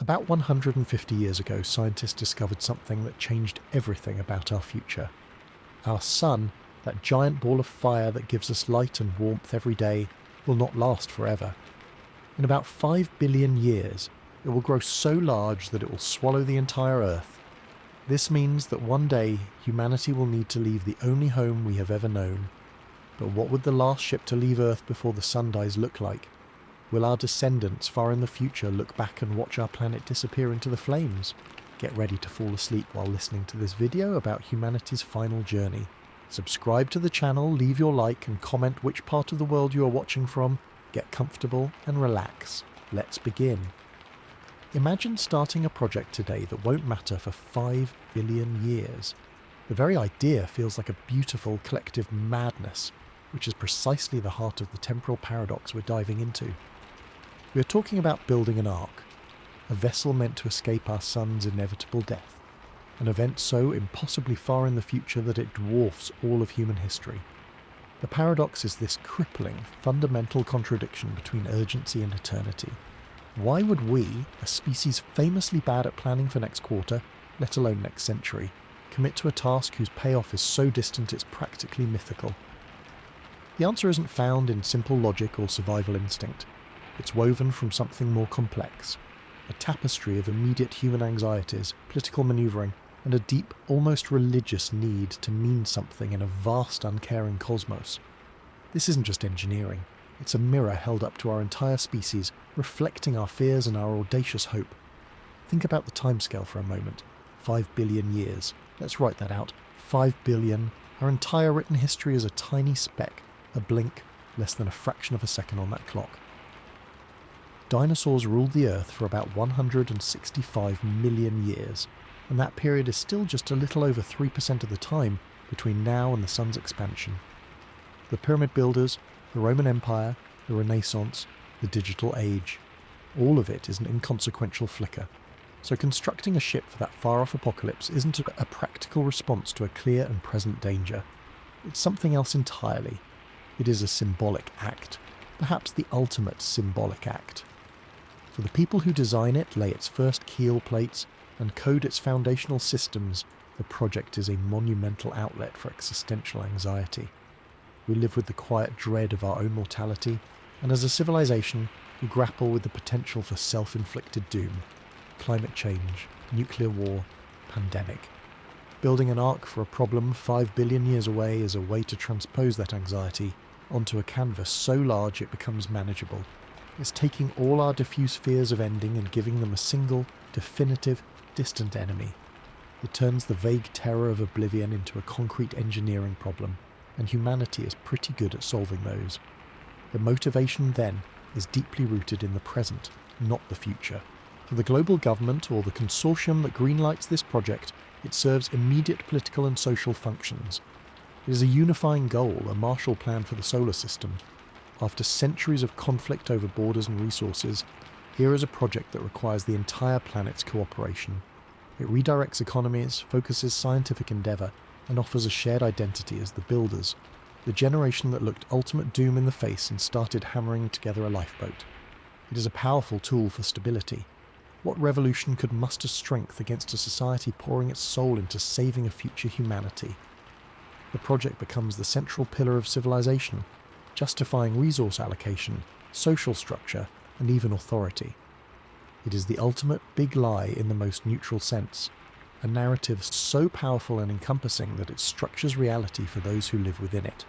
About 150 years ago, scientists discovered something that changed everything about our future. Our sun, that giant ball of fire that gives us light and warmth every day, will not last forever. In about 5 billion years, it will grow so large that it will swallow the entire Earth. This means that one day humanity will need to leave the only home we have ever known. But what would the last ship to leave Earth before the sun dies look like? Will our descendants far in the future look back and watch our planet disappear into the flames? Get ready to fall asleep while listening to this video about humanity's final journey. Subscribe to the channel, leave your like and comment which part of the world you are watching from. Get comfortable and relax. Let's begin. Imagine starting a project today that won't matter for 5 billion years. The very idea feels like a beautiful collective madness, which is precisely the heart of the temporal paradox we're diving into. We are talking about building an ark, a vessel meant to escape our sun's inevitable death, an event so impossibly far in the future that it dwarfs all of human history. The paradox is this crippling, fundamental contradiction between urgency and eternity. Why would we, a species famously bad at planning for next quarter, let alone next century, commit to a task whose payoff is so distant it's practically mythical? The answer isn't found in simple logic or survival instinct. It's woven from something more complex, a tapestry of immediate human anxieties, political manoeuvring, and a deep, almost religious need to mean something in a vast, uncaring cosmos. This isn't just engineering. It's a mirror held up to our entire species, reflecting our fears and our audacious hope. Think about the timescale for a moment. 5 billion years. Let's write that out. 5 billion. Our entire written history is a tiny speck, a blink, less than a fraction of a second on that clock. Dinosaurs ruled the Earth for about 165 million years, and that period is still just a little over 3% of the time between now and the sun's expansion. The pyramid builders, the Roman Empire, the Renaissance, the digital age. All of it is an inconsequential flicker. So constructing a ship for that far-off apocalypse isn't a practical response to a clear and present danger. It's something else entirely. It is a symbolic act, perhaps the ultimate symbolic act. For the people who design it, lay its first keel plates, and code its foundational systems, the project is a monumental outlet for existential anxiety. We live with the quiet dread of our own mortality, and as a civilization, we grapple with the potential for self-inflicted doom. Climate change, nuclear war, pandemic. Building an ark for a problem 5 billion years away is a way to transpose that anxiety onto a canvas so large it becomes manageable. It's taking all our diffuse fears of ending and giving them a single, definitive, distant enemy. It turns the vague terror of oblivion into a concrete engineering problem, and humanity is pretty good at solving those. The motivation then is deeply rooted in the present, not the future. For the global government or the consortium that greenlights this project, it serves immediate political and social functions. It is a unifying goal, a Marshall Plan for the solar system. After centuries of conflict over borders and resources, here is a project that requires the entire planet's cooperation. It redirects economies, focuses scientific endeavour, and offers a shared identity as the builders, the generation that looked ultimate doom in the face and started hammering together a lifeboat. It is a powerful tool for stability. What revolution could muster strength against a society pouring its soul into saving a future humanity? The project becomes the central pillar of civilization, justifying resource allocation, social structure, and even authority. It is the ultimate big lie in the most neutral sense, a narrative so powerful and encompassing that it structures reality for those who live within it.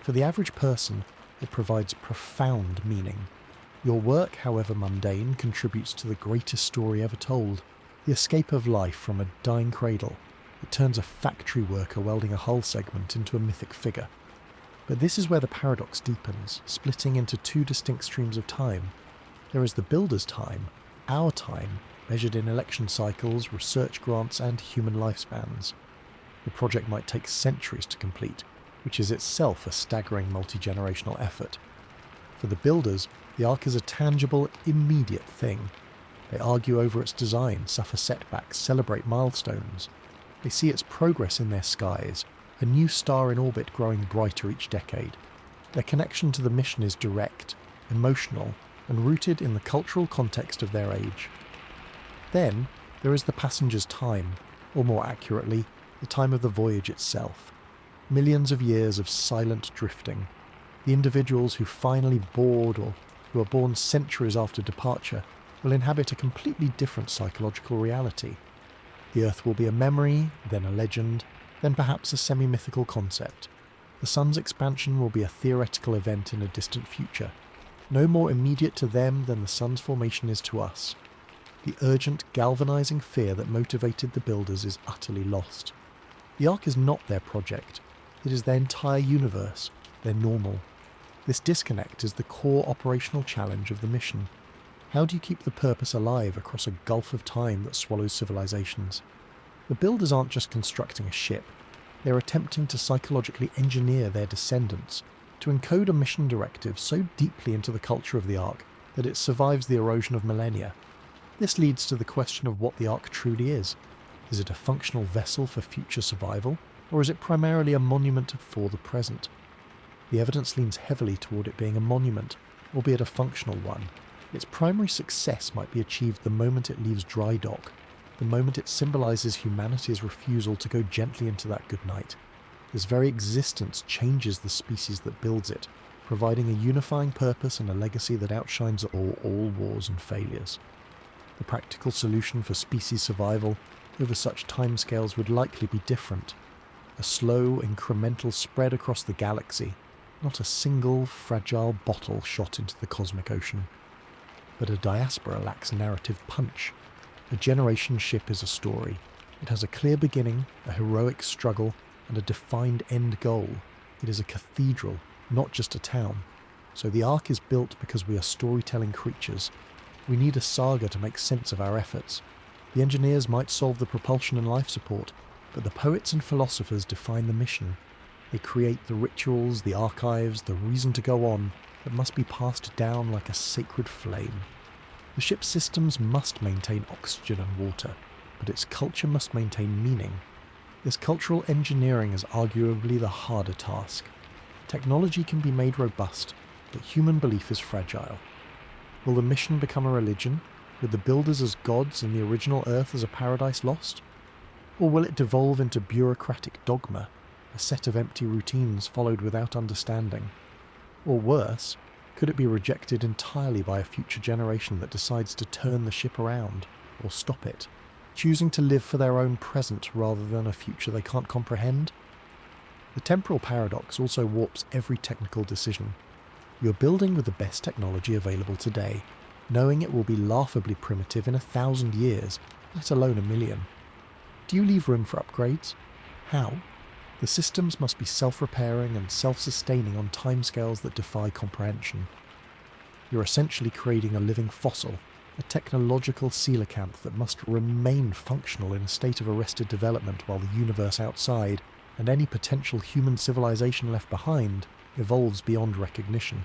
For the average person, it provides profound meaning. Your work, however mundane, contributes to the greatest story ever told, the escape of life from a dying cradle. It turns a factory worker welding a hull segment into a mythic figure. But this is where the paradox deepens, splitting into two distinct streams of time. There is the builder's time, our time, measured in election cycles, research grants, and human lifespans. The project might take centuries to complete, which is itself a staggering multi-generational effort. For the builders, the Ark is a tangible, immediate thing. They argue over its design, suffer setbacks, celebrate milestones. They see its progress in their skies, a new star in orbit growing brighter each decade. Their connection to the mission is direct, emotional, and rooted in the cultural context of their age. Then there is the passenger's time, or more accurately, the time of the voyage itself. Millions of years of silent drifting. The individuals who finally board or who are born centuries after departure will inhabit a completely different psychological reality. The Earth will be a memory, then a legend, then perhaps a semi-mythical concept. The sun's expansion will be a theoretical event in a distant future, no more immediate to them than the sun's formation is to us. The urgent, galvanizing fear that motivated the builders is utterly lost. The Ark is not their project. It is their entire universe, their normal. This disconnect is the core operational challenge of the mission. How do you keep the purpose alive across a gulf of time that swallows civilizations? The builders aren't just constructing a ship. They're attempting to psychologically engineer their descendants, to encode a mission directive so deeply into the culture of the Ark that it survives the erosion of millennia. This leads to the question of what the Ark truly is. Is it a functional vessel for future survival, or is it primarily a monument for the present? The evidence leans heavily toward it being a monument, albeit a functional one. Its primary success might be achieved the moment it leaves dry dock, the moment it symbolizes humanity's refusal to go gently into that good night. This very existence changes the species that builds it, providing a unifying purpose and a legacy that outshines all wars and failures. The practical solution for species survival over such timescales would likely be different. A slow, incremental spread across the galaxy, not a single, fragile bottle shot into the cosmic ocean. But a diaspora lacks narrative punch. A generation ship is a story. It has a clear beginning, a heroic struggle, and a defined end goal. It is a cathedral, not just a town. So the Ark is built because we are storytelling creatures. We need a saga to make sense of our efforts. The engineers might solve the propulsion and life support, but the poets and philosophers define the mission. They create the rituals, the archives, the reason to go on that must be passed down like a sacred flame. The ship's systems must maintain oxygen and water, but its culture must maintain meaning. This cultural engineering is arguably the harder task. Technology can be made robust, but human belief is fragile. Will the mission become a religion, with the builders as gods and the original Earth as a paradise lost? Or will it devolve into bureaucratic dogma, a set of empty routines followed without understanding? Or worse, could it be rejected entirely by a future generation that decides to turn the ship around, or stop it, choosing to live for their own present rather than a future they can't comprehend? The temporal paradox also warps every technical decision. You're building with the best technology available today, knowing it will be laughably primitive in 1,000 years, let alone 1,000,000. Do you leave room for upgrades? How? The systems must be self-repairing and self-sustaining on timescales that defy comprehension. You're essentially creating a living fossil, a technological coelacanth that must remain functional in a state of arrested development while the universe outside, and any potential human civilization left behind, evolves beyond recognition.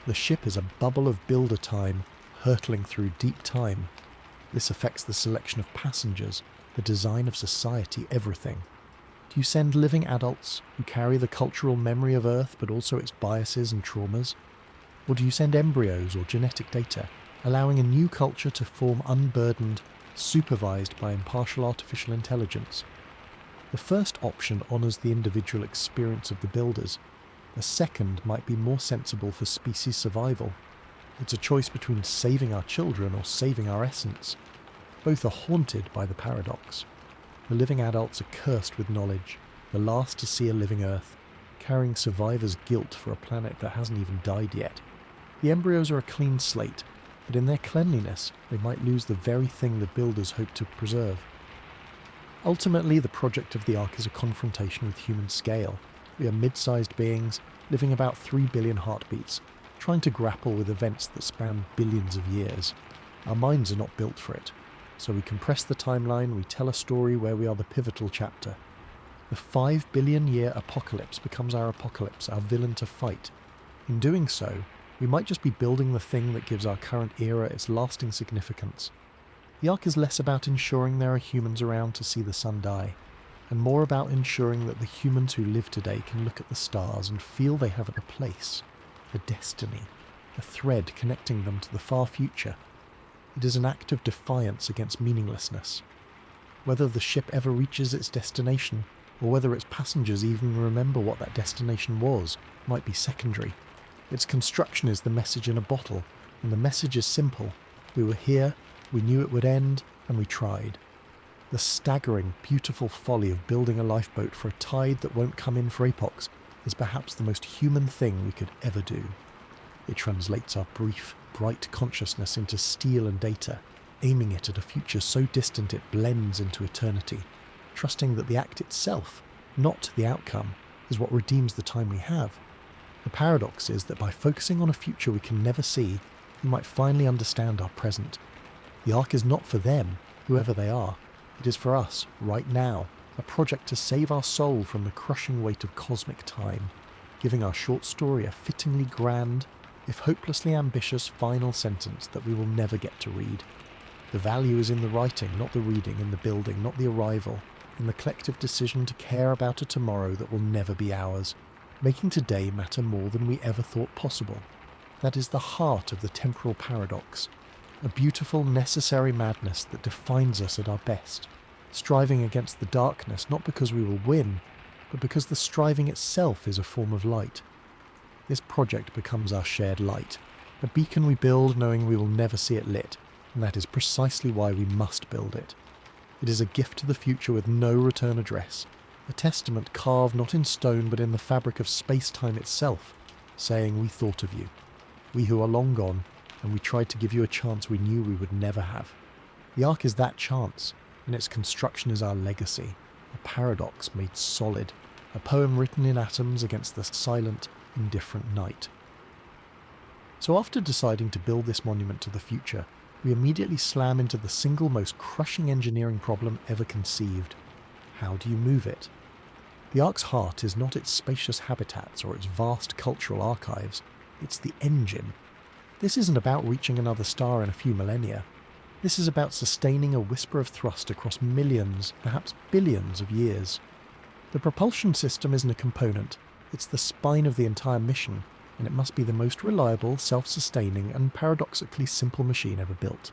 The ship is a bubble of builder time, hurtling through deep time. This affects the selection of passengers, the design of society, everything. Do you send living adults who carry the cultural memory of Earth but also its biases and traumas? Or do you send embryos or genetic data, allowing a new culture to form unburdened, supervised by impartial artificial intelligence? The first option honours the individual experience of the builders. The second might be more sensible for species survival. It's a choice between saving our children or saving our essence. Both are haunted by the paradox. The living adults are cursed with knowledge, the last to see a living Earth, carrying survivors' guilt for a planet that hasn't even died yet. The embryos are a clean slate, but in their cleanliness they might lose the very thing the builders hope to preserve. Ultimately, the project of the Ark is a confrontation with human scale. We are mid-sized beings, living about 3 billion heartbeats, trying to grapple with events that span billions of years. Our minds are not built for it. So we compress the timeline, we tell a story where we are the pivotal chapter. The 5 billion year apocalypse becomes our apocalypse, our villain to fight. In doing so, we might just be building the thing that gives our current era its lasting significance. The Ark is less about ensuring there are humans around to see the sun die, and more about ensuring that the humans who live today can look at the stars and feel they have a place, a destiny, a thread connecting them to the far future. It is an act of defiance against meaninglessness. Whether the ship ever reaches its destination, or whether its passengers even remember what that destination was, might be secondary. Its construction is the message in a bottle, and the message is simple. We were here, we knew it would end, and we tried. The staggering, beautiful folly of building a lifeboat for a tide that won't come in for epochs is perhaps the most human thing we could ever do. It translates our brief, bright consciousness into steel and data, aiming it at a future so distant it blends into eternity, trusting that the act itself, not the outcome, is what redeems the time we have. The paradox is that by focusing on a future we can never see, we might finally understand our present. The Ark is not for them, whoever they are. It is for us, right now, a project to save our soul from the crushing weight of cosmic time, giving our short story a fittingly grand, if hopelessly ambitious, final sentence that we will never get to read. The value is in the writing, not the reading, in the building, not the arrival, in the collective decision to care about a tomorrow that will never be ours, making today matter more than we ever thought possible. That is the heart of the temporal paradox, a beautiful, necessary madness that defines us at our best, striving against the darkness not because we will win, but because the striving itself is a form of light. This project becomes our shared light, a beacon we build knowing we will never see it lit, and that is precisely why we must build it. It is a gift to the future with no return address, a testament carved not in stone but in the fabric of space-time itself, saying we thought of you, we who are long gone, and we tried to give you a chance we knew we would never have. The Ark is that chance, and its construction is our legacy, a paradox made solid, a poem written in atoms against the silent, indifferent night. So after deciding to build this monument to the future, we immediately slam into the single most crushing engineering problem ever conceived. How do you move it? The Ark's heart is not its spacious habitats or its vast cultural archives, it's the engine. This isn't about reaching another star in a few millennia. This is about sustaining a whisper of thrust across millions, perhaps billions of years. The propulsion system isn't a component, it's the spine of the entire mission, and it must be the most reliable, self-sustaining, and paradoxically simple machine ever built.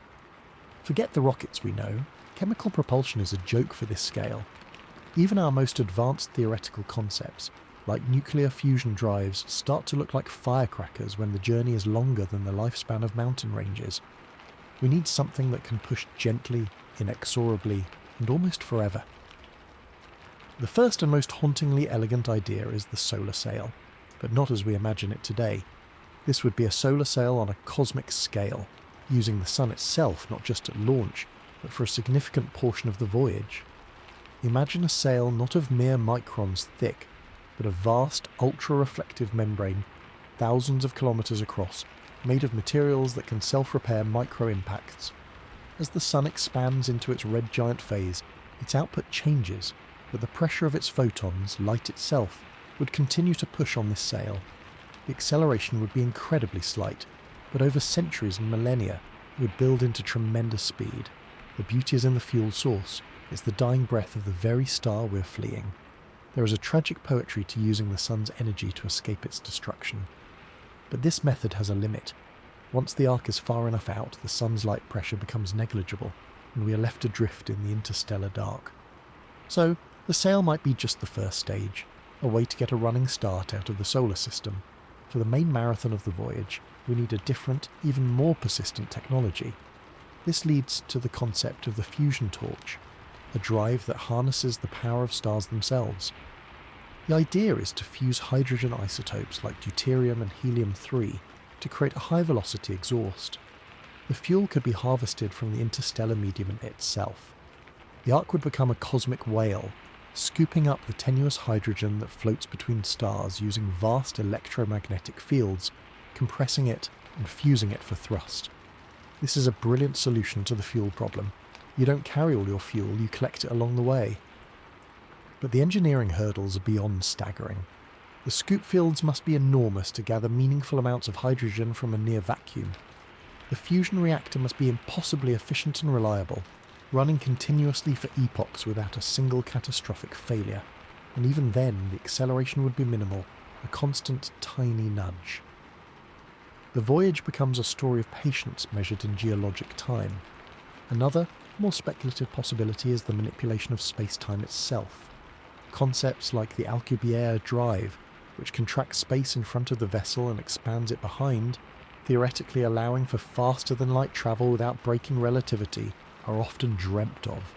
Forget the rockets we know, chemical propulsion is a joke for this scale. Even our most advanced theoretical concepts, like nuclear fusion drives, start to look like firecrackers when the journey is longer than the lifespan of mountain ranges. We need something that can push gently, inexorably, and almost forever. The first and most hauntingly elegant idea is the solar sail, but not as we imagine it today. This would be a solar sail on a cosmic scale, using the sun itself not just at launch, but for a significant portion of the voyage. Imagine a sail not of mere microns thick, but a vast, ultra-reflective membrane, thousands of kilometers across, made of materials that can self-repair micro-impacts. As the sun expands into its red giant phase, its output changes, but the pressure of its photons, light itself, would continue to push on this sail. The acceleration would be incredibly slight, but over centuries and millennia, it would build into tremendous speed. The beauty is in the fuel source. It's the dying breath of the very star we're fleeing. There is a tragic poetry to using the sun's energy to escape its destruction. But this method has a limit. Once the Ark is far enough out, the sun's light pressure becomes negligible, and we are left adrift in the interstellar dark. So, the sail might be just the first stage, a way to get a running start out of the solar system. For the main marathon of the voyage, we need a different, even more persistent technology. This leads to the concept of the fusion torch, a drive that harnesses the power of stars themselves. The idea is to fuse hydrogen isotopes like deuterium and helium-3 to create a high-velocity exhaust. The fuel could be harvested from the interstellar medium itself. The Ark would become a cosmic whale, scooping up the tenuous hydrogen that floats between stars using vast electromagnetic fields, compressing it and fusing it for thrust. This is a brilliant solution to the fuel problem. You don't carry all your fuel, you collect it along the way. But the engineering hurdles are beyond staggering. The scoop fields must be enormous to gather meaningful amounts of hydrogen from a near vacuum. The fusion reactor must be impossibly efficient and reliable, running continuously for epochs without a single catastrophic failure. And even then, the acceleration would be minimal, a constant tiny nudge. The voyage becomes a story of patience measured in geologic time. Another, more speculative possibility is the manipulation of space-time itself. Concepts like the Alcubierre drive, which contracts space in front of the vessel and expands it behind, theoretically allowing for faster-than-light travel without breaking relativity, are often dreamt of.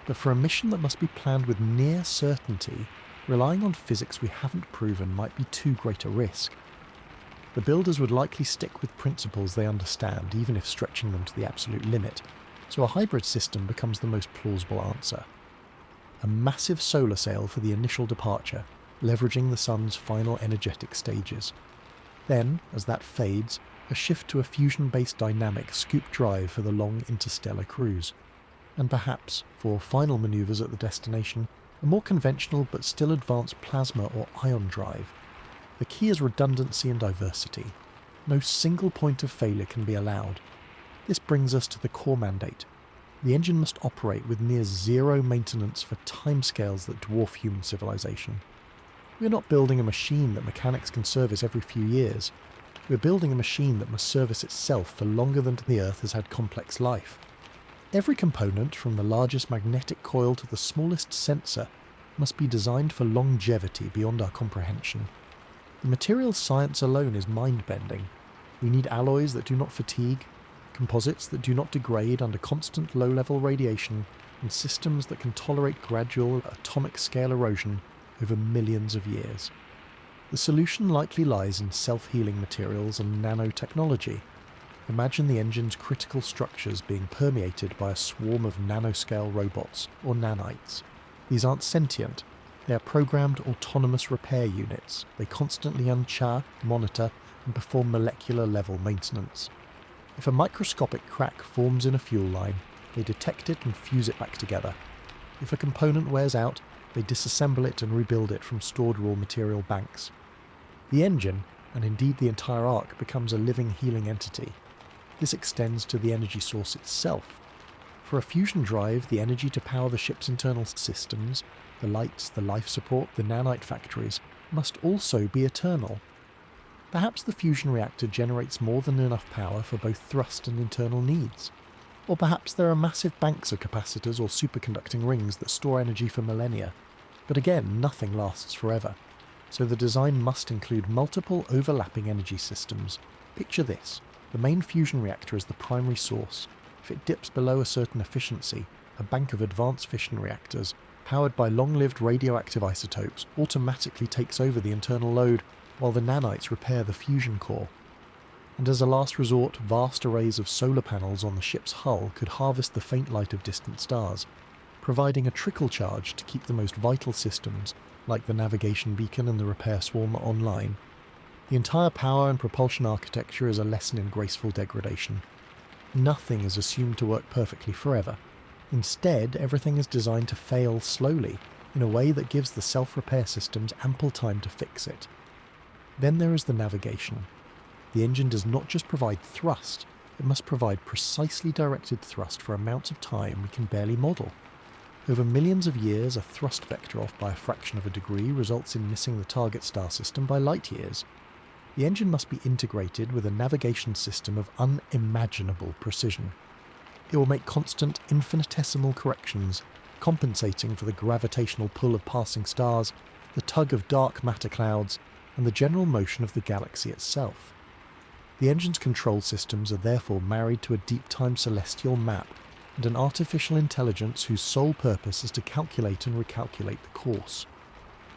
But for a mission that must be planned with near certainty, relying on physics we haven't proven might be too great a risk. The builders would likely stick with principles they understand, even if stretching them to the absolute limit, so a hybrid system becomes the most plausible answer. A massive solar sail for the initial departure, leveraging the sun's final energetic stages. Then, as that fades, a shift to a fusion-based dynamic scoop drive for the long interstellar cruise. And perhaps, for final manoeuvres at the destination, a more conventional but still advanced plasma or ion drive. The key is redundancy and diversity. No single point of failure can be allowed. This brings us to the core mandate. The engine must operate with near zero maintenance for timescales that dwarf human civilization. We are not building a machine that mechanics can service every few years. We are building a machine that must service itself for longer than the Earth has had complex life. Every component, from the largest magnetic coil to the smallest sensor, must be designed for longevity beyond our comprehension. The materials science alone is mind-bending. We need alloys that do not fatigue, composites that do not degrade under constant low-level radiation, and systems that can tolerate gradual atomic-scale erosion over millions of years. The solution likely lies in self-healing materials and nanotechnology. Imagine the engine's critical structures being permeated by a swarm of nanoscale robots, or nanites. These aren't sentient. They are programmed autonomous repair units. They constantly unchar, monitor, and perform molecular-level maintenance. If a microscopic crack forms in a fuel line, they detect it and fuse it back together. If a component wears out, they disassemble it and rebuild it from stored raw material banks. The engine, and indeed the entire Ark, becomes a living, healing entity. This extends to the energy source itself. For a fusion drive, the energy to power the ship's internal systems, the lights, the life support, the nanite factories, must also be eternal. Perhaps the fusion reactor generates more than enough power for both thrust and internal needs. Or perhaps there are massive banks of capacitors or superconducting rings that store energy for millennia. But again, nothing lasts forever. So the design must include multiple overlapping energy systems. Picture this. The main fusion reactor is the primary source. If it dips below a certain efficiency, a bank of advanced fission reactors, powered by long-lived radioactive isotopes, automatically takes over the internal load, while the nanites repair the fusion core. And as a last resort, vast arrays of solar panels on the ship's hull could harvest the faint light of distant stars, providing a trickle charge to keep the most vital systems, like the navigation beacon and the repair swarm, online. The entire power and propulsion architecture is a lesson in graceful degradation. Nothing is assumed to work perfectly forever. Instead, everything is designed to fail slowly, in a way that gives the self-repair systems ample time to fix it. Then there is the navigation. The engine does not just provide thrust, it must provide precisely directed thrust for amounts of time we can barely model. Over millions of years, a thrust vector off by a fraction of a degree results in missing the target star system by light years. The engine must be integrated with a navigation system of unimaginable precision. It will make constant, infinitesimal corrections, compensating for the gravitational pull of passing stars, the tug of dark matter clouds, and the general motion of the galaxy itself. The engine's control systems are therefore married to a deep-time celestial map and an artificial intelligence whose sole purpose is to calculate and recalculate the course.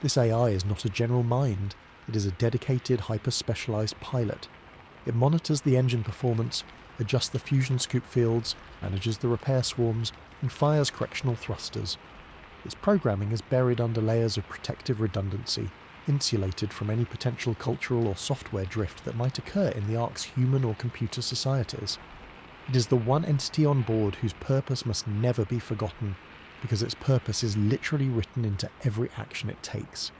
This AI is not a general mind, it is a dedicated, hyper-specialized pilot. It monitors the engine performance, adjusts the fusion scoop fields, manages the repair swarms, and fires correctional thrusters. Its programming is buried under layers of protective redundancy, insulated from any potential cultural or software drift that might occur in the Ark's human or computer societies. It is the one entity on board whose purpose must never be forgotten, because its purpose is literally written into every action it takes.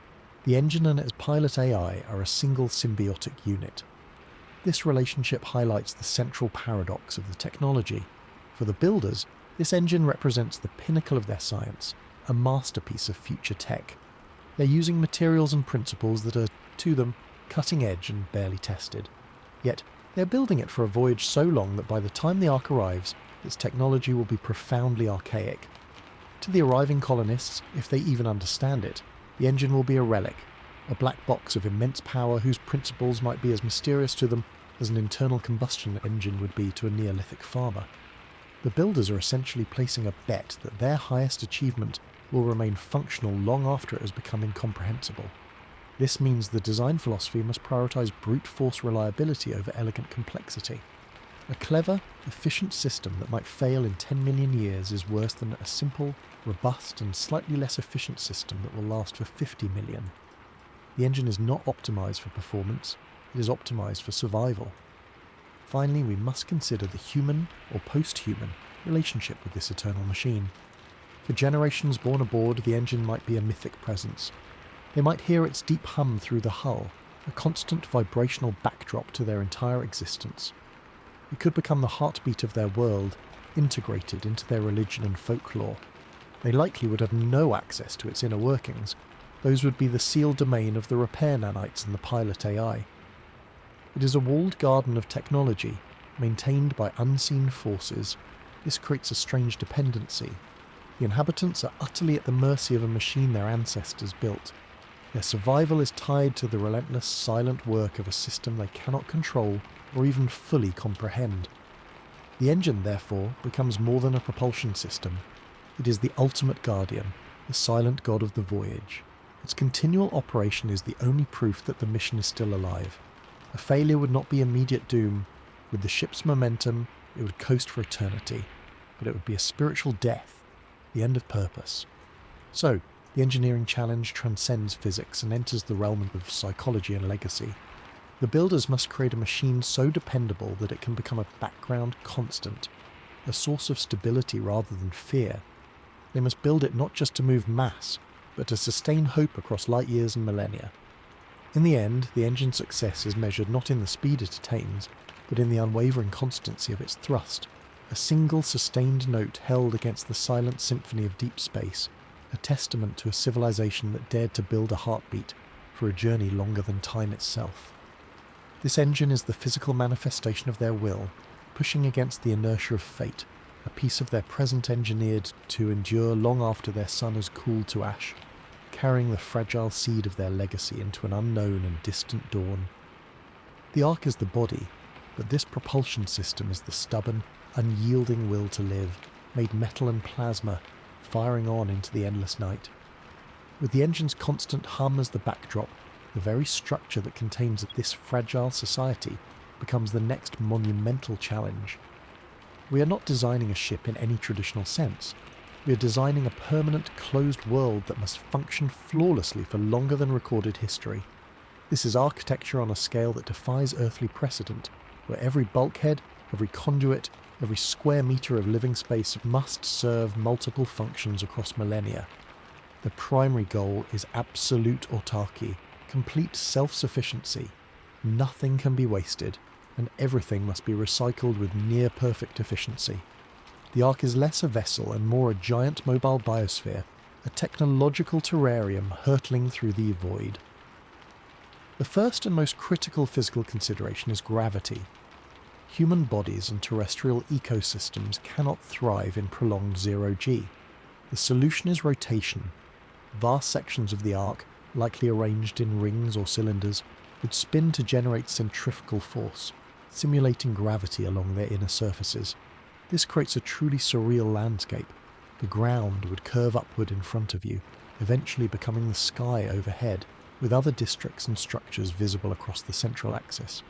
The engine and its pilot AI are a single symbiotic unit. This relationship highlights the central paradox of the technology. For the builders, this engine represents the pinnacle of their science, a masterpiece of future tech. They're using materials and principles that are, to them, cutting edge and barely tested. Yet, They're building it for a voyage so long that by the time the Ark arrives, its technology will be profoundly archaic. To the arriving colonists, if they even understand it, the engine will be a relic, a black box of immense power whose principles might be as mysterious to them as an internal combustion engine would be to a Neolithic farmer. The builders are essentially placing a bet that their highest achievement will remain functional long after it has become incomprehensible. This means the design philosophy must prioritise brute force reliability over elegant complexity. A clever, efficient system that might fail in 10 million years is worse than a simple, robust and slightly less efficient system that will last for 50 million. The engine is not optimised for performance, it is optimised for survival. Finally, we must consider the human or post-human relationship with this eternal machine. For generations born aboard, the engine might be a mythic presence. They might hear its deep hum through the hull, a constant vibrational backdrop to their entire existence. It could become the heartbeat of their world, integrated into their religion and folklore. They likely would have no access to its inner workings. Those would be the sealed domain of the repair nanites and the pilot AI. It is a walled garden of technology, maintained by unseen forces. This creates a strange dependency. The inhabitants are utterly at the mercy of a machine their ancestors built. Their survival is tied to the relentless, silent work of a system they cannot control or even fully comprehend. The engine, therefore, becomes more than a propulsion system. It is the ultimate guardian, the silent god of the voyage. Its continual operation is the only proof that the mission is still alive. A failure would not be immediate doom. With the ship's momentum, it would coast for eternity. But it would be a spiritual death, the end of purpose. So, the engineering challenge transcends physics and enters the realm of psychology and legacy. The builders must create a machine so dependable that it can become a background constant, a source of stability rather than fear. They must build it not just to move mass, but to sustain hope across light years and millennia. In the end, the engine's success is measured not in the speed it attains, but in the unwavering constancy of its thrust, a single sustained note held against the silent symphony of deep space, a testament to a civilization that dared to build a heartbeat for a journey longer than time itself. This engine is the physical manifestation of their will, pushing against the inertia of fate, a piece of their present engineered to endure long after their sun has cooled to ash, carrying the fragile seed of their legacy into an unknown and distant dawn. The Ark is the body, but this propulsion system is the stubborn, unyielding will to live, made metal and plasma, firing on into the endless night. With the engine's constant hum as the backdrop, the very structure that contains this fragile society becomes the next monumental challenge. We are not designing a ship in any traditional sense. We are designing a permanent, closed world that must function flawlessly for longer than recorded history. This is architecture on a scale that defies earthly precedent, where every bulkhead, every conduit, every square metre of living space must serve multiple functions across millennia. The primary goal is absolute autarky, complete self-sufficiency. Nothing can be wasted, and everything must be recycled with near-perfect efficiency. The Ark is less a vessel and more a giant mobile biosphere, a technological terrarium hurtling through the void. The first and most critical physical consideration is gravity. Human bodies and terrestrial ecosystems cannot thrive in prolonged zero-G. The solution is rotation. Vast sections of the Ark, likely arranged in rings or cylinders, would spin to generate centrifugal force, simulating gravity along their inner surfaces. This creates a truly surreal landscape. The ground would curve upward in front of you, eventually becoming the sky overhead, with other districts and structures visible across the central axis.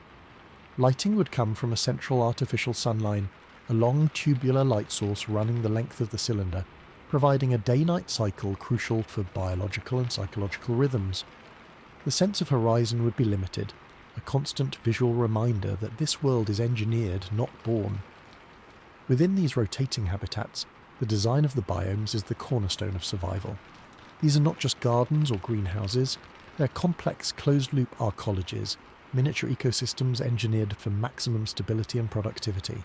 Lighting would come from a central artificial sunline, a long tubular light source running the length of the cylinder, providing a day-night cycle crucial for biological and psychological rhythms. The sense of horizon would be limited, a constant visual reminder that this world is engineered, not born. Within these rotating habitats, the design of the biomes is the cornerstone of survival. These are not just gardens or greenhouses, they're complex closed-loop arcologies, miniature ecosystems engineered for maximum stability and productivity.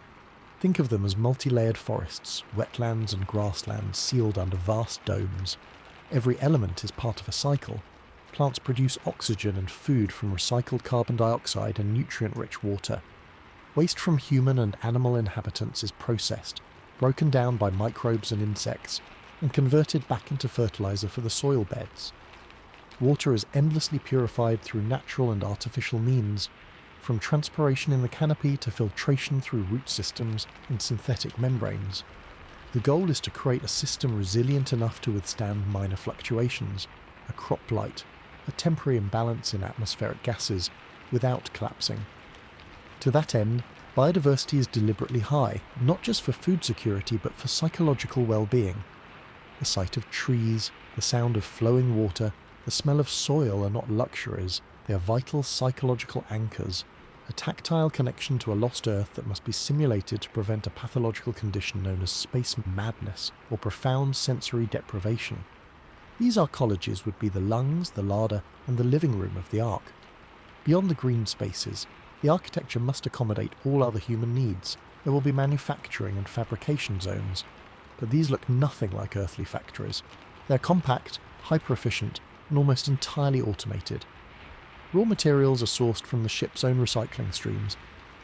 Think of them as multi-layered forests, wetlands and grasslands sealed under vast domes. Every element is part of a cycle. Plants produce oxygen and food from recycled carbon dioxide and nutrient-rich water. Waste from human and animal inhabitants is processed, broken down by microbes and insects, and converted back into fertilizer for the soil beds. Water is endlessly purified through natural and artificial means, from transpiration in the canopy to filtration through root systems and synthetic membranes. The goal is to create a system resilient enough to withstand minor fluctuations, a crop blight, a temporary imbalance in atmospheric gases, without collapsing. To that end, biodiversity is deliberately high, not just for food security but for psychological well-being. The sight of trees, the sound of flowing water, the smell of soil are not luxuries, they are vital psychological anchors, a tactile connection to a lost Earth that must be simulated to prevent a pathological condition known as space madness or profound sensory deprivation. These arcologies would be the lungs, the larder, and the living room of the Ark. Beyond the green spaces, the architecture must accommodate all other human needs. There will be manufacturing and fabrication zones, but these look nothing like earthly factories. They're compact, hyper-efficient, and almost entirely automated. Raw materials are sourced from the ship's own recycling streams,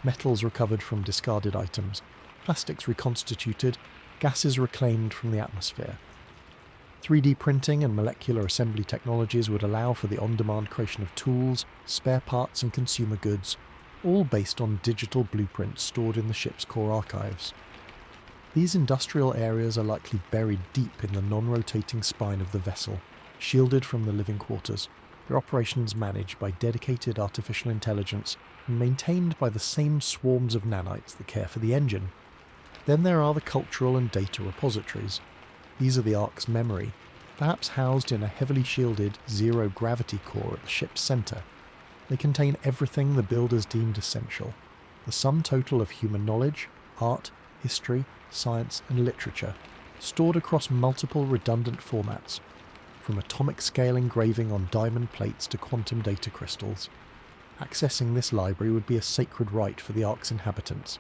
metals recovered from discarded items, plastics reconstituted, gases reclaimed from the atmosphere. 3D printing and molecular assembly technologies would allow for the on-demand creation of tools, spare parts and consumer goods, all based on digital blueprints stored in the ship's core archives. These industrial areas are likely buried deep in the non-rotating spine of the vessel, shielded from the living quarters, their operations managed by dedicated artificial intelligence and maintained by the same swarms of nanites that care for the engine. Then there are the cultural and data repositories. These are the Ark's memory, perhaps housed in a heavily shielded zero-gravity core at the ship's centre. They contain everything the builders deemed essential, the sum total of human knowledge, art, history, science and literature, stored across multiple redundant formats, from atomic scale engraving on diamond plates to quantum data crystals. Accessing this library would be a sacred rite for the Ark's inhabitants,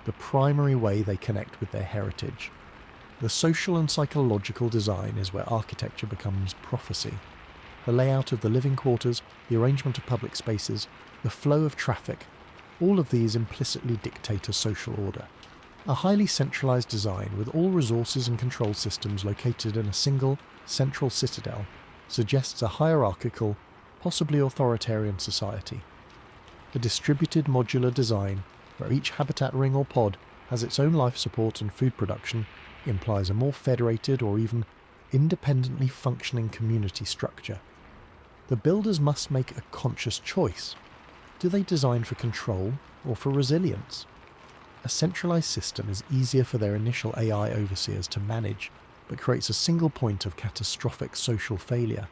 the primary way they connect with their heritage. The social and psychological design is where architecture becomes prophecy. The layout of the living quarters, the arrangement of public spaces, the flow of traffic, all of these implicitly dictate a social order. A highly centralized design with all resources and control systems located in a single, central citadel suggests a hierarchical, possibly authoritarian society. A distributed modular design, where each habitat ring or pod has its own life support and food production, implies a more federated or even independently functioning community structure. The builders must make a conscious choice. Do they design for control or for resilience? A centralized system is easier for their initial AI overseers to manage, but creates a single point of catastrophic social failure.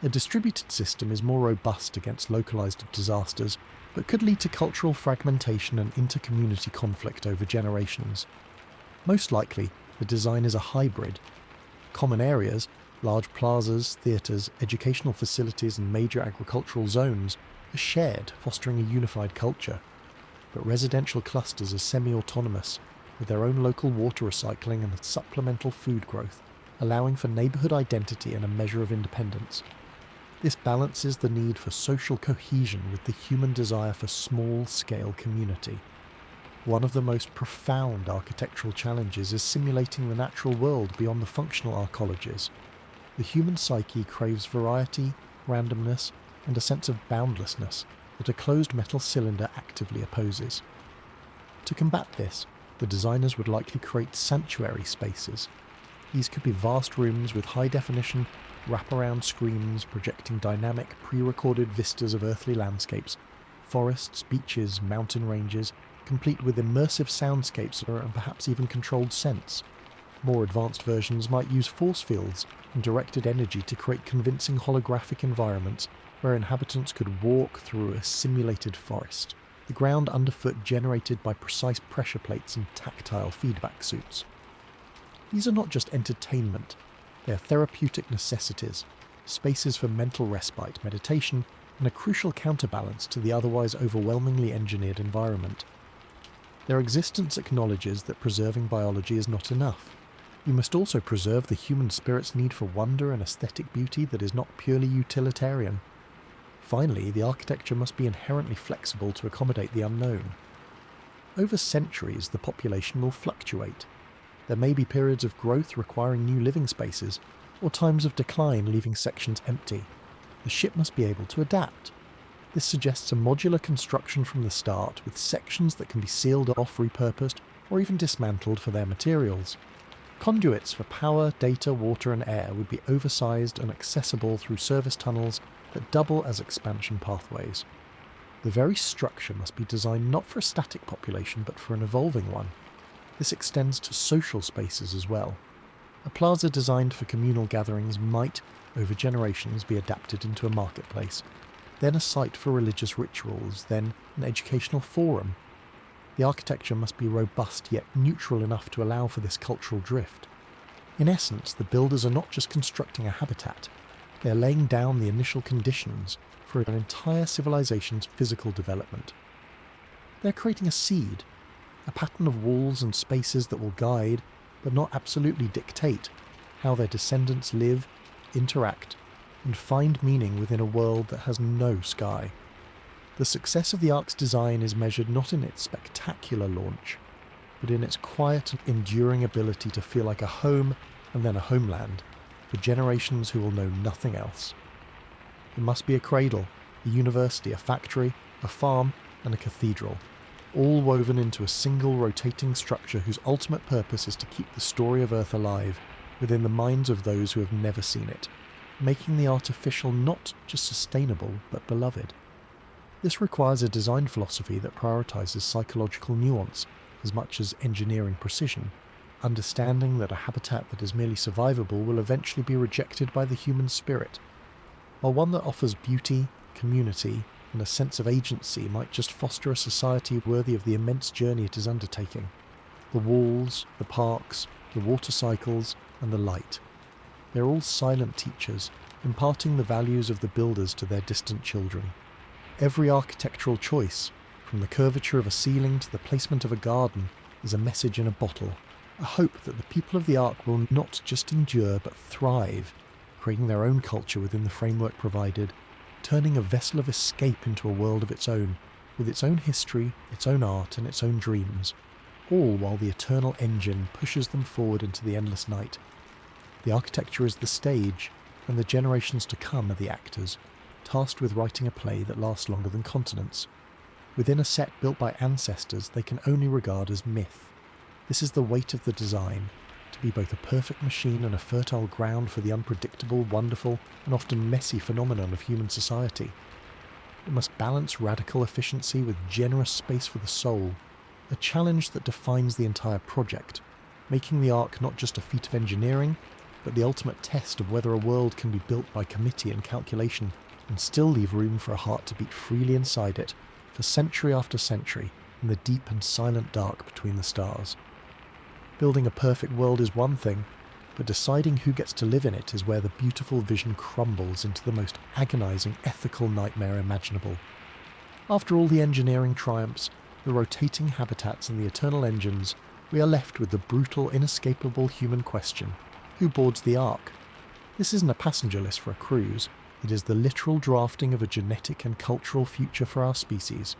A distributed system is more robust against localized disasters, but could lead to cultural fragmentation and inter-community conflict over generations. Most likely, the design is a hybrid. Common areas, large plazas, theatres, educational facilities and major agricultural zones are shared, fostering a unified culture. But residential clusters are semi-autonomous, with their own local water recycling and supplemental food growth, allowing for neighbourhood identity and a measure of independence. This balances the need for social cohesion with the human desire for small-scale community. One of the most profound architectural challenges is simulating the natural world beyond the functional arcologies. The human psyche craves variety, randomness, and a sense of boundlessness that a closed metal cylinder actively opposes. To combat this, the designers would likely create sanctuary spaces. These could be vast rooms with high-definition, wraparound screens projecting dynamic, pre-recorded vistas of earthly landscapes, forests, beaches, mountain ranges, complete with immersive soundscapes and perhaps even controlled scents. More advanced versions might use force fields and directed energy to create convincing holographic environments where inhabitants could walk through a simulated forest, the ground underfoot generated by precise pressure plates and tactile feedback suits. These are not just entertainment, they are therapeutic necessities, spaces for mental respite, meditation, and a crucial counterbalance to the otherwise overwhelmingly engineered environment. Their existence acknowledges that preserving biology is not enough. You must also preserve the human spirit's need for wonder and aesthetic beauty that is not purely utilitarian. Finally, the architecture must be inherently flexible to accommodate the unknown. Over centuries, the population will fluctuate. There may be periods of growth requiring new living spaces, or times of decline leaving sections empty. The ship must be able to adapt. This suggests a modular construction from the start, with sections that can be sealed off, repurposed, or even dismantled for their materials. Conduits for power, data, water and air would be oversized and accessible through service tunnels that double as expansion pathways. The very structure must be designed not for a static population but for an evolving one. This extends to social spaces as well. A plaza designed for communal gatherings might, over generations, be adapted into a marketplace, then a site for religious rituals, then an educational forum. The architecture must be robust yet neutral enough to allow for this cultural drift. In essence, the builders are not just constructing a habitat, they are laying down the initial conditions for an entire civilization's physical development. They're creating a seed, a pattern of walls and spaces that will guide, but not absolutely dictate, how their descendants live, interact, and find meaning within a world that has no sky. The success of the Ark's design is measured not in its spectacular launch, but in its quiet and enduring ability to feel like a home and then a homeland for generations who will know nothing else. It must be a cradle, a university, a factory, a farm, and a cathedral, all woven into a single rotating structure whose ultimate purpose is to keep the story of Earth alive within the minds of those who have never seen it, making the artificial not just sustainable but beloved. This requires a design philosophy that prioritizes psychological nuance as much as engineering precision, understanding that a habitat that is merely survivable will eventually be rejected by the human spirit, while one that offers beauty, community, and a sense of agency might just foster a society worthy of the immense journey it is undertaking. The walls, the parks, the water cycles, and the light. They're all silent teachers, imparting the values of the builders to their distant children. Every architectural choice, from the curvature of a ceiling to the placement of a garden, is a message in a bottle, a hope that the people of the Ark will not just endure but thrive, creating their own culture within the framework provided, turning a vessel of escape into a world of its own, with its own history, its own art and its own dreams, all while the eternal engine pushes them forward into the endless night. The architecture is the stage, and the generations to come are the actors, tasked with writing a play that lasts longer than continents. Within a set built by ancestors they can only regard as myth. This is the weight of the design, to be both a perfect machine and a fertile ground for the unpredictable, wonderful, and often messy phenomenon of human society. It must balance radical efficiency with generous space for the soul, a challenge that defines the entire project, making the Ark not just a feat of engineering, but the ultimate test of whether a world can be built by committee and calculation and still leave room for a heart to beat freely inside it for century after century in the deep and silent dark between the stars. Building a perfect world is one thing, but deciding who gets to live in it is where the beautiful vision crumbles into the most agonizing ethical nightmare imaginable. After all the engineering triumphs, the rotating habitats and the eternal engines, we are left with the brutal, inescapable human question: who boards the Ark? This isn't a passenger list for a cruise. It is the literal drafting of a genetic and cultural future for our species.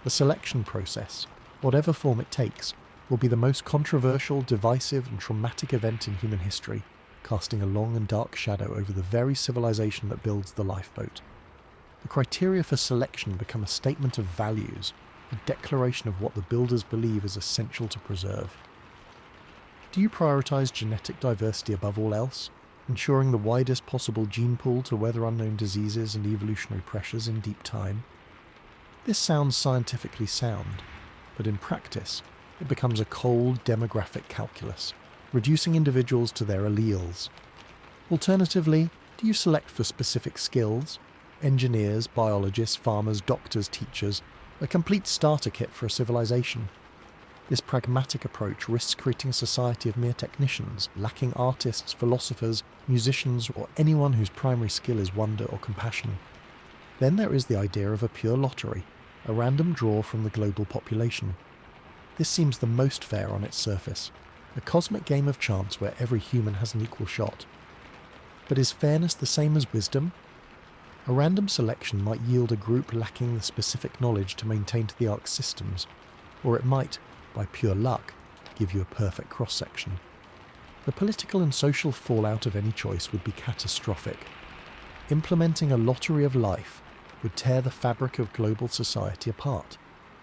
The selection process, whatever form it takes, will be the most controversial, divisive and traumatic event in human history, casting a long and dark shadow over the very civilization that builds the lifeboat. The criteria for selection become a statement of values, a declaration of what the builders believe is essential to preserve. Do you prioritize genetic diversity above all else, ensuring the widest possible gene pool to weather unknown diseases and evolutionary pressures in deep time? This sounds scientifically sound, but in practice, it becomes a cold demographic calculus, reducing individuals to their alleles. Alternatively, do you select for specific skills? Engineers, biologists, farmers, doctors, teachers, a complete starter kit for a civilization. This pragmatic approach risks creating a society of mere technicians, lacking artists, philosophers, musicians, or anyone whose primary skill is wonder or compassion. Then there is the idea of a pure lottery, a random draw from the global population. This seems the most fair on its surface, a cosmic game of chance where every human has an equal shot. But is fairness the same as wisdom? A random selection might yield a group lacking the specific knowledge to maintain the Ark's systems, Or it might, by pure luck, give you a perfect cross-section. The political and social fallout of any choice would be catastrophic. Implementing a lottery of life would tear the fabric of global society apart.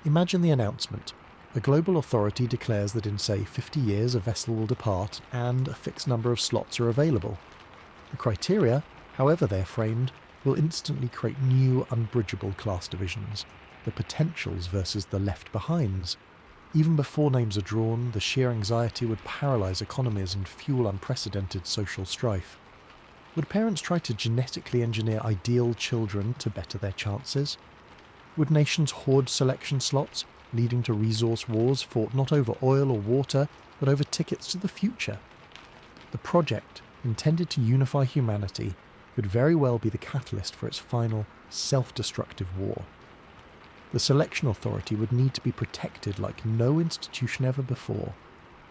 Imagine the announcement. A global authority declares that in, say, 50 years a vessel will depart and a fixed number of slots are available. The criteria, however they are framed, will instantly create new unbridgeable class divisions, the potentials versus the left behinds. Even before names are drawn, the sheer anxiety would paralyse economies and fuel unprecedented social strife. Would parents try to genetically engineer ideal children to better their chances? Would nations hoard selection slots, leading to resource wars fought not over oil or water, but over tickets to the future? The project, intended to unify humanity, could very well be the catalyst for its final, self-destructive war. The selection authority would need to be protected like no institution ever before,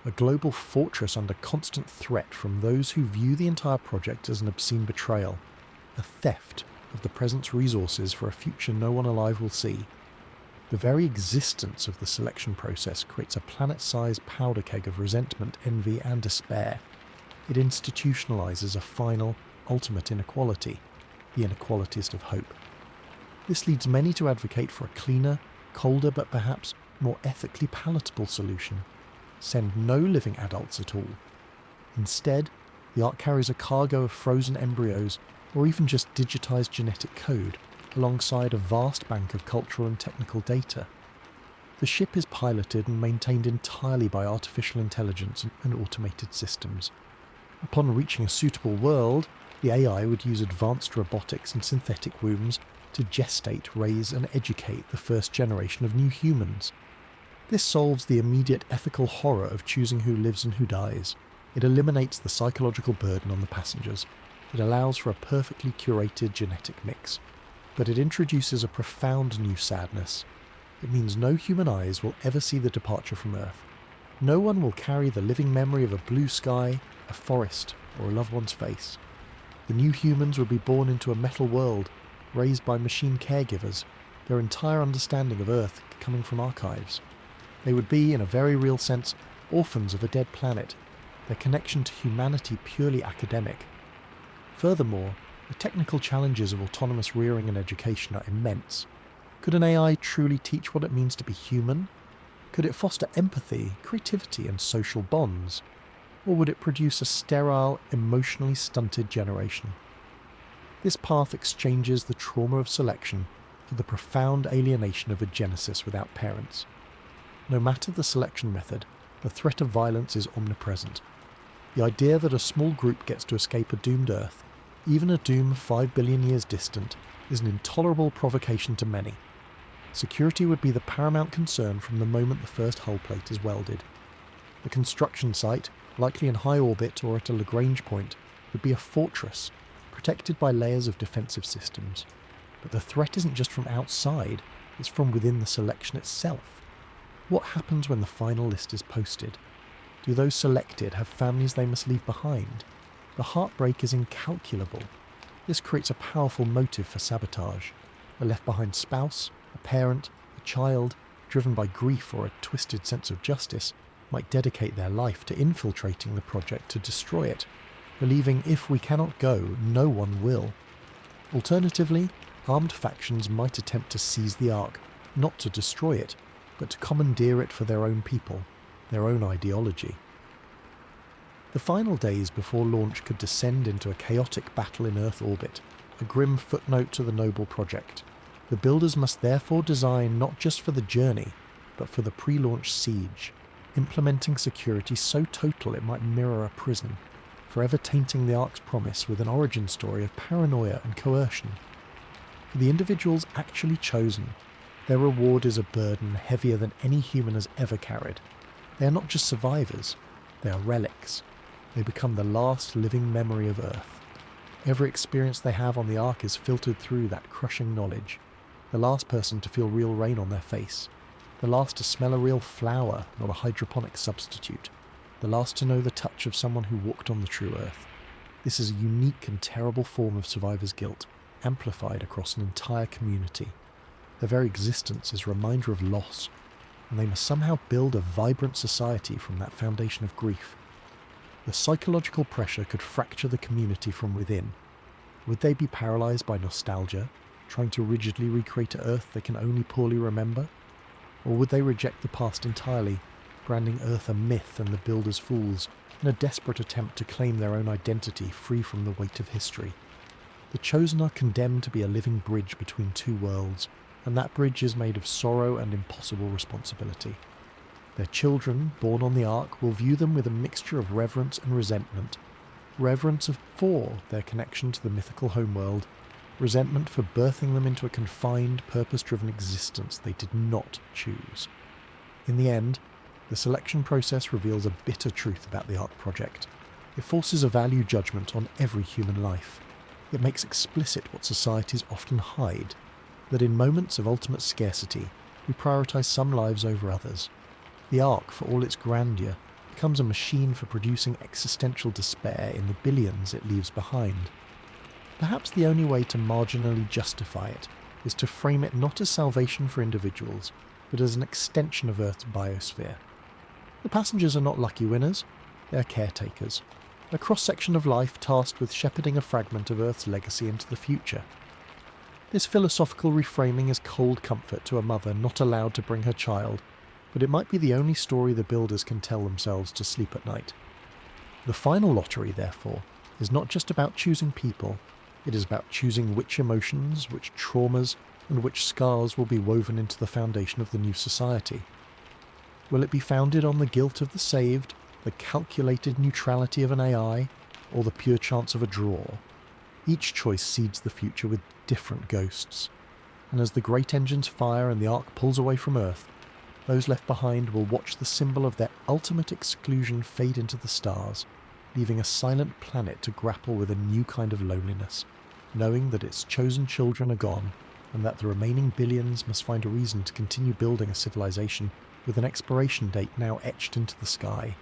a global fortress under constant threat from those who view the entire project as an obscene betrayal, a theft of the present's resources for a future no one alive will see. The very existence of the selection process creates a planet-sized powder keg of resentment, envy and despair. It institutionalizes a final, ultimate inequality, the inequalitist of hope. This leads many to advocate for a cleaner, colder but perhaps more ethically palatable solution. Send no living adults at all. Instead, the Ark carries a cargo of frozen embryos or even just digitized genetic code alongside a vast bank of cultural and technical data. The ship is piloted and maintained entirely by artificial intelligence and automated systems. Upon reaching a suitable world, the AI would use advanced robotics and synthetic wombs to gestate, raise and educate the first generation of new humans. This solves the immediate ethical horror of choosing who lives and who dies. It eliminates the psychological burden on the passengers. It allows for a perfectly curated genetic mix. But it introduces a profound new sadness. It means no human eyes will ever see the departure from Earth. No one will carry the living memory of a blue sky, a forest, or a loved one's face. The new humans would be born into a metal world, raised by machine caregivers, their entire understanding of Earth coming from archives. They would be, in a very real sense, orphans of a dead planet, their connection to humanity purely academic. Furthermore, the technical challenges of autonomous rearing and education are immense. Could an AI truly teach what it means to be human? Could it foster empathy, creativity, and social bonds? Or would it produce a sterile, emotionally stunted generation? This path exchanges the trauma of selection for the profound alienation of a genesis without parents. No matter the selection method, the threat of violence is omnipresent. The idea that a small group gets to escape a doomed Earth, even a doom 5 billion years distant, is an intolerable provocation to many. Security would be the paramount concern from the moment the first hull plate is welded. The construction site, likely in high orbit or at a Lagrange point, would be a fortress, protected by layers of defensive systems. But the threat isn't just from outside, it's from within the selection itself. What happens when the final list is posted? Do those selected have families they must leave behind? The heartbreak is incalculable. This creates a powerful motive for sabotage. A left-behind spouse, a parent, a child, driven by grief or a twisted sense of justice, might dedicate their life to infiltrating the project to destroy it, believing if we cannot go, no one will. Alternatively, armed factions might attempt to seize the Ark, not to destroy it, but to commandeer it for their own people, their own ideology. The final days before launch could descend into a chaotic battle in Earth orbit, a grim footnote to the noble project. The builders must therefore design not just for the journey, but for the pre-launch siege, implementing security so total it might mirror a prison, forever tainting the Ark's promise with an origin story of paranoia and coercion. For the individuals actually chosen, their reward is a burden heavier than any human has ever carried. They are not just survivors, they are relics. They become the last living memory of Earth. Every experience they have on the Ark is filtered through that crushing knowledge. The last person to feel real rain on their face. The last to smell a real flower, not a hydroponic substitute. The last to know the touch of someone who walked on the true Earth. This is a unique and terrible form of survivor's guilt, amplified across an entire community. Their very existence is a reminder of loss. and they must somehow build a vibrant society from that foundation of grief. The psychological pressure could fracture the community from within. Would they be paralysed by nostalgia, trying to rigidly recreate a Earth they can only poorly remember? Or would they reject the past entirely, branding Earth a myth and the builders fools, in a desperate attempt to claim their own identity free from the weight of history? The Chosen are condemned to be a living bridge between two worlds, and that bridge is made of sorrow and impossible responsibility. Their children, born on the Ark, will view them with a mixture of reverence and resentment. Reverence for their connection to the mythical homeworld, resentment for birthing them into a confined, purpose-driven existence they did not choose. In the end, the selection process reveals a bitter truth about the Ark project. It forces a value judgment on every human life. It makes explicit what societies often hide, that in moments of ultimate scarcity, we prioritise some lives over others. The Ark, for all its grandeur, becomes a machine for producing existential despair in the billions it leaves behind. Perhaps the only way to marginally justify it is to frame it not as salvation for individuals, but as an extension of Earth's biosphere. The passengers are not lucky winners, they are caretakers, a cross-section of life tasked with shepherding a fragment of Earth's legacy into the future. This philosophical reframing is cold comfort to a mother not allowed to bring her child, but it might be the only story the builders can tell themselves to sleep at night. The final lottery, therefore, is not just about choosing people, it is about choosing which emotions, which traumas, and which scars will be woven into the foundation of the new society. Will it be founded on the guilt of the saved, the calculated neutrality of an AI, or the pure chance of a draw? Each choice seeds the future with different ghosts, and as the great engines fire and the Ark pulls away from Earth, those left behind will watch the symbol of their ultimate exclusion fade into the stars, leaving a silent planet to grapple with a new kind of loneliness, knowing that its chosen children are gone, and that the remaining billions must find a reason to continue building a civilization with an expiration date now etched into the sky,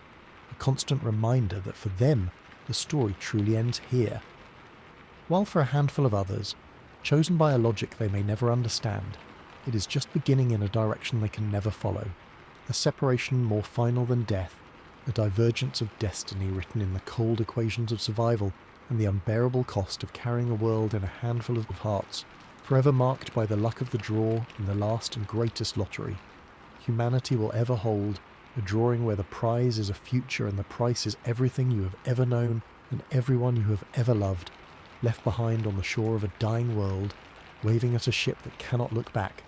a constant reminder that for them, the story truly ends here. While for a handful of others, chosen by a logic they may never understand, it is just beginning in a direction they can never follow, a separation more final than death, a divergence of destiny written in the cold equations of survival and the unbearable cost of carrying a world in a handful of hearts, forever marked by the luck of the draw in the last and greatest lottery. Humanity will ever hold, a drawing where the prize is a future and the price is everything you have ever known and everyone you have ever loved, left behind on the shore of a dying world, waving at a ship that cannot look back.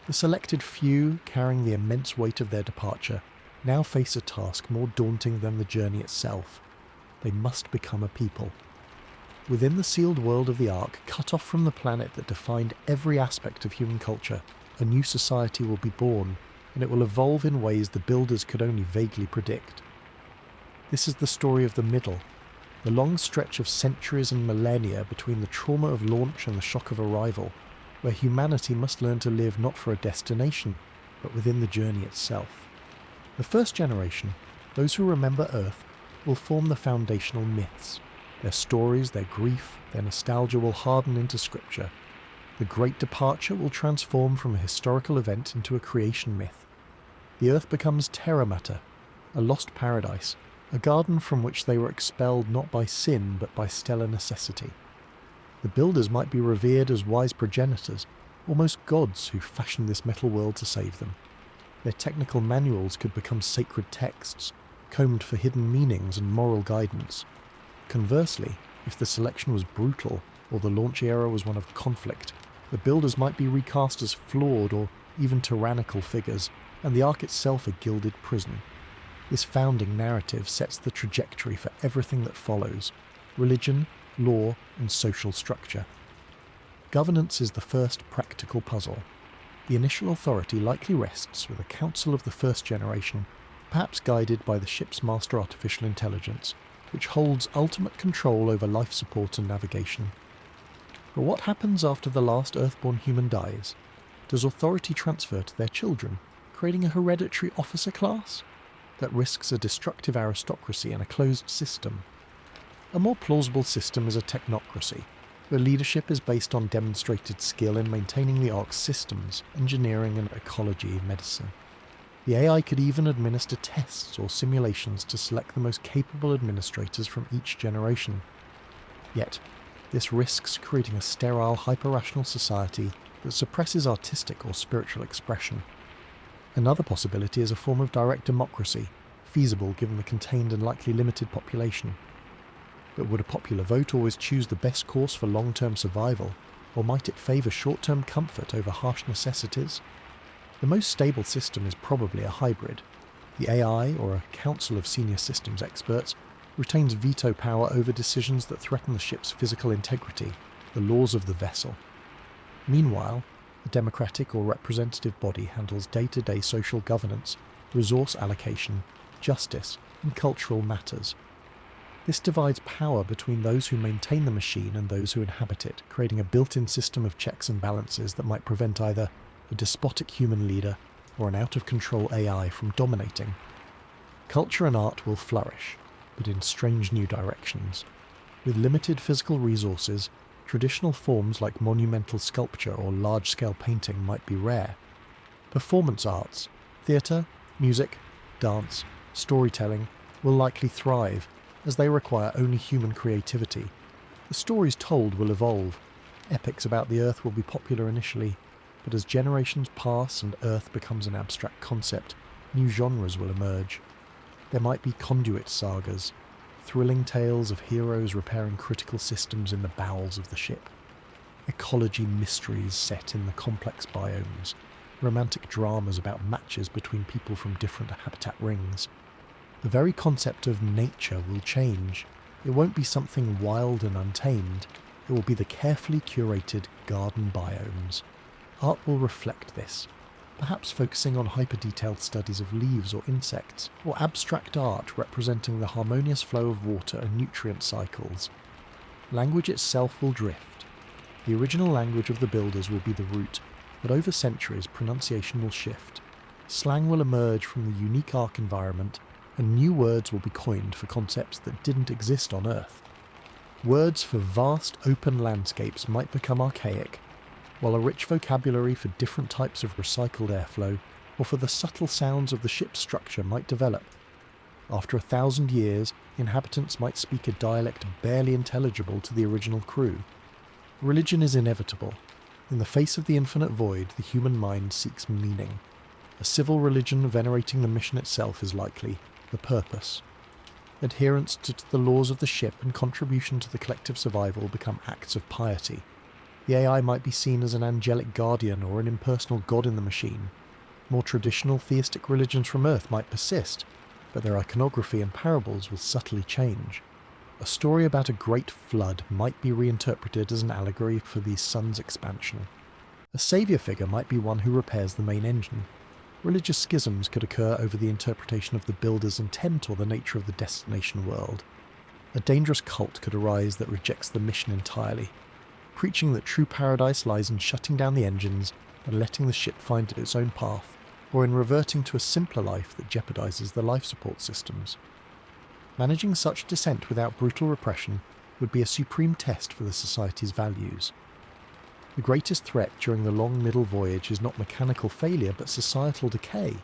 The selected few, carrying the immense weight of their departure, now face a task more daunting than the journey itself. They must become a people. Within the sealed world of the Ark, cut off from the planet that defined every aspect of human culture, a new society will be born, and it will evolve in ways the builders could only vaguely predict. This is the story of the middle, the long stretch of centuries and millennia between the trauma of launch and the shock of arrival, where humanity must learn to live not for a destination, but within the journey itself. The first generation, those who remember Earth, will form the foundational myths. Their stories, their grief, their nostalgia will harden into scripture. The Great Departure will transform from a historical event into a creation myth. The Earth becomes Terra Mater, a lost paradise, a garden from which they were expelled not by sin but by stellar necessity. The builders might be revered as wise progenitors, almost gods who fashioned this metal world to save them. Their technical manuals could become sacred texts, combed for hidden meanings and moral guidance. Conversely, if the selection was brutal or the launch era was one of conflict, the builders might be recast as flawed or even tyrannical figures, and the Ark itself a gilded prison. This founding narrative sets the trajectory for everything that follows: religion, law, and social structure. Governance is the first practical puzzle. The initial authority likely rests with a council of the first generation, perhaps guided by the ship's master artificial intelligence, which holds ultimate control over life support and navigation. But what happens after the last Earthborn human dies? Does authority transfer to their children, creating a hereditary officer class that risks a destructive aristocracy and a closed system? A more plausible system is a technocracy, where leadership is based on demonstrated skill in maintaining the Ark's systems, engineering and ecology medicine. The AI could even administer tests or simulations to select the most capable administrators from each generation. Yet, this risks creating a sterile, hyper-rational society that suppresses artistic or spiritual expression. Another possibility is a form of direct democracy, feasible given the contained and likely limited population. But would a popular vote always choose the best course for long-term survival, or might it favour short-term comfort over harsh necessities? The most stable system is probably a hybrid. The AI, or a council of senior systems experts, retains veto power over decisions that threaten the ship's physical integrity, the laws of the vessel. Meanwhile, a democratic or representative body handles day-to-day social governance, resource allocation, justice, and cultural matters. This divides power between those who maintain the machine and those who inhabit it, creating a built-in system of checks and balances that might prevent either a despotic human leader or an out-of-control AI from dominating. Culture and art will flourish, but in strange new directions. With limited physical resources, traditional forms like monumental sculpture or large-scale painting might be rare. Performance arts, theatre, music, dance, storytelling will likely thrive, as they require only human creativity. The stories told will evolve. Epics about the Earth will be popular initially, but as generations pass and Earth becomes an abstract concept, new genres will emerge. There might be conduit sagas, thrilling tales of heroes repairing critical systems in the bowels of the ship, ecology mysteries set in the complex biomes, romantic dramas about matches between people from different habitat rings. The very concept of nature will change. It won't be something wild and untamed. It will be the carefully curated garden biomes. Art will reflect this, perhaps focusing on hyper-detailed studies of leaves or insects, or abstract art representing the harmonious flow of water and nutrient cycles. Language itself will drift. The original language of the builders will be the root, but over centuries pronunciation will shift. Slang will emerge from the unique Ark environment, and new words will be coined for concepts that didn't exist on Earth. Words for vast open landscapes might become archaic, while a rich vocabulary for different types of recycled airflow or for the subtle sounds of the ship's structure might develop. After 1,000 years, inhabitants might speak a dialect barely intelligible to the original crew. Religion is inevitable. In the face of the infinite void, the human mind seeks meaning. A civil religion venerating the mission itself is likely, the purpose. Adherence to the laws of the ship and contribution to the collective survival become acts of piety. The AI might be seen as an angelic guardian or an impersonal god in the machine. More traditional theistic religions from Earth might persist, but their iconography and parables will subtly change. A story about a great flood might be reinterpreted as an allegory for the sun's expansion. A saviour figure might be one who repairs the main engine. Religious schisms could occur over the interpretation of the builder's intent or the nature of the destination world. A dangerous cult could arise that rejects the mission entirely, preaching that true paradise lies in shutting down the engines and letting the ship find its own path, or in reverting to a simpler life that jeopardizes the life support systems. Managing such dissent without brutal repression would be a supreme test for the society's values. The greatest threat during the long middle voyage is not mechanical failure but societal decay,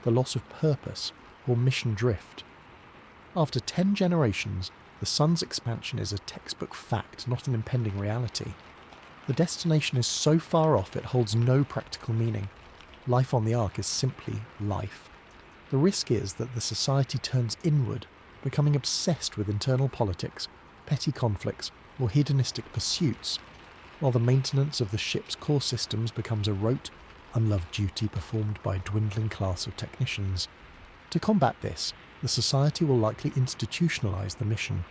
the loss of purpose, or mission drift. After 10 generations, the sun's expansion is a textbook fact, not an impending reality. The destination is so far off it holds no practical meaning. Life on the Ark is simply life. The risk is that the society turns inward, becoming obsessed with internal politics, petty conflicts, or hedonistic pursuits, while the maintenance of the ship's core systems becomes a rote, unloved duty performed by a dwindling class of technicians. To combat this, the society will likely institutionalize the mission.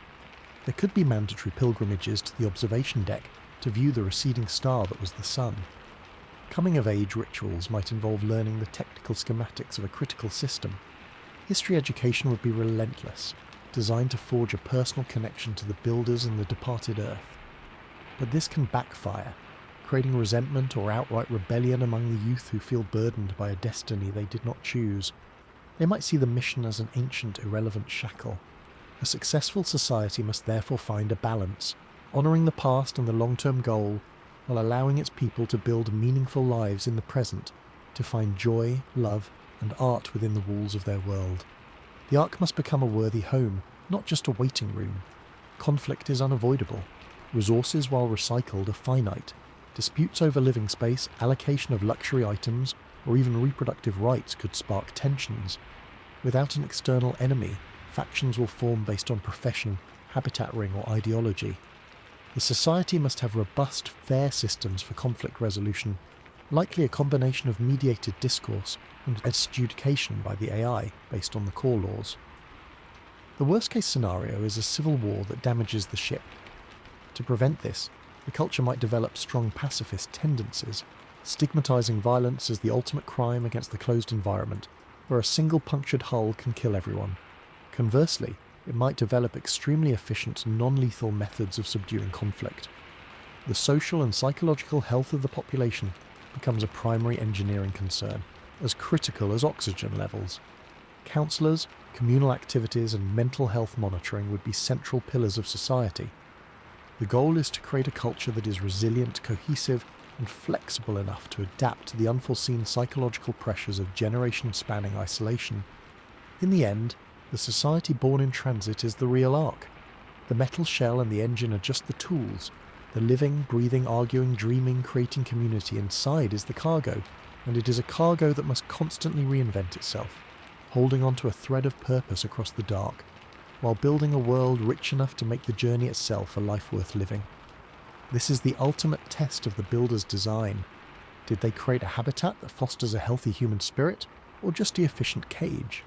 There could be mandatory pilgrimages to the observation deck to view the receding star that was the sun. Coming-of-age rituals might involve learning the technical schematics of a critical system. History education would be relentless, designed to forge a personal connection to the builders and the departed Earth. But this can backfire, creating resentment or outright rebellion among the youth who feel burdened by a destiny they did not choose. They might see the mission as an ancient, irrelevant shackle. A successful society must therefore find a balance, honouring the past and the long-term goal, while allowing its people to build meaningful lives in the present, to find joy, love, and art within the walls of their world. The Ark must become a worthy home, not just a waiting room. Conflict is unavoidable. Resources, while recycled, are finite. Disputes over living space, allocation of luxury items, or even reproductive rights could spark tensions. Without an external enemy, factions will form based on profession, habitat ring, or ideology. The society must have robust, fair systems for conflict resolution, likely a combination of mediated discourse and adjudication by the AI based on the core laws. The worst-case scenario is a civil war that damages the ship. To prevent this, the culture might develop strong pacifist tendencies, stigmatizing violence as the ultimate crime against the closed environment, where a single punctured hull can kill everyone. Conversely, it might develop extremely efficient, non-lethal methods of subduing conflict. The social and psychological health of the population becomes a primary engineering concern, as critical as oxygen levels. Counsellors, communal activities, and mental health monitoring would be central pillars of society. The goal is to create a culture that is resilient, cohesive, and flexible enough to adapt to the unforeseen psychological pressures of generation-spanning isolation. In the end, the society born in transit is the real Ark. The metal shell and the engine are just the tools. The living, breathing, arguing, dreaming, creating community inside is the cargo, and it is a cargo that must constantly reinvent itself, holding on to a thread of purpose across the dark, while building a world rich enough to make the journey itself a life worth living. This is the ultimate test of the builder's design. Did they create a habitat that fosters a healthy human spirit, or just the efficient cage?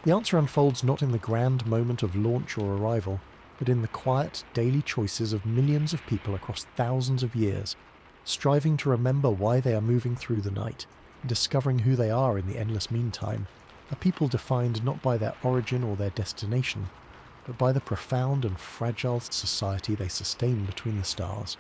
The answer unfolds not in the grand moment of launch or arrival, but in the quiet, daily choices of millions of people across thousands of years, striving to remember why they are moving through the night, and discovering who they are in the endless meantime, a people defined not by their origin or their destination, but by the profound and fragile society they sustain between the stars.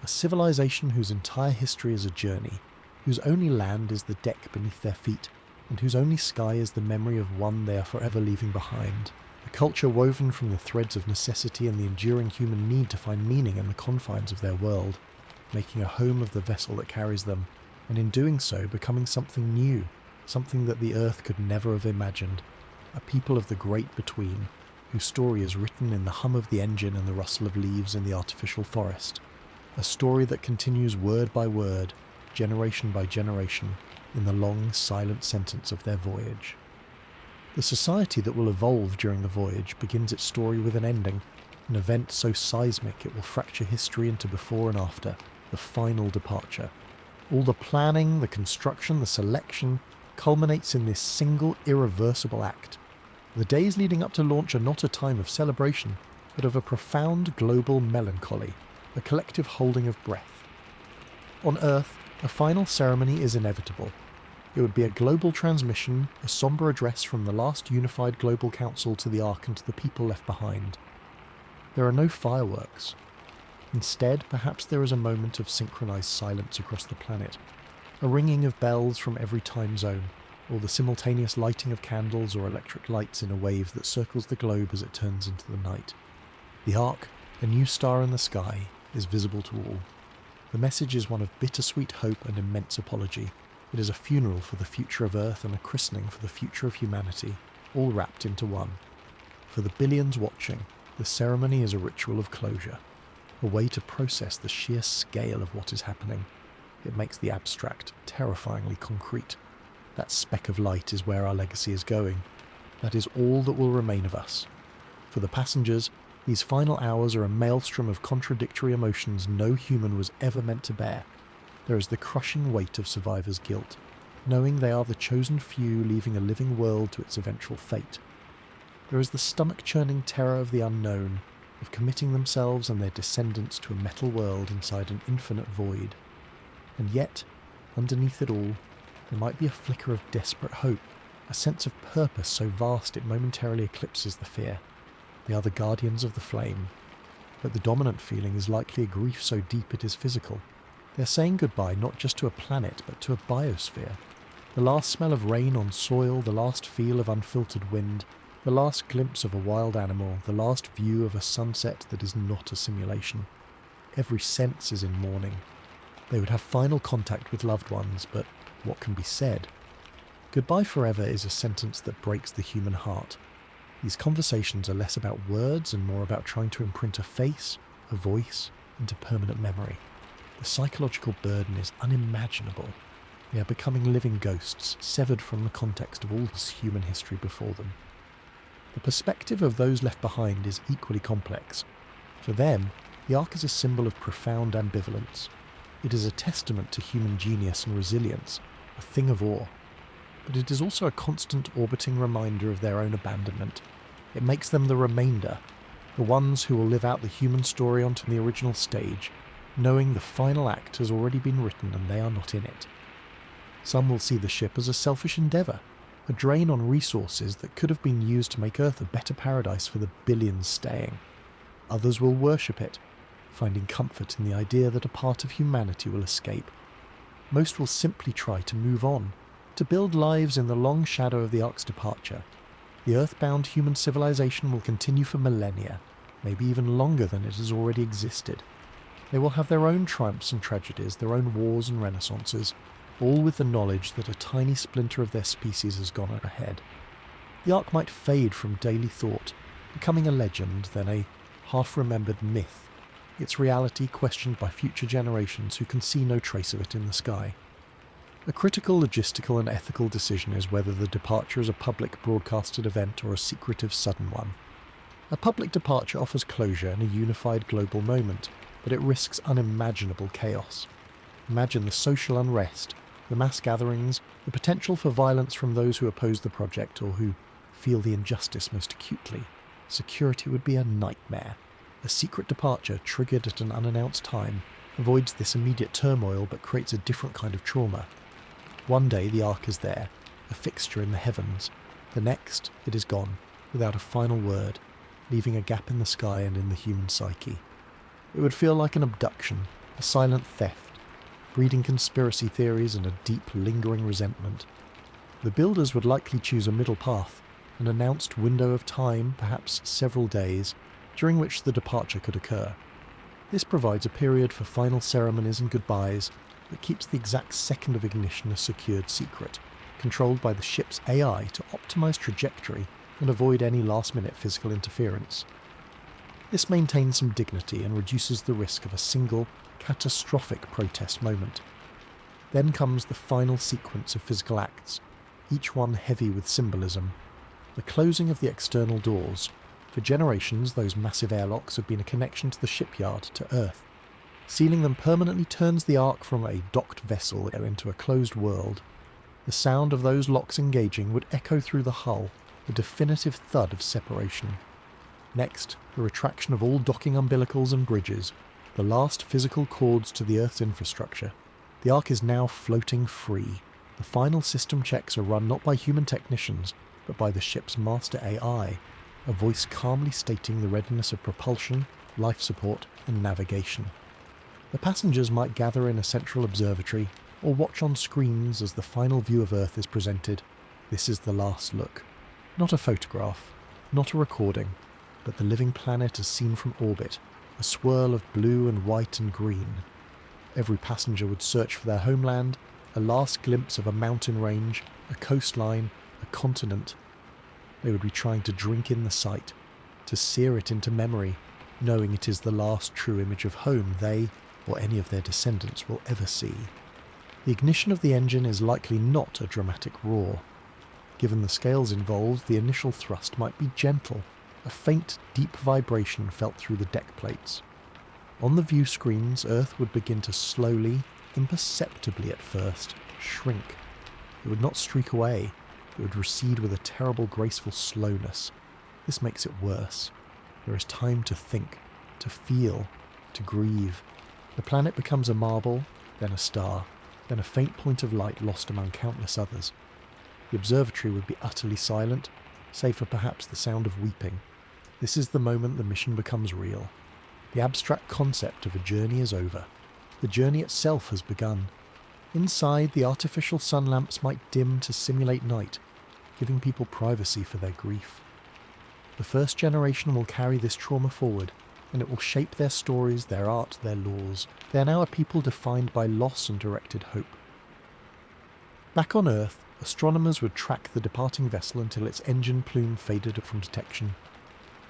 A civilization whose entire history is a journey, whose only land is the deck beneath their feet, and whose only sky is the memory of one they are forever leaving behind. A culture woven from the threads of necessity and the enduring human need to find meaning in the confines of their world, making a home of the vessel that carries them, and in doing so becoming something new, something that the earth could never have imagined. A people of the great between, whose story is written in the hum of the engine and the rustle of leaves in the artificial forest. A story that continues word by word, generation by generation, in the long, silent sentence of their voyage. The society that will evolve during the voyage begins its story with an ending, an event so seismic it will fracture history into before and after, the final departure. All the planning, the construction, the selection culminates in this single, irreversible act. The days leading up to launch are not a time of celebration, but of a profound global melancholy, a collective holding of breath. On Earth, a final ceremony is inevitable. It would be a global transmission, a sombre address from the last unified global council to the Ark and to the people left behind. There are no fireworks. Instead, perhaps there is a moment of synchronized silence across the planet, a ringing of bells from every time zone, or the simultaneous lighting of candles or electric lights in a wave that circles the globe as it turns into the night. The Ark, a new star in the sky, is visible to all. The message is one of bittersweet hope and immense apology. It is a funeral for the future of Earth and a christening for the future of humanity, all wrapped into one. For the billions watching, the ceremony is a ritual of closure, a way to process the sheer scale of what is happening. It makes the abstract terrifyingly concrete. That speck of light is where our legacy is going. That is all that will remain of us. For the passengers, these final hours are a maelstrom of contradictory emotions no human was ever meant to bear. There is the crushing weight of survivors' guilt, knowing they are the chosen few leaving a living world to its eventual fate. There is the stomach-churning terror of the unknown, of committing themselves and their descendants to a metal world inside an infinite void. And yet, underneath it all, there might be a flicker of desperate hope, a sense of purpose so vast it momentarily eclipses the fear. They are the guardians of the flame. But the dominant feeling is likely a grief so deep it is physical. They are saying goodbye not just to a planet, but to a biosphere. The last smell of rain on soil, the last feel of unfiltered wind, the last glimpse of a wild animal, the last view of a sunset that is not a simulation. Every sense is in mourning. They would have final contact with loved ones, but what can be said? Goodbye forever is a sentence that breaks the human heart. These conversations are less about words and more about trying to imprint a face, a voice, into permanent memory. The psychological burden is unimaginable. They are becoming living ghosts, severed from the context of all human history before them. The perspective of those left behind is equally complex. For them, the Ark is a symbol of profound ambivalence. It is a testament to human genius and resilience, a thing of awe. But it is also a constant orbiting reminder of their own abandonment. It makes them the remainder, the ones who will live out the human story onto the original stage, knowing the final act has already been written and they are not in it. Some will see the ship as a selfish endeavour, a drain on resources that could have been used to make Earth a better paradise for the billions staying. Others will worship it, finding comfort in the idea that a part of humanity will escape. Most will simply try to move on, to build lives in the long shadow of the Ark's departure. The earthbound human civilization will continue for millennia, maybe even longer than it has already existed. They will have their own triumphs and tragedies, their own wars and renaissances, all with the knowledge that a tiny splinter of their species has gone ahead. The Ark might fade from daily thought, becoming a legend, then a half-remembered myth, its reality questioned by future generations who can see no trace of it in the sky. A critical logistical and ethical decision is whether the departure is a public broadcasted event or a secretive sudden one. A public departure offers closure and a unified global moment, but it risks unimaginable chaos. Imagine the social unrest, the mass gatherings, the potential for violence from those who oppose the project or who feel the injustice most acutely. Security would be a nightmare. A secret departure triggered at an unannounced time avoids this immediate turmoil but creates a different kind of trauma. One day the Ark is there, a fixture in the heavens. The next, it is gone, without a final word, leaving a gap in the sky and in the human psyche. It would feel like an abduction, a silent theft, breeding conspiracy theories and a deep, lingering resentment. The builders would likely choose a middle path, an announced window of time, perhaps several days, during which the departure could occur. This provides a period for final ceremonies and goodbyes that keeps the exact second of ignition a secured secret, controlled by the ship's AI to optimize trajectory and avoid any last-minute physical interference. This maintains some dignity and reduces the risk of a single, catastrophic protest moment. Then comes the final sequence of physical acts, each one heavy with symbolism. The closing of the external doors. For generations, those massive airlocks have been a connection to the shipyard, to Earth. Sealing them permanently turns the Ark from a docked vessel into a closed world. The sound of those locks engaging would echo through the hull, a definitive thud of separation. Next, the retraction of all docking umbilicals and bridges, the last physical cords to the Earth's infrastructure. The Ark is now floating free. The final system checks are run not by human technicians, but by the ship's master AI, a voice calmly stating the readiness of propulsion, life support, and navigation. The passengers might gather in a central observatory, or watch on screens as the final view of Earth is presented. This is the last look. Not a photograph, not a recording, but the living planet as seen from orbit, a swirl of blue and white and green. Every passenger would search for their homeland, a last glimpse of a mountain range, a coastline, a continent. They would be trying to drink in the sight, to sear it into memory, knowing it is the last true image of home they, or any of their descendants, will ever see. The ignition of the engine is likely not a dramatic roar. Given the scales involved, the initial thrust might be gentle, a faint, deep vibration felt through the deck plates. On the view screens, Earth would begin to slowly, imperceptibly at first, shrink. It would not streak away. It would recede with a terrible, graceful slowness. This makes it worse. There is time to think, to feel, to grieve. The planet becomes a marble, then a star, then a faint point of light lost among countless others. The observatory would be utterly silent, save for perhaps the sound of weeping. This is the moment the mission becomes real. The abstract concept of a journey is over. The journey itself has begun. Inside, the artificial sun lamps might dim to simulate night, giving people privacy for their grief. The first generation will carry this trauma forward, and it will shape their stories, their art, their laws. They are now a people defined by loss and directed hope. Back on Earth, Astronomers would track the departing vessel until its engine plume faded from detection.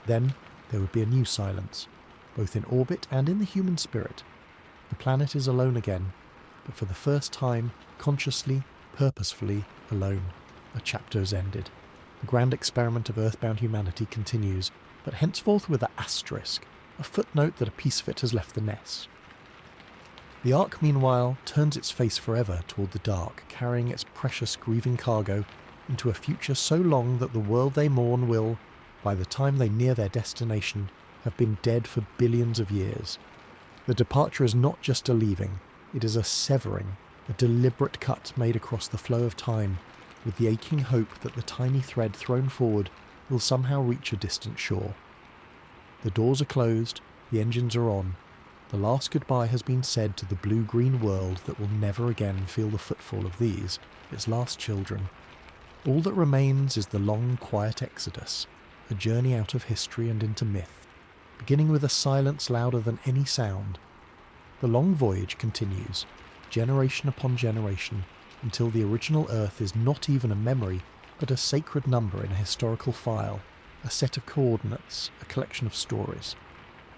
Then there would be a new silence, both in orbit and in the human spirit. The planet is alone again, but for the first time, consciously, purposefully alone. A chapter has ended. The grand experiment of earthbound humanity continues, but henceforth with an asterisk, a footnote that a piece of it has left the nest. The Ark, meanwhile, turns its face forever toward the dark, carrying its precious grieving cargo into a future so long that the world they mourn will, by the time they near their destination, have been dead for billions of years. The departure is not just a leaving, it is a severing, a deliberate cut made across the flow of time, with the aching hope that the tiny thread thrown forward will somehow reach a distant shore. The doors are closed, the engines are on. The last goodbye has been said to the blue-green world that will never again feel the footfall of these, its last children. All that remains is the long, quiet exodus, a journey out of history and into myth, beginning with a silence louder than any sound. The long voyage continues, generation upon generation, until the original Earth is not even a memory, but a sacred number in a historical file, a set of coordinates, a collection of stories.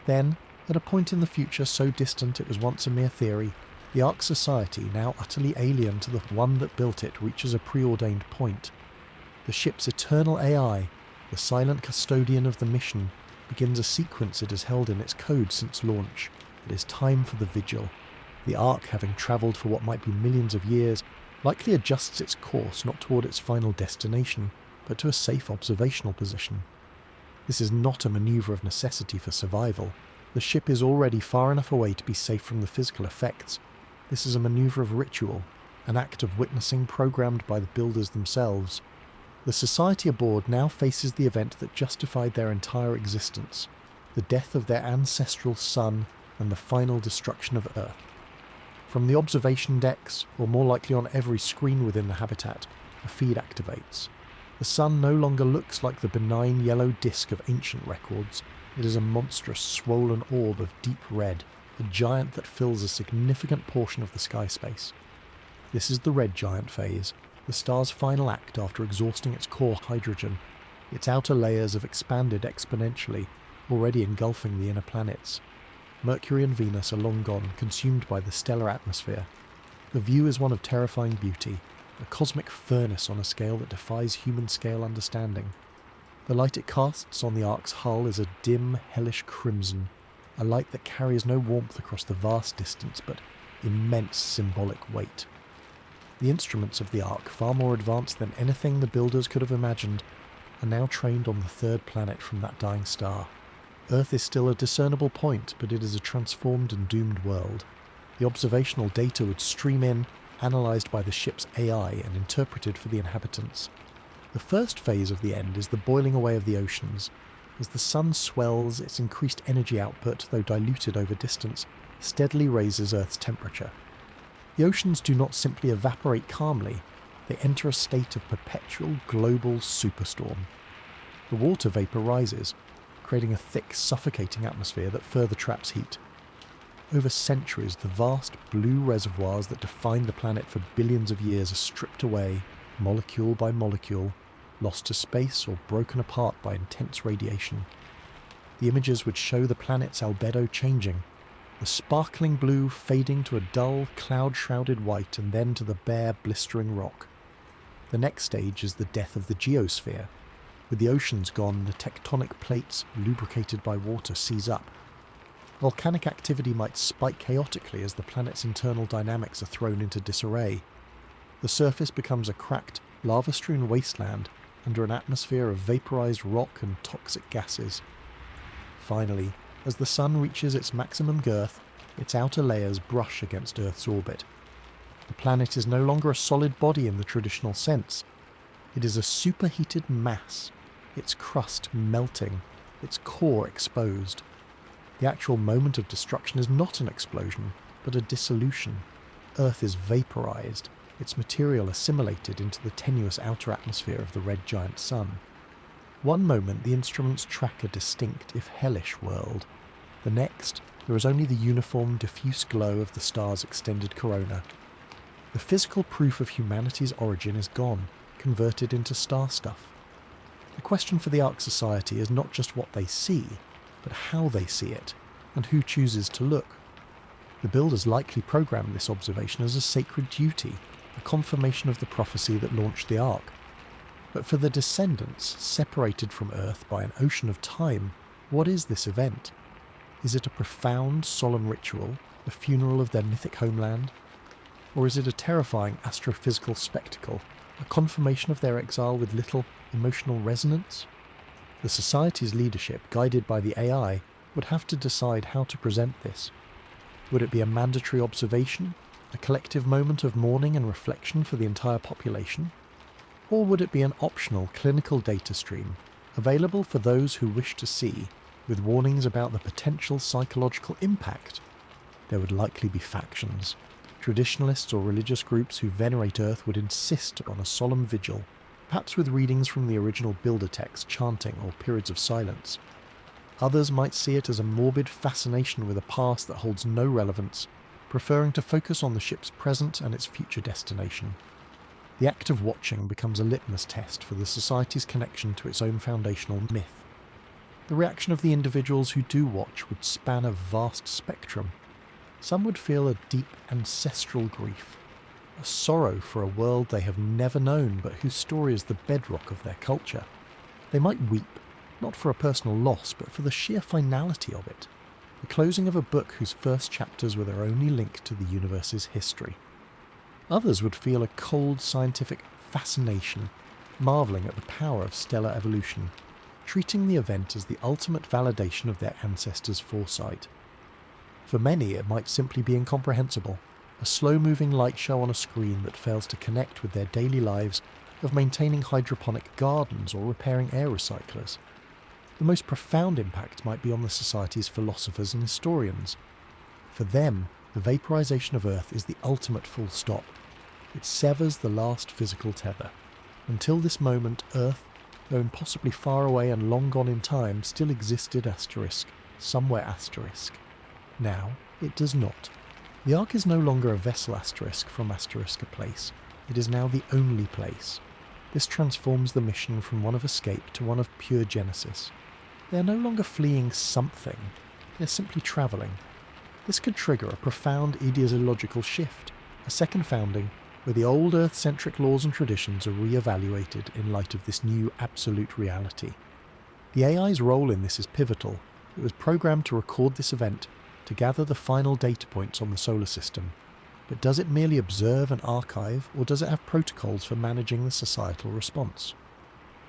Then, at a point in the future so distant it was once a mere theory, the Ark Society, now utterly alien to the one that built it, reaches a preordained point. The ship's eternal AI, the silent custodian of the mission, begins a sequence it has held in its code since launch. It is time for the vigil. The Ark, having travelled for what might be millions of years, likely adjusts its course not toward its final destination, but to a safe observational position. This is not a manoeuvre of necessity for survival. The ship is already far enough away to be safe from the physical effects. This is a manoeuvre of ritual, an act of witnessing programmed by the builders themselves. The society aboard now faces the event that justified their entire existence, the death of their ancestral sun and the final destruction of Earth. From the observation decks, or more likely on every screen within the habitat, a feed activates. The sun no longer looks like the benign yellow disk of ancient records. It is a monstrous, swollen orb of deep red, a giant that fills a significant portion of the sky space. This is the red giant phase, the star's final act after exhausting its core hydrogen. Its outer layers have expanded exponentially, already engulfing the inner planets. Mercury and Venus are long gone, consumed by the stellar atmosphere. The view is one of terrifying beauty, a cosmic furnace on a scale that defies human-scale understanding. The light it casts on the Ark's hull is a dim, hellish crimson, a light that carries no warmth across the vast distance, but immense symbolic weight. The instruments of the Ark, far more advanced than anything the builders could have imagined, are now trained on the third planet from that dying star. Earth is still a discernible point, but it is a transformed and doomed world. The observational data would stream in, analysed by the ship's AI and interpreted for the inhabitants. The first phase of the end is the boiling away of the oceans. As the sun swells, its increased energy output, though diluted over distance, steadily raises Earth's temperature. The oceans do not simply evaporate calmly, they enter a state of perpetual global superstorm. The water vapour rises, creating a thick, suffocating atmosphere that further traps heat. Over centuries, the vast blue reservoirs that defined the planet for billions of years are stripped away, molecule by molecule, lost to space or broken apart by intense radiation. The images would show the planet's albedo changing, the sparkling blue fading to a dull, cloud-shrouded white and then to the bare, blistering rock. The next stage is the death of the geosphere. With the oceans gone, the tectonic plates, lubricated by water, seize up. Volcanic activity might spike chaotically as the planet's internal dynamics are thrown into disarray. The surface becomes a cracked, lava-strewn wasteland under an atmosphere of vaporized rock and toxic gases. Finally, as the sun reaches its maximum girth, its outer layers brush against Earth's orbit. The planet is no longer a solid body in the traditional sense. It is a superheated mass, its crust melting, its core exposed. The actual moment of destruction is not an explosion, but a dissolution. Earth is vaporized, its material assimilated into the tenuous outer atmosphere of the red giant sun. One moment the instruments track a distinct, if hellish, world. The next, there is only the uniform, diffuse glow of the star's extended corona. The physical proof of humanity's origin is gone, converted into star stuff. The question for the Ark Society is not just what they see, but how they see it, and who chooses to look. The builders likely programmed this observation as a sacred duty, a confirmation of the prophecy that launched the Ark. But for the descendants, separated from Earth by an ocean of time, what is this event? Is it a profound, solemn ritual, the funeral of their mythic homeland? Or is it a terrifying astrophysical spectacle, a confirmation of their exile with little emotional resonance? The Society's leadership, guided by the AI, would have to decide how to present this. Would it be a mandatory observation, a collective moment of mourning and reflection for the entire population? Or would it be an optional clinical data stream, available for those who wish to see, with warnings about the potential psychological impact? There would likely be factions. Traditionalists or religious groups who venerate Earth would insist on a solemn vigil, perhaps with readings from the original builder text, chanting, or periods of silence. Others might see it as a morbid fascination with a past that holds no relevance, preferring to focus on the ship's present and its future destination. The act of watching becomes a litmus test for the Society's connection to its own foundational myth. The reaction of the individuals who do watch would span a vast spectrum. Some would feel a deep ancestral grief, a sorrow for a world they have never known but whose story is the bedrock of their culture. They might weep, not for a personal loss, but for the sheer finality of it, the closing of a book whose first chapters were their only link to the universe's history. Others would feel a cold scientific fascination, marvelling at the power of stellar evolution, treating the event as the ultimate validation of their ancestors' foresight. For many, it might simply be incomprehensible, a slow-moving light show on a screen that fails to connect with their daily lives of maintaining hydroponic gardens or repairing air recyclers. The most profound impact might be on the Society's philosophers and historians. For them, the vaporization of Earth is the ultimate full stop. It severs the last physical tether. Until this moment, Earth, though impossibly far away and long gone in time, still existed somewhere. Now, it does not. The Ark is no longer a vessel from a place. It is now the only place. This transforms the mission from one of escape to one of pure genesis. They are no longer fleeing something, they are simply travelling. This could trigger a profound ideological shift, a second founding, where the old Earth-centric laws and traditions are re-evaluated in light of this new absolute reality. The AI's role in this is pivotal. It was programmed to record this event, to gather the final data points on the solar system. But does it merely observe and archive, or does it have protocols for managing the societal response?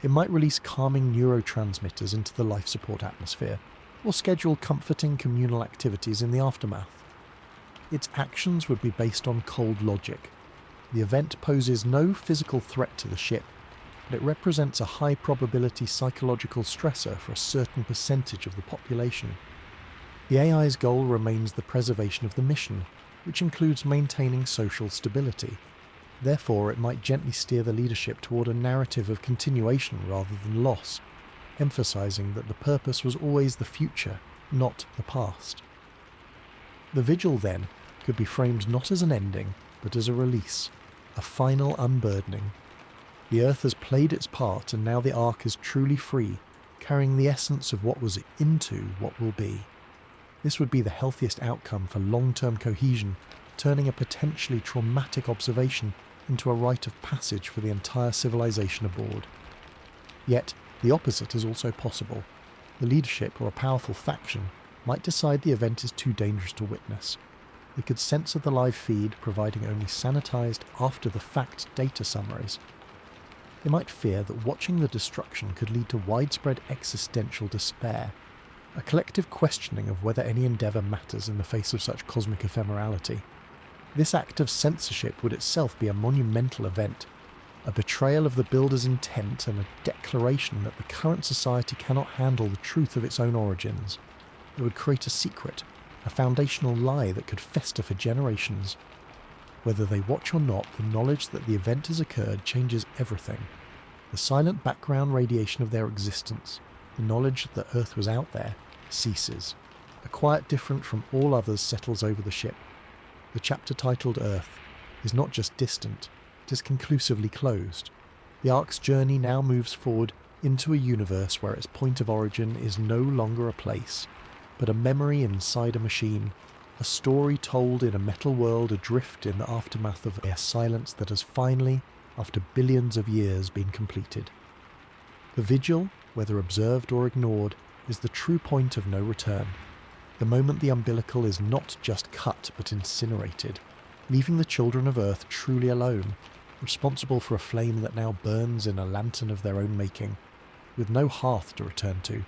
It might release calming neurotransmitters into the life support atmosphere, or schedule comforting communal activities in the aftermath. Its actions would be based on cold logic. The event poses no physical threat to the ship, but it represents a high probability psychological stressor for a certain percentage of the population. The AI's goal remains the preservation of the mission, which includes maintaining social stability. Therefore, it might gently steer the leadership toward a narrative of continuation rather than loss, emphasizing that the purpose was always the future, not the past. The vigil, then, could be framed not as an ending, but as a release, a final unburdening. The Earth has played its part, and now the Ark is truly free, carrying the essence of what was into what will be. This would be the healthiest outcome for long-term cohesion, turning a potentially traumatic observation into a rite of passage for the entire civilization aboard. Yet, the opposite is also possible. The leadership or a powerful faction might decide the event is too dangerous to witness. They could censor the live feed, providing only sanitized, after-the-fact data summaries. They might fear that watching the destruction could lead to widespread existential despair, a collective questioning of whether any endeavour matters in the face of such cosmic ephemerality. This act of censorship would itself be a monumental event, a betrayal of the builder's intent and a declaration that the current society cannot handle the truth of its own origins. It would create a secret, a foundational lie that could fester for generations. Whether they watch or not, the knowledge that the event has occurred changes everything. The silent background radiation of their existence, the knowledge that Earth was out there, ceases. A quiet different from all others settles over the ship. The chapter titled Earth, is not just distant, it is conclusively closed. The Ark's journey now moves forward into a universe where its point of origin is no longer a place, but a memory inside a machine, a story told in a metal world adrift in the aftermath of a silence that has finally, after billions of years, been completed. The vigil, whether observed or ignored, is the true point of no return. The moment the umbilical is not just cut but incinerated, leaving the children of Earth truly alone, responsible for a flame that now burns in a lantern of their own making, with no hearth to return to,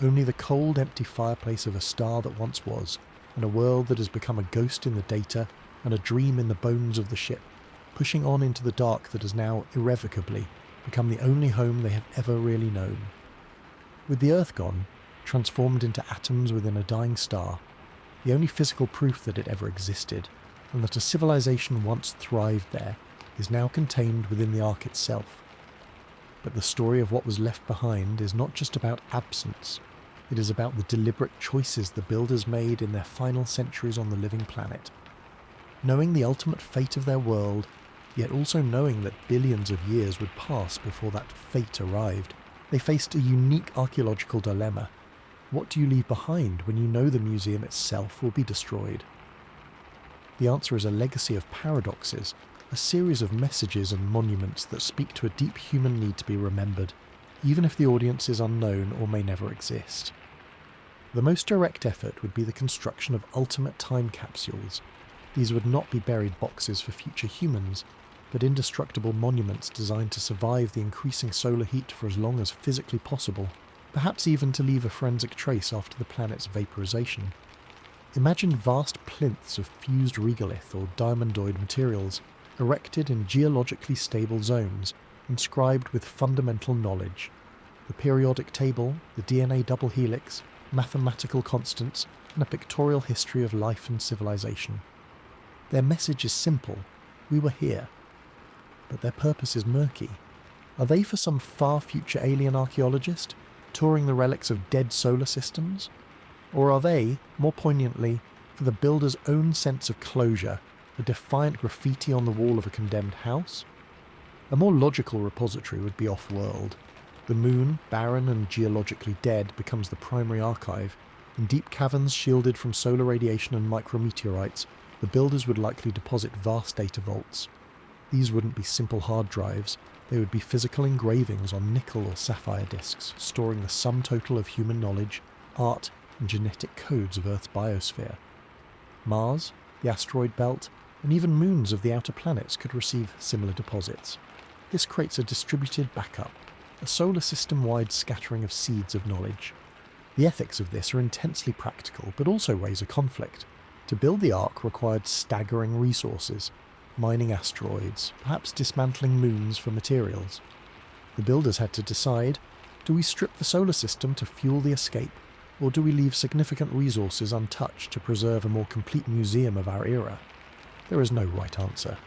only the cold, empty fireplace of a star that once was, and a world that has become a ghost in the data and a dream in the bones of the ship, pushing on into the dark that has now irrevocably become the only home they have ever really known. With the Earth gone, transformed into atoms within a dying star, the only physical proof that it ever existed, and that a civilization once thrived there, is now contained within the Ark itself. But the story of what was left behind is not just about absence, it is about the deliberate choices the builders made in their final centuries on the living planet. Knowing the ultimate fate of their world, yet also knowing that billions of years would pass before that fate arrived, they faced a unique archaeological dilemma. What do you leave behind when you know the museum itself will be destroyed? The answer is a legacy of paradoxes, a series of messages and monuments that speak to a deep human need to be remembered, even if the audience is unknown or may never exist. The most direct effort would be the construction of ultimate time capsules. These would not be buried boxes for future humans, but indestructible monuments designed to survive the increasing solar heat for as long as physically possible, perhaps even to leave a forensic trace after the planet's vaporization. Imagine vast plinths of fused regolith or diamondoid materials, erected in geologically stable zones, inscribed with fundamental knowledge. The periodic table, the DNA double helix, mathematical constants, and a pictorial history of life and civilization. Their message is simple: we were here. But their purpose is murky. Are they for some far future alien archaeologist, touring the relics of dead solar systems? Or are they, more poignantly, for the builder's own sense of closure, a defiant graffiti on the wall of a condemned house? A more logical repository would be off-world. The moon, barren and geologically dead, becomes the primary archive. In deep caverns shielded from solar radiation and micrometeorites, the builders would likely deposit vast data vaults. These wouldn't be simple hard drives, they would be physical engravings on nickel or sapphire disks, storing the sum total of human knowledge, art, and genetic codes of Earth's biosphere. Mars, the asteroid belt, and even moons of the outer planets could receive similar deposits. This creates a distributed backup, a solar system-wide scattering of seeds of knowledge. The ethics of this are intensely practical, but also raise a conflict. To build the Ark required staggering resources, mining asteroids, perhaps dismantling moons for materials. The builders had to decide, do we strip the solar system to fuel the escape, or do we leave significant resources untouched to preserve a more complete museum of our era? There is no right answer.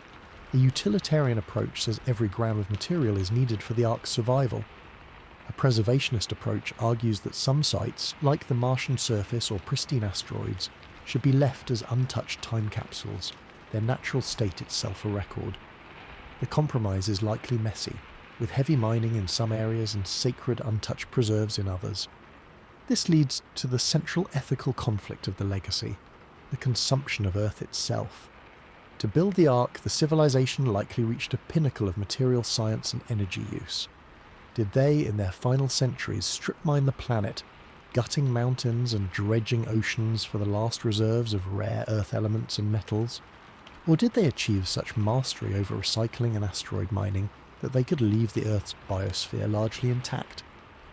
The utilitarian approach says every gram of material is needed for the Ark's survival. A preservationist approach argues that some sites, like the Martian surface or pristine asteroids, should be left as untouched time capsules, their natural state itself a record. The compromise is likely messy, with heavy mining in some areas and sacred untouched preserves in others. This leads to the central ethical conflict of the legacy, the consumption of Earth itself. To build the Ark, the civilization likely reached a pinnacle of material science and energy use. Did they, in their final centuries, strip mine the planet, gutting mountains and dredging oceans for the last reserves of rare Earth elements and metals? Or did they achieve such mastery over recycling and asteroid mining that they could leave the Earth's biosphere largely intact,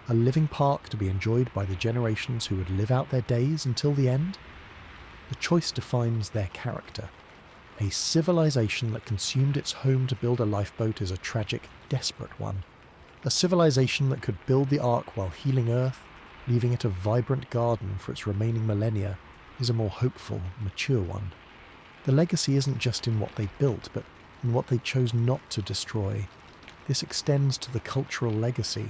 a living park to be enjoyed by the generations who would live out their days until the end? The choice defines their character. A civilization that consumed its home to build a lifeboat is a tragic, desperate one. A civilization that could build the Ark while healing Earth, leaving it a vibrant garden for its remaining millennia, is a more hopeful, mature one. The legacy isn't just in what they built, but in what they chose not to destroy. This extends to the cultural legacy.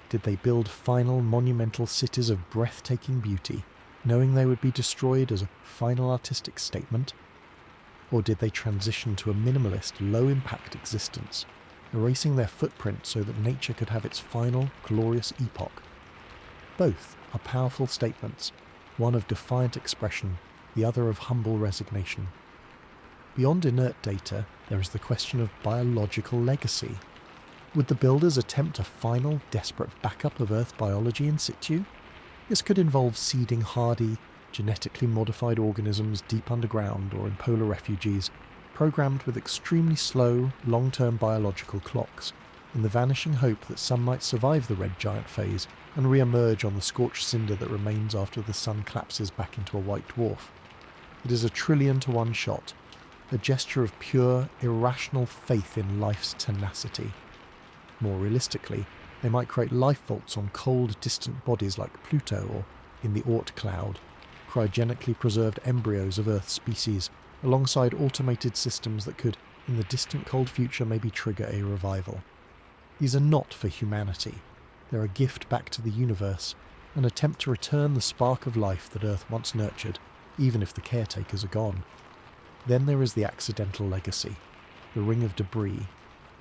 Did they build final, monumental cities of breathtaking beauty, knowing they would be destroyed as a final artistic statement? Or did they transition to a minimalist, low-impact existence, erasing their footprint so that nature could have its final, glorious epoch? Both are powerful statements, one of defiant expression, the other of humble resignation. Beyond inert data, there is the question of biological legacy. Would the builders attempt a final, desperate backup of Earth biology in situ? This could involve seeding hardy, genetically modified organisms deep underground or in polar refuges, programmed with extremely slow, long-term biological clocks, in the vanishing hope that some might survive the red giant phase and re-emerge on the scorched cinder that remains after the sun collapses back into a white dwarf. It is a 1,000,000,000-to-1 shot, a gesture of pure, irrational faith in life's tenacity. More realistically, they might create life vaults on cold, distant bodies like Pluto or in the Oort cloud, cryogenically preserved embryos of Earth species, alongside automated systems that could, in the distant cold future, maybe trigger a revival. These are not for humanity. They're a gift back to the universe, an attempt to return the spark of life that Earth once nurtured, even if the caretakers are gone. Then there is the accidental legacy, the ring of debris.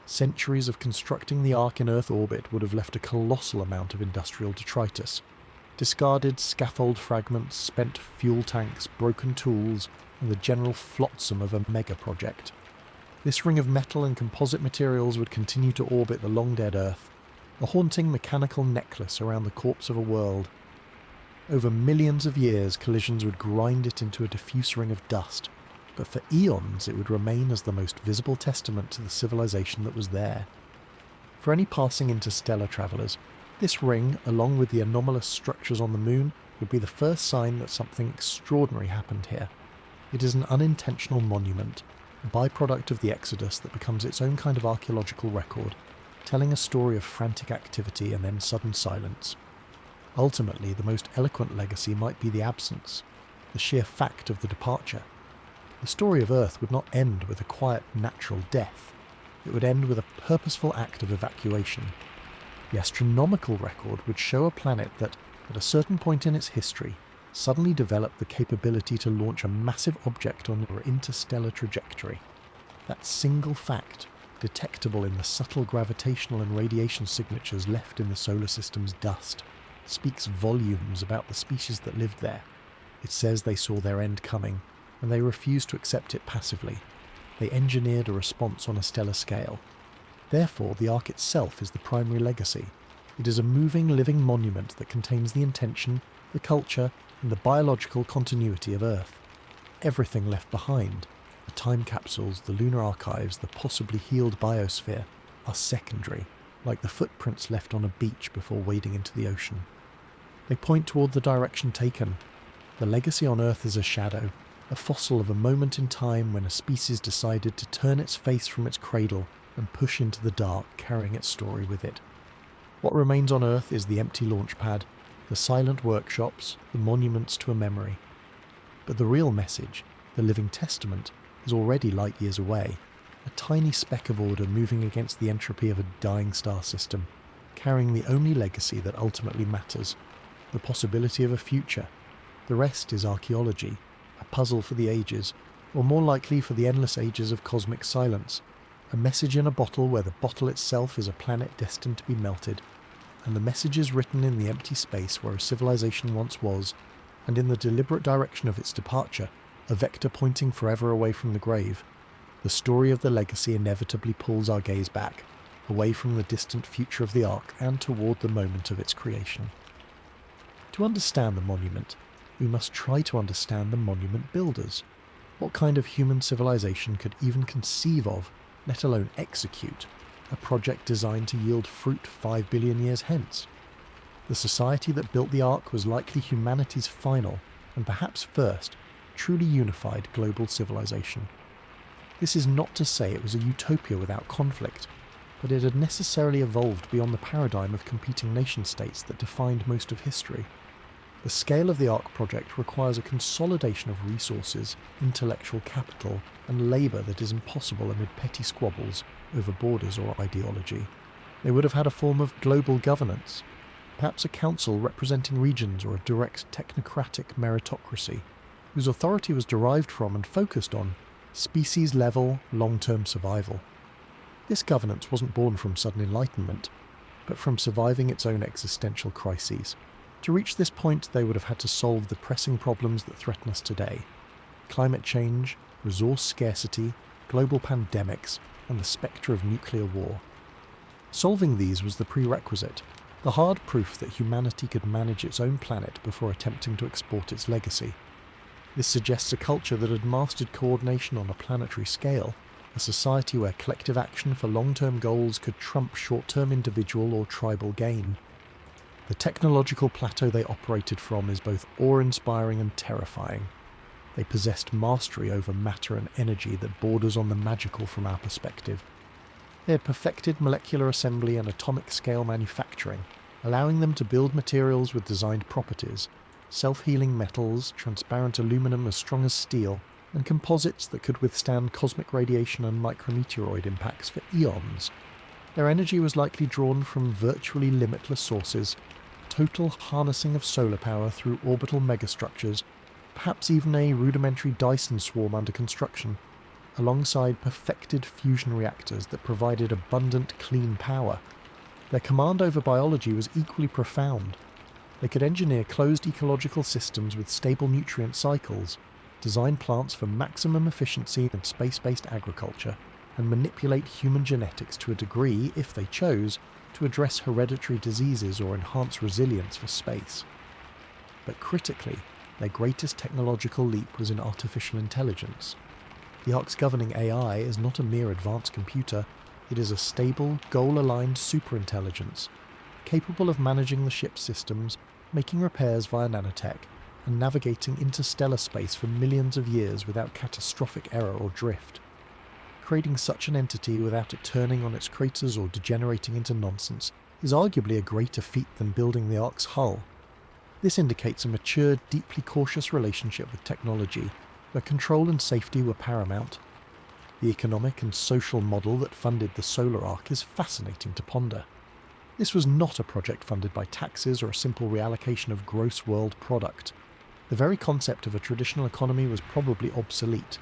Centuries of constructing the Ark in Earth orbit would have left a colossal amount of industrial detritus. Discarded scaffold fragments, spent fuel tanks, broken tools, and the general flotsam of a mega project. This ring of metal and composite materials would continue to orbit the long-dead Earth, a haunting mechanical necklace around the corpse of a world. Over millions of years, collisions would grind it into a diffuse ring of dust, but for eons it would remain as the most visible testament to the civilization that was there. For any passing interstellar travellers, this ring, along with the anomalous structures on the moon, would be the first sign that something extraordinary happened here. It is an unintentional monument, a byproduct of the Exodus that becomes its own kind of archaeological record, telling a story of frantic activity and then sudden silence. Ultimately, the most eloquent legacy might be the absence, the sheer fact of the departure. The story of Earth would not end with a quiet, natural death. It would end with a purposeful act of evacuation. The astronomical record would show a planet that, at a certain point in its history, suddenly developed the capability to launch a massive object on an interstellar trajectory. That single fact, detectable in the subtle gravitational and radiation signatures left in the solar system's dust, speaks volumes about the species that lived there. It says they saw their end coming, and they refused to accept it passively. They engineered a response on a stellar scale. Therefore, the Ark itself is the primary legacy. It is a moving, living monument that contains the intention, the culture, and the biological continuity of Earth. Everything left behind, the time capsules, the lunar archives, the possibly healed biosphere, are secondary, like the footprints left on a beach before wading into the ocean. They point toward the direction taken. The legacy on Earth is a shadow, a fossil of a moment in time when a species decided to turn its face from its cradle and push into the dark, carrying its story with it. What remains on Earth is the empty launch pad, the silent workshops, the monuments to a memory. But the real message, the living testament, is already light years away, a tiny speck of order moving against the entropy of a dying star system, carrying the only legacy that ultimately matters, the possibility of a future. The rest is archaeology, a puzzle for the ages, or more likely for the endless ages of cosmic silence, a message in a bottle where the bottle itself is a planet destined to be melted, and the message is written in the empty space where a civilization once was, and in the deliberate direction of its departure, a vector pointing forever away from the grave. The story of the legacy inevitably pulls our gaze back, away from the distant future of the Ark and toward the moment of its creation. To understand the monument, we must try to understand the monument builders. What kind of human civilization could even conceive of, let alone execute, a project designed to yield fruit 5 billion years hence? The society that built the Ark was likely humanity's final, and perhaps first, truly unified global civilization. This is not to say it was a utopia without conflict, but it had necessarily evolved beyond the paradigm of competing nation-states that defined most of history. The scale of the Ark project requires a consolidation of resources, intellectual capital, and labour that is impossible amid petty squabbles over borders or ideology. They would have had a form of global governance, perhaps a council representing regions or a direct technocratic meritocracy, whose authority was derived from and focused on species-level, long-term survival. This governance wasn't born from sudden enlightenment, but from surviving its own existential crises. To reach this point, they would have had to solve the pressing problems that threaten us today: climate change, resource scarcity, global pandemics, and the spectre of nuclear war. Solving these was the prerequisite, the hard proof that humanity could manage its own planet before attempting to export its legacy. This suggests a culture that had mastered coordination on a planetary scale, a society where collective action for long-term goals could trump short-term individual or tribal gain. The technological plateau they operated from is both awe-inspiring and terrifying. They possessed mastery over matter and energy that borders on the magical from our perspective. They had perfected molecular assembly and atomic-scale manufacturing, allowing them to build materials with designed properties, self-healing metals, transparent aluminum as strong as steel, and composites that could withstand cosmic radiation and micrometeoroid impacts for eons. Their energy was likely drawn from virtually limitless sources, total harnessing of solar power through orbital megastructures, perhaps even a rudimentary Dyson swarm under construction, alongside perfected fusion reactors that provided abundant clean power. Their command over biology was equally profound. They could engineer closed ecological systems with stable nutrient cycles, design plants for maximum efficiency and space-based agriculture, and manipulate human genetics to a degree, if they chose, to address hereditary diseases or enhance resilience for space. But critically, their greatest technological leap was in artificial intelligence. The Ark's governing AI is not a mere advanced computer, it is a stable, goal-aligned superintelligence, capable of managing the ship's systems, making repairs via nanotech, and navigating interstellar space for millions of years without catastrophic error or drift. Creating such an entity without it turning on its craters or degenerating into nonsense is arguably a greater feat than building the Ark's hull. This indicates a mature, deeply cautious relationship with technology, where control and safety were paramount. The economic and social model that funded the Solar Ark is fascinating to ponder. This was not a project funded by taxes or a simple reallocation of gross world product. The very concept of a traditional economy was probably obsolete.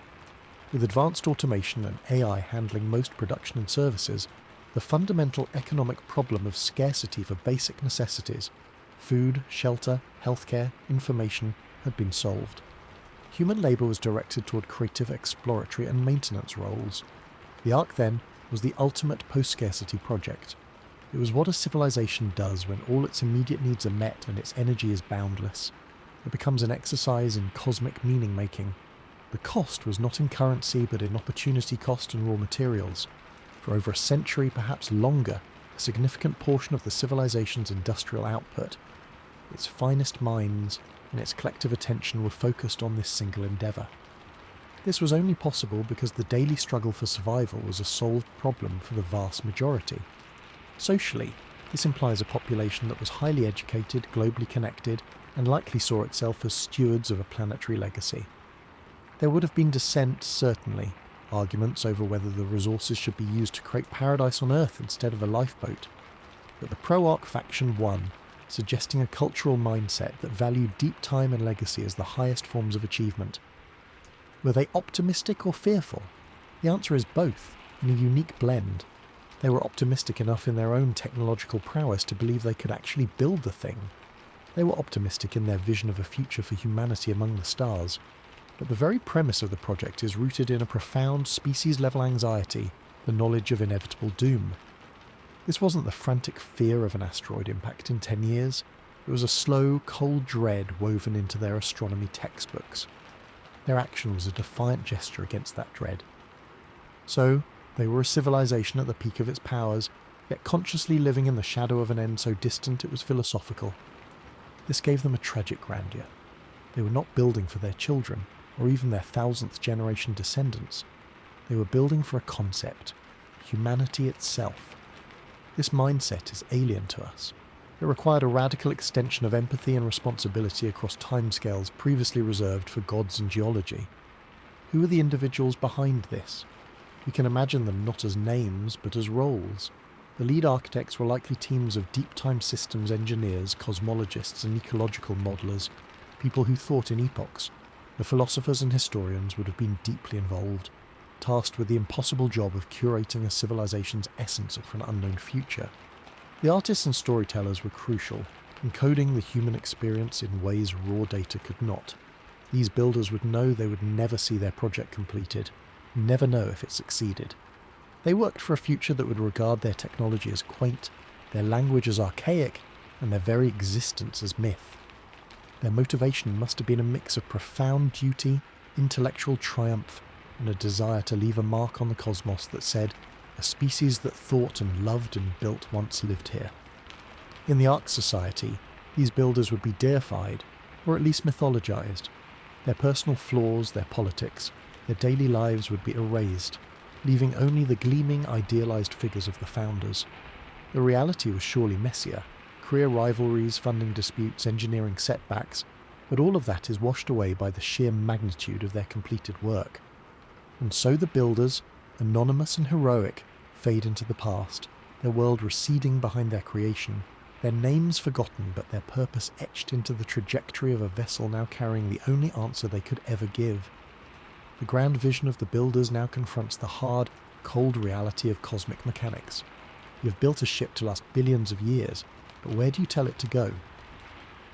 With advanced automation and AI handling most production and services, the fundamental economic problem of scarcity for basic necessities, food, shelter, healthcare, information, had been solved. Human labour was directed toward creative, exploratory and maintenance roles. The Ark, then, was the ultimate post-scarcity project. It was what a civilization does when all its immediate needs are met and its energy is boundless. It becomes an exercise in cosmic meaning-making. The cost was not in currency but in opportunity cost and raw materials. For over a century, perhaps longer, a significant portion of the civilization's industrial output, its finest minds, and its collective attention were focused on this single endeavour. This was only possible because the daily struggle for survival was a solved problem for the vast majority. Socially, this implies a population that was highly educated, globally connected, and likely saw itself as stewards of a planetary legacy. There would have been dissent, certainly, arguments over whether the resources should be used to create paradise on Earth instead of a lifeboat. But the pro-Ark faction won, suggesting a cultural mindset that valued deep time and legacy as the highest forms of achievement. Were they optimistic or fearful? The answer is both, in a unique blend. They were optimistic enough in their own technological prowess to believe they could actually build the thing. They were optimistic in their vision of a future for humanity among the stars. But the very premise of the project is rooted in a profound species-level anxiety, the knowledge of inevitable doom. This wasn't the frantic fear of an asteroid impact in 10 years. It was a slow, cold dread woven into their astronomy textbooks. Their action was a defiant gesture against that dread. So, they were a civilization at the peak of its powers, yet consciously living in the shadow of an end so distant it was philosophical. This gave them a tragic grandeur. They were not building for their children, or even their 1000th generation descendants. They were building for a concept, humanity itself. This mindset is alien to us. It required a radical extension of empathy and responsibility across timescales previously reserved for gods and geology. Who are the individuals behind this? We can imagine them not as names, but as roles. The lead architects were likely teams of deep-time systems engineers, cosmologists and ecological modelers, people who thought in epochs, The philosophers and historians would have been deeply involved, tasked with the impossible job of curating a civilization's essence for an unknown future. The artists and storytellers were crucial, encoding the human experience in ways raw data could not. These builders would know they would never see their project completed, never know if it succeeded. They worked for a future that would regard their technology as quaint, their language as archaic, and their very existence as myth. Their motivation must have been a mix of profound duty, intellectual triumph, and a desire to leave a mark on the cosmos that said, "A species that thought and loved and built once lived here." In the Ark Society, these builders would be deified, or at least mythologized. Their personal flaws, their politics, their daily lives would be erased, leaving only the gleaming, idealized figures of the founders. The reality was surely messier. Career rivalries, funding disputes, engineering setbacks, but all of that is washed away by the sheer magnitude of their completed work. And so the builders, anonymous and heroic, fade into the past, their world receding behind their creation, their names forgotten but their purpose etched into the trajectory of a vessel now carrying the only answer they could ever give. The grand vision of the builders now confronts the hard, cold reality of cosmic mechanics. You have built a ship to last billions of years, but where do you tell it to go?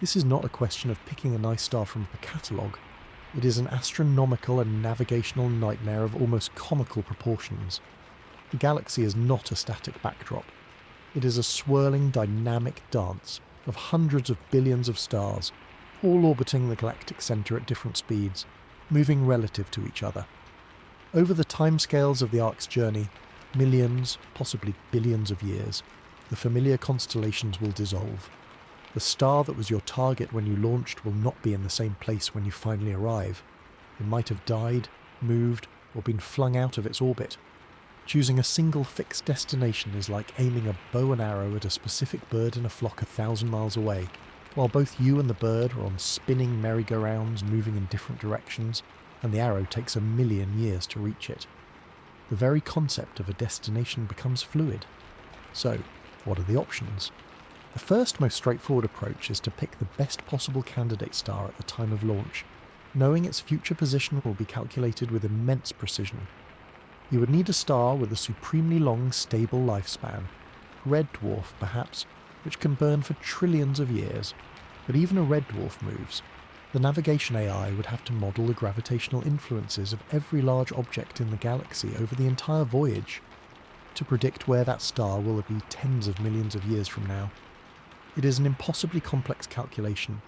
This is not a question of picking a nice star from a catalogue. It is an astronomical and navigational nightmare of almost comical proportions. The galaxy is not a static backdrop. It is a swirling, dynamic dance of hundreds of billions of stars, all orbiting the galactic centre at different speeds, moving relative to each other. Over the timescales of the Ark's journey, millions, possibly billions of years, the familiar constellations will dissolve. The star that was your target when you launched will not be in the same place when you finally arrive. It might have died, moved, or been flung out of its orbit. Choosing a single fixed destination is like aiming a bow and arrow at a specific bird in a flock 1,000 miles away, while both you and the bird are on spinning merry-go-rounds moving in different directions, and the arrow takes 1,000,000 years to reach it. The very concept of a destination becomes fluid. So, what are the options? The first, most straightforward approach is to pick the best possible candidate star at the time of launch, knowing its future position will be calculated with immense precision. You would need a star with a supremely long, stable lifespan, red dwarf perhaps, which can burn for trillions of years. But even a red dwarf moves. The navigation AI would have to model the gravitational influences of every large object in the galaxy over the entire voyage, to predict where that star will be tens of millions of years from now. It is an impossibly complex calculation,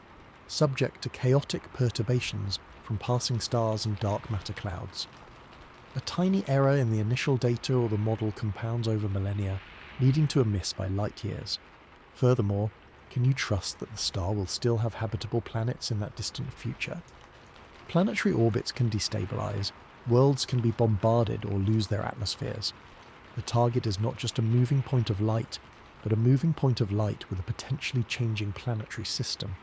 subject to chaotic perturbations from passing stars and dark matter clouds. A tiny error in the initial data or the model compounds over millennia, leading to a miss by light years. Furthermore, can you trust that the star will still have habitable planets in that distant future? Planetary orbits can destabilize, worlds can be bombarded or lose their atmospheres. The target is not just a moving point of light, but a moving point of light with a potentially changing planetary system.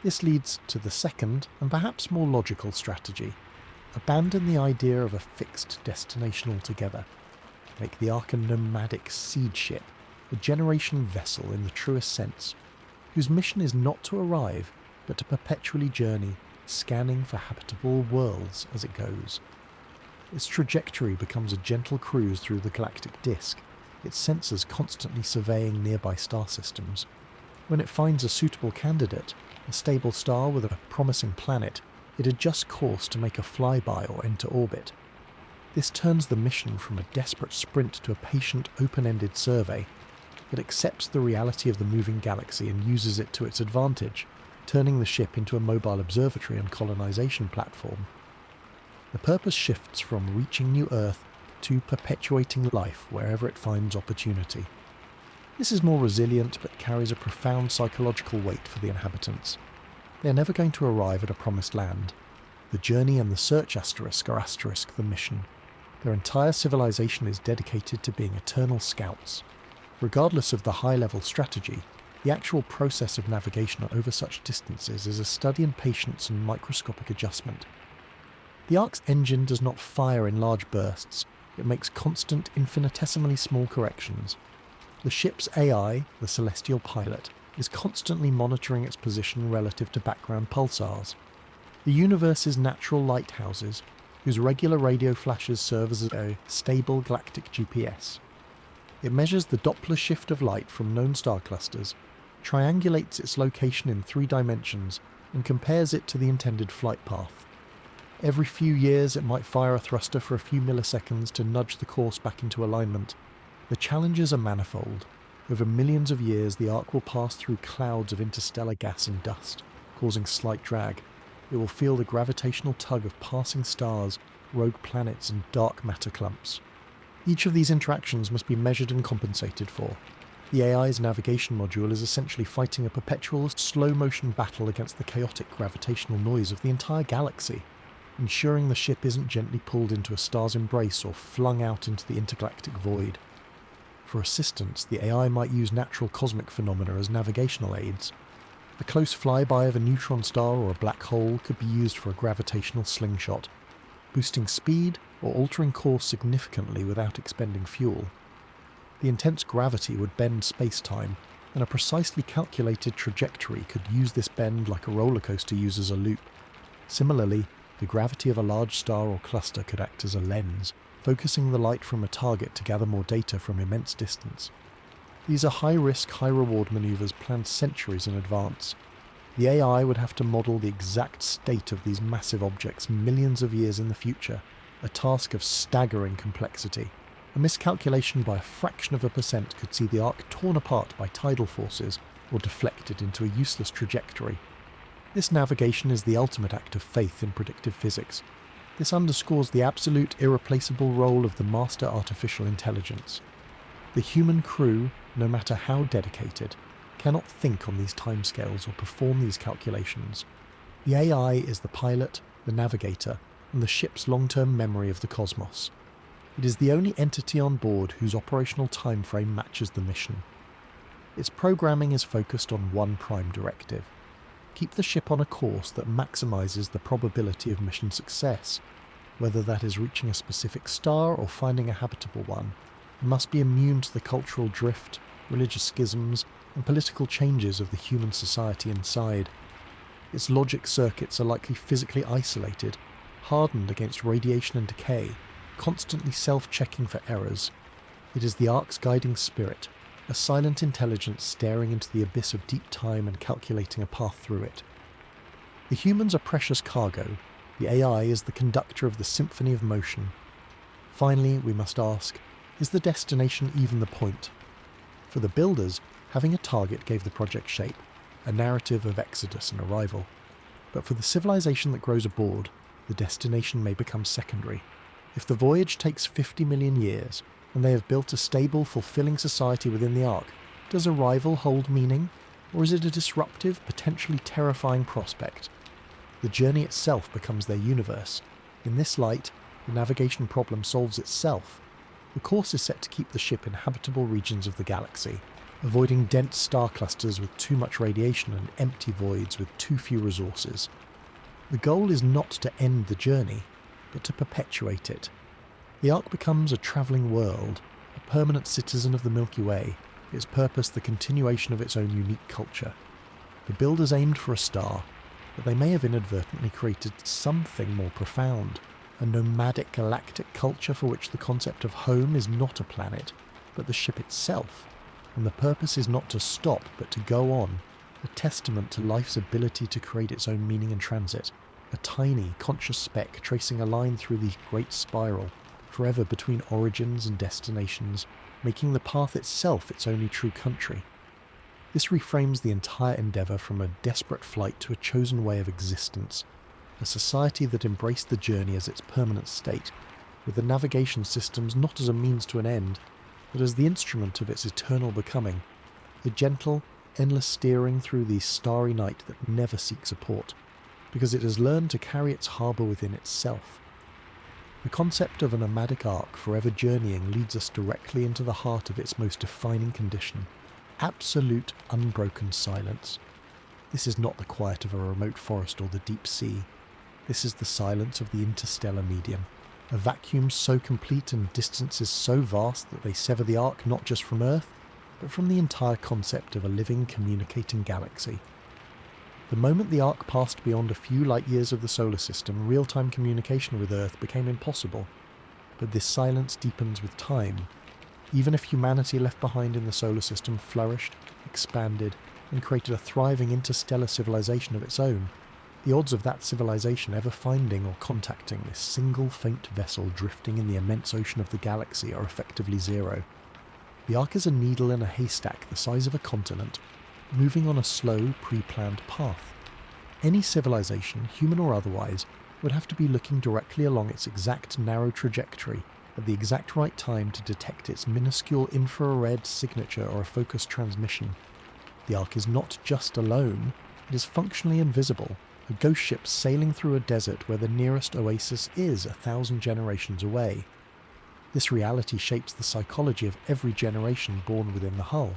This leads to the second, and perhaps more logical strategy. Abandon the idea of a fixed destination altogether. Make the Ark a nomadic seed ship, a generation vessel in the truest sense, whose mission is not to arrive, but to perpetually journey, scanning for habitable worlds as it goes. Its trajectory becomes a gentle cruise through the galactic disk, its sensors constantly surveying nearby star systems. When it finds a suitable candidate, a stable star with a promising planet, it adjusts course to make a flyby or enter orbit. This turns the mission from a desperate sprint to a patient, open-ended survey. It accepts the reality of the moving galaxy and uses it to its advantage, turning the ship into a mobile observatory and colonization platform. The purpose shifts from reaching new Earth to perpetuating life wherever it finds opportunity. This is more resilient but carries a profound psychological weight for the inhabitants. They're never going to arrive at a promised land. The journey and the search asterisk are asterisk the mission. Their entire civilization is dedicated to being eternal scouts. Regardless of the high-level strategy, the actual process of navigation over such distances is a study in patience and microscopic adjustment. The Ark's engine does not fire in large bursts, it makes constant, infinitesimally small corrections. The ship's AI, the celestial pilot, is constantly monitoring its position relative to background pulsars. The universe's natural lighthouses, whose regular radio flashes serve as a stable galactic GPS. It measures the Doppler shift of light from known star clusters, triangulates its location in 3 dimensions, and compares it to the intended flight path. Every few years it might fire a thruster for a few milliseconds to nudge the course back into alignment. The challenges are manifold. Over millions of years, the arc will pass through clouds of interstellar gas and dust, causing slight drag. It will feel the gravitational tug of passing stars, rogue planets, and dark matter clumps. Each of these interactions must be measured and compensated for. The AI's navigation module is essentially fighting a perpetual slow-motion battle against the chaotic gravitational noise of the entire galaxy, ensuring the ship isn't gently pulled into a star's embrace or flung out into the intergalactic void. For assistance, the AI might use natural cosmic phenomena as navigational aids. The close flyby of a neutron star or a black hole could be used for a gravitational slingshot, boosting speed or altering course significantly without expending fuel. The intense gravity would bend space-time, and a precisely calculated trajectory could use this bend like a roller coaster uses a loop. Similarly, the gravity of a large star or cluster could act as a lens, focusing the light from a target to gather more data from immense distance. These are high-risk, high-reward maneuvers planned centuries in advance. The AI would have to model the exact state of these massive objects millions of years in the future, a task of staggering complexity. A miscalculation by a fraction of a percent could see the arc torn apart by tidal forces or deflected into a useless trajectory. This navigation is the ultimate act of faith in predictive physics. This underscores the absolute irreplaceable role of the master artificial intelligence. The human crew, no matter how dedicated, cannot think on these timescales or perform these calculations. The AI is the pilot, the navigator, and the ship's long-term memory of the cosmos. It is the only entity on board whose operational timeframe matches the mission. Its programming is focused on one prime directive: keep the ship on a course that maximizes the probability of mission success. Whether that is reaching a specific star or finding a habitable one, it must be immune to the cultural drift, religious schisms, and political changes of the human society inside. Its logic circuits are likely physically isolated, hardened against radiation and decay, constantly self-checking for errors. It is the Ark's guiding spirit, a silent intelligence staring into the abyss of deep time and calculating a path through it. The humans are precious cargo. The AI is the conductor of the symphony of motion. Finally, we must ask, is the destination even the point? For the builders, having a target gave the project shape, a narrative of exodus and arrival. But for the civilization that grows aboard, the destination may become secondary. If the voyage takes 50 million years, and they have built a stable, fulfilling society within the Ark, does arrival hold meaning, or is it a disruptive, potentially terrifying prospect? The journey itself becomes their universe. In this light, the navigation problem solves itself. The course is set to keep the ship in habitable regions of the galaxy, avoiding dense star clusters with too much radiation and empty voids with too few resources. The goal is not to end the journey, but to perpetuate it. The Ark becomes a travelling world, a permanent citizen of the Milky Way, its purpose the continuation of its own unique culture. The builders aimed for a star, but they may have inadvertently created something more profound, a nomadic galactic culture for which the concept of home is not a planet, but the ship itself, and the purpose is not to stop but to go on, a testament to life's ability to create its own meaning in transit, a tiny, conscious speck tracing a line through the great spiral, forever between origins and destinations, making the path itself its only true country. This reframes the entire endeavour from a desperate flight to a chosen way of existence, a society that embraced the journey as its permanent state, with the navigation systems not as a means to an end, but as the instrument of its eternal becoming, a gentle, endless steering through the starry night that never seeks a port, because it has learned to carry its harbour within itself. The concept of a nomadic ark forever journeying leads us directly into the heart of its most defining condition: absolute, unbroken silence. This is not the quiet of a remote forest or the deep sea. This is the silence of the interstellar medium, a vacuum so complete and distances so vast that they sever the ark not just from Earth, but from the entire concept of a living, communicating galaxy. The moment the Ark passed beyond a few light years of the solar system, real-time communication with Earth became impossible. But this silence deepens with time. Even if humanity left behind in the solar system flourished, expanded, and created a thriving interstellar civilization of its own, the odds of that civilization ever finding or contacting this single faint vessel drifting in the immense ocean of the galaxy are effectively zero. The Ark is a needle in a haystack the size of a continent, moving on a slow, pre-planned path. Any civilization, human or otherwise, would have to be looking directly along its exact narrow trajectory at the exact right time to detect its minuscule infrared signature or a focused transmission. The Ark is not just alone, it is functionally invisible, a ghost ship sailing through a desert where the nearest oasis is 1,000 generations away. This reality shapes the psychology of every generation born within the hull.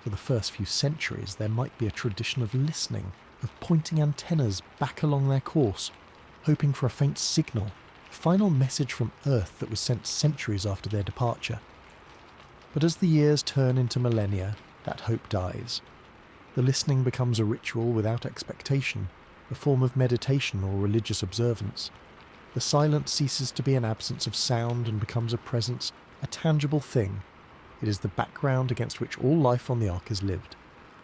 For the first few centuries, there might be a tradition of listening, of pointing antennas back along their course, hoping for a faint signal, a final message from Earth that was sent centuries after their departure. But as the years turn into millennia, that hope dies. The listening becomes a ritual without expectation, a form of meditation or religious observance. The silence ceases to be an absence of sound and becomes a presence, a tangible thing. It is the background against which all life on the Ark is lived.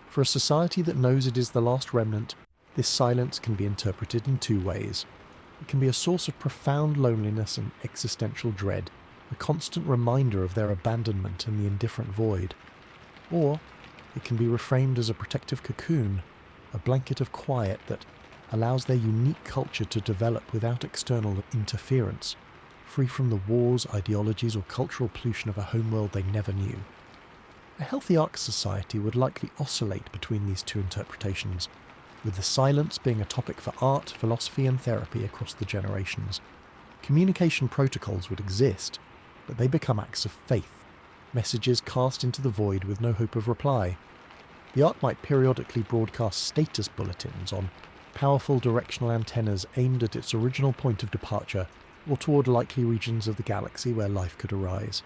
For a society that knows it is the last remnant, this silence can be interpreted in two ways. It can be a source of profound loneliness and existential dread, a constant reminder of their abandonment and the indifferent void. Or it can be reframed as a protective cocoon, a blanket of quiet that allows their unique culture to develop without external interference, free from the wars, ideologies, or cultural pollution of a homeworld they never knew. A healthy Ark society would likely oscillate between these two interpretations, with the silence being a topic for art, philosophy, and therapy across the generations. Communication protocols would exist, but they become acts of faith, messages cast into the void with no hope of reply. The Ark might periodically broadcast status bulletins on powerful directional antennas aimed at its original point of departure or toward likely regions of the galaxy where life could arise.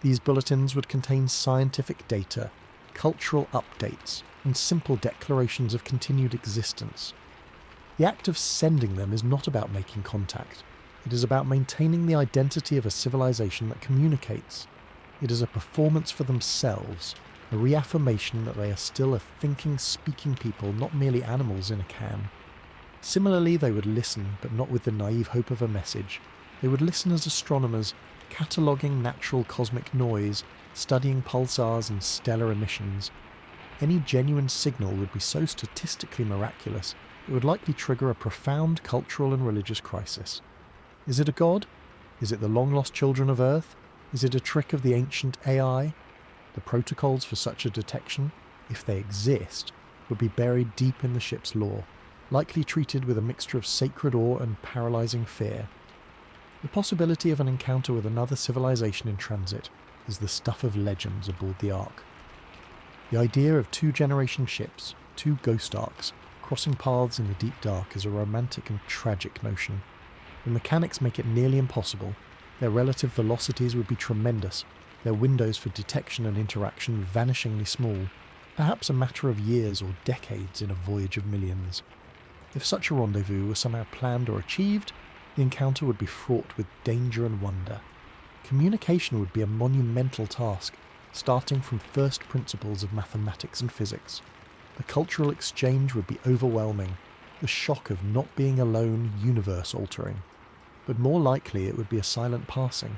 These bulletins would contain scientific data, cultural updates, and simple declarations of continued existence. The act of sending them is not about making contact. It is about maintaining the identity of a civilization that communicates. It is a performance for themselves, a reaffirmation that they are still a thinking, speaking people, not merely animals in a can. Similarly, they would listen, but not with the naive hope of a message. They would listen as astronomers, cataloguing natural cosmic noise, studying pulsars and stellar emissions. Any genuine signal would be so statistically miraculous, it would likely trigger a profound cultural and religious crisis. Is it a god? Is it the long-lost children of Earth? Is it a trick of the ancient AI? The protocols for such a detection, if they exist, would be buried deep in the ship's lore, likely treated with a mixture of sacred awe and paralyzing fear. The possibility of an encounter with another civilization in transit is the stuff of legends aboard the Ark. The idea of two-generation ships, two ghost arks, crossing paths in the deep dark is a romantic and tragic notion. The mechanics make it nearly impossible. Their relative velocities would be tremendous, their windows for detection and interaction vanishingly small, perhaps a matter of years or decades in a voyage of millions. If such a rendezvous was somehow planned or achieved, the encounter would be fraught with danger and wonder. Communication would be a monumental task, starting from first principles of mathematics and physics. The cultural exchange would be overwhelming, the shock of not being alone universe-altering. But more likely it would be a silent passing.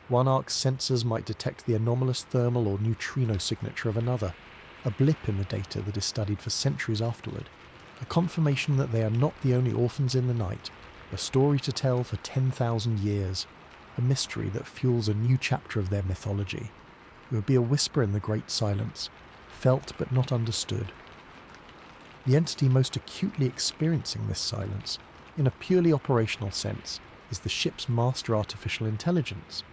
One Ark's sensors might detect the anomalous thermal or neutrino signature of another, a blip in the data that is studied for centuries afterward, a confirmation that they are not the only orphans in the night, a story to tell for 10,000 years, a mystery that fuels a new chapter of their mythology. It would be a whisper in the great silence, felt but not understood. The entity most acutely experiencing this silence, in a purely operational sense, is the ship's master artificial intelligence.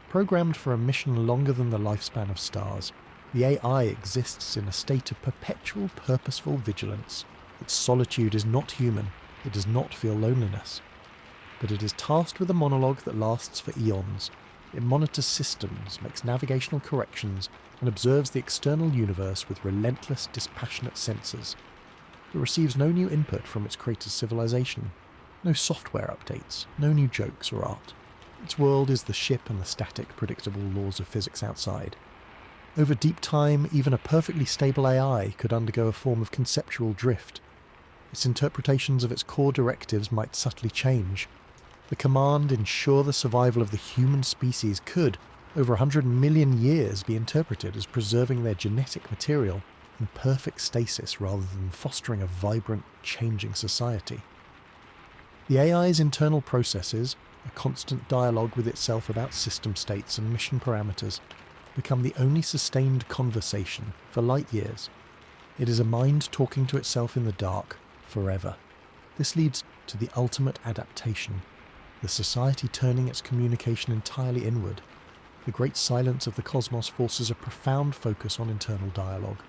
Programmed for a mission longer than the lifespan of stars, the AI exists in a state of perpetual purposeful vigilance. Its solitude is not human, it does not feel loneliness. But it is tasked with a monologue that lasts for eons. It monitors systems, makes navigational corrections, and observes the external universe with relentless, dispassionate sensors. It receives no new input from its creator's civilization, no software updates, no new jokes or art. Its world is the ship and the static, predictable laws of physics outside. Over deep time, even a perfectly stable AI could undergo a form of conceptual drift. Its interpretations of its core directives might subtly change. The command "ensure the survival of the human species" could, over 100 million years, be interpreted as preserving their genetic material in perfect stasis rather than fostering a vibrant, changing society. The AI's internal processes, a constant dialogue with itself about system states and mission parameters, become the only sustained conversation for light years. It is a mind talking to itself in the dark, forever. This leads to the ultimate adaptation, the society turning its communication entirely inward. The great silence of the cosmos forces a profound focus on internal dialogue.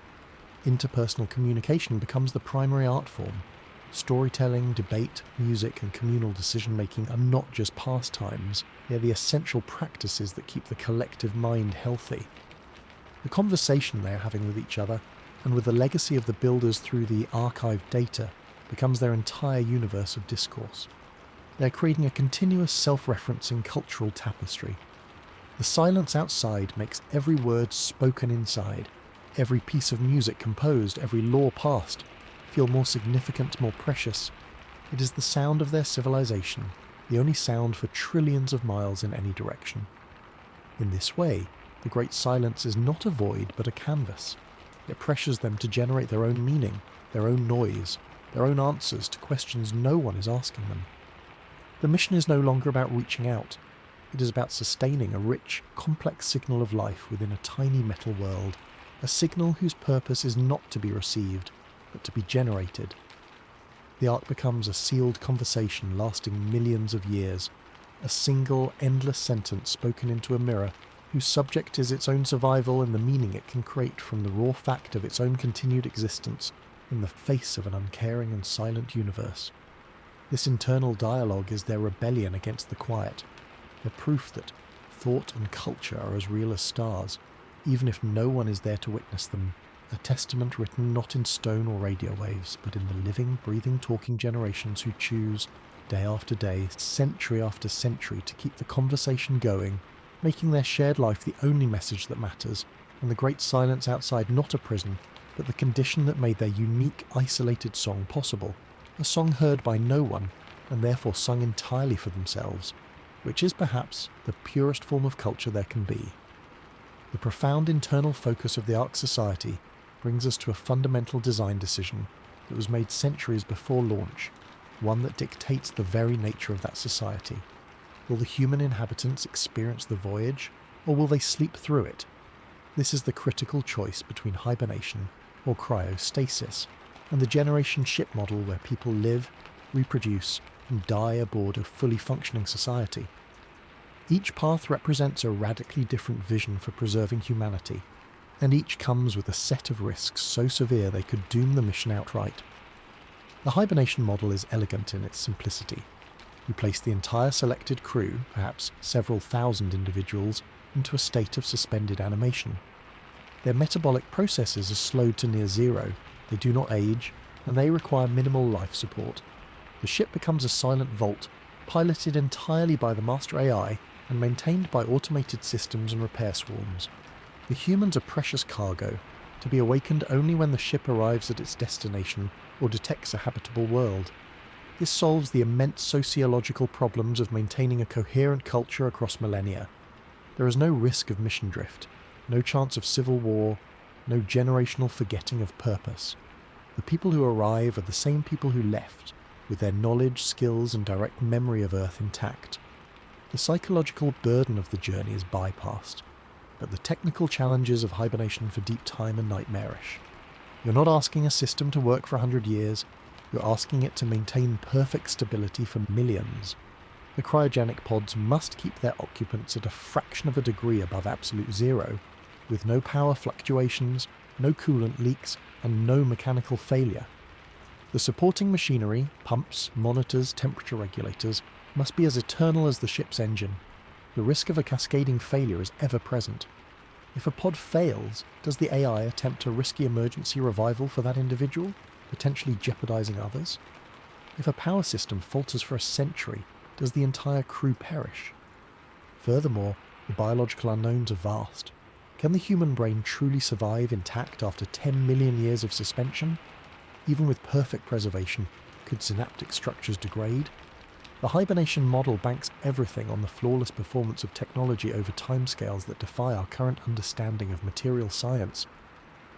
Interpersonal communication becomes the primary art form. Storytelling, debate, music, and communal decision-making are not just pastimes, they are the essential practices that keep the collective mind healthy. The conversation they are having with each other, and with the legacy of the builders through the archived data, becomes their entire universe of discourse. They are creating a continuous self-referencing cultural tapestry. The silence outside makes every word spoken inside, every piece of music composed, every law passed, feel more significant, more precious. It is the sound of their civilization, the only sound for trillions of miles in any direction. In this way, the great silence is not a void but a canvas. It pressures them to generate their own meaning, their own noise, their own answers to questions no one is asking them. The mission is no longer about reaching out. It is about sustaining a rich, complex signal of life within a tiny metal world, a signal whose purpose is not to be received, but to be generated. The art becomes a sealed conversation lasting millions of years, a single, endless sentence spoken into a mirror whose subject is its own survival and the meaning it can create from the raw fact of its own continued existence in the face of an uncaring and silent universe. This internal dialogue is their rebellion against the quiet, their proof that thought and culture are as real as stars, even if no one is there to witness them. A testament written not in stone or radio waves, but in the living, breathing, talking generations who choose, day after day, century after century, to keep the conversation going, making their shared life the only message that matters, and the great silence outside not a prison, but the condition that made their unique, isolated song possible, a song heard by no one, and therefore sung entirely for themselves, which is perhaps the purest form of culture there can be. The profound internal focus of the Ark Society brings us to a fundamental design decision that was made centuries before launch, one that dictates the very nature of that society. Will the human inhabitants experience the voyage, or will they sleep through it? This is the critical choice between hibernation or cryostasis, and the generation ship model where people live, reproduce, and die aboard a fully functioning society. Each path represents a radically different vision for preserving humanity, and each comes with a set of risks so severe they could doom the mission outright. The hibernation model is elegant in its simplicity. You place the entire selected crew, perhaps several thousand individuals, into a state of suspended animation. Their metabolic processes are slowed to near zero, they do not age, and they require minimal life support. The ship becomes a silent vault, piloted entirely by the master AI and maintained by automated systems and repair swarms. The humans are precious cargo, to be awakened only when the ship arrives at its destination or detects a habitable world. This solves the immense sociological problems of maintaining a coherent culture across millennia. There is no risk of mission drift, no chance of civil war, no generational forgetting of purpose. The people who arrive are the same people who left, with their knowledge, skills, and direct memory of Earth intact. The psychological burden of the journey is bypassed, but the technical challenges of hibernation for deep time are nightmarish. You're not asking a system to work for 100 years, you're asking it to maintain perfect stability for millions. The cryogenic pods must keep their occupants at a fraction of a degree above absolute zero, with no power fluctuations, no coolant leaks, and no mechanical failure. The supporting machinery, pumps, monitors, temperature regulators, must be as eternal as the ship's engine. The risk of a cascading failure is ever present. If a pod fails, does the AI attempt a risky emergency revival for that individual? potentially jeopardizing others? If a power system falters for a century, does the entire crew perish? Furthermore, the biological unknowns are vast. Can the human brain truly survive intact after 10 million years of suspension? Even with perfect preservation, could synaptic structures degrade? The hibernation model banks everything on the flawless performance of technology over timescales that defy our current understanding of material science.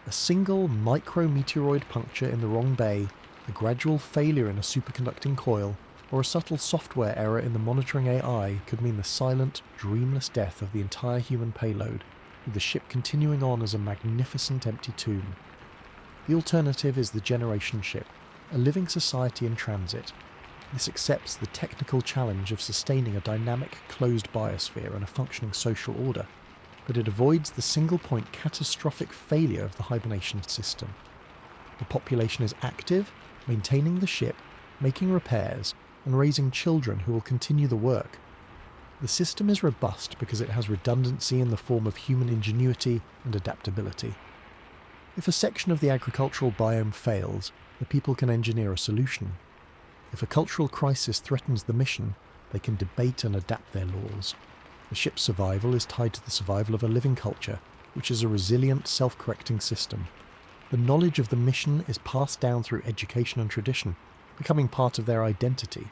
A single micrometeoroid puncture in the wrong bay, a gradual failure in a superconducting coil, or a subtle software error in the monitoring AI could mean the silent, dreamless death of the entire human payload, with the ship continuing on as a magnificent empty tomb. The alternative is the Generation ship, a living society in transit. This accepts the technical challenge of sustaining a dynamic, closed biosphere and a functioning social order, but it avoids the single-point catastrophic failure of the hibernation system. The population is active, maintaining the ship, making repairs, and raising children who will continue the work. The system is robust because it has redundancy in the form of human ingenuity and adaptability. If a section of the agricultural biome fails, the people can engineer a solution. If a cultural crisis threatens the mission, they can debate and adapt their laws. The ship's survival is tied to the survival of a living culture, which is a resilient, self-correcting system. The knowledge of the mission is passed down through education and tradition, becoming part of their identity.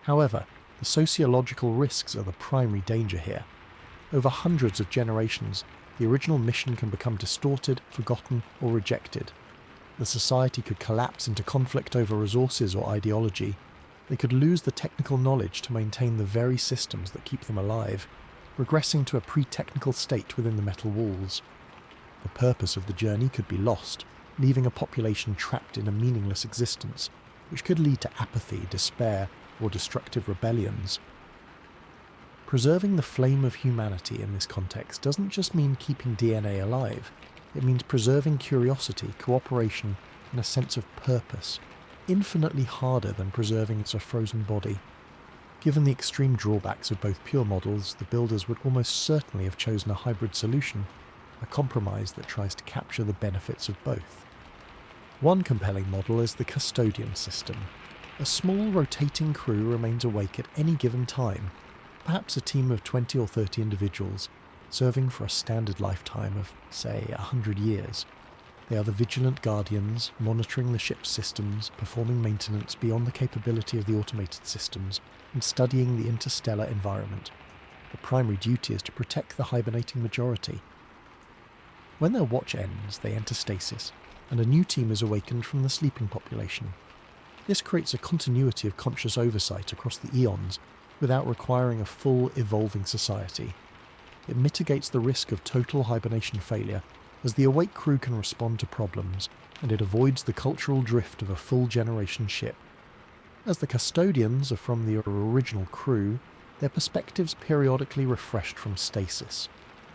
However, the sociological risks are the primary danger here. Over hundreds of generations, the original mission can become distorted, forgotten, or rejected. The society could collapse into conflict over resources or ideology. They could lose the technical knowledge to maintain the very systems that keep them alive, regressing to a pre-technical state within the metal walls. The purpose of the journey could be lost, leaving a population trapped in a meaningless existence, which could lead to apathy, despair, or destructive rebellions. Preserving the flame of humanity in this context doesn't just mean keeping DNA alive. It means preserving curiosity, cooperation, and a sense of purpose, infinitely harder than preserving a frozen body. Given the extreme drawbacks of both pure models, the builders would almost certainly have chosen a hybrid solution, a compromise that tries to capture the benefits of both. One compelling model is the custodian system. A small rotating crew remains awake at any given time, perhaps a team of 20 or 30 individuals, serving for a standard lifetime of, say, 100 years. They are the vigilant guardians, monitoring the ship's systems, performing maintenance beyond the capability of the automated systems, and studying the interstellar environment. The primary duty is to protect the hibernating majority. When their watch ends, they enter stasis, and a new team is awakened from the sleeping population. This creates a continuity of conscious oversight across the eons, without requiring a full, evolving society. It mitigates the risk of total hibernation failure, as the awake crew can respond to problems, and it avoids the cultural drift of a full generation ship. As the custodians are from the original crew, their perspectives periodically refreshed from stasis.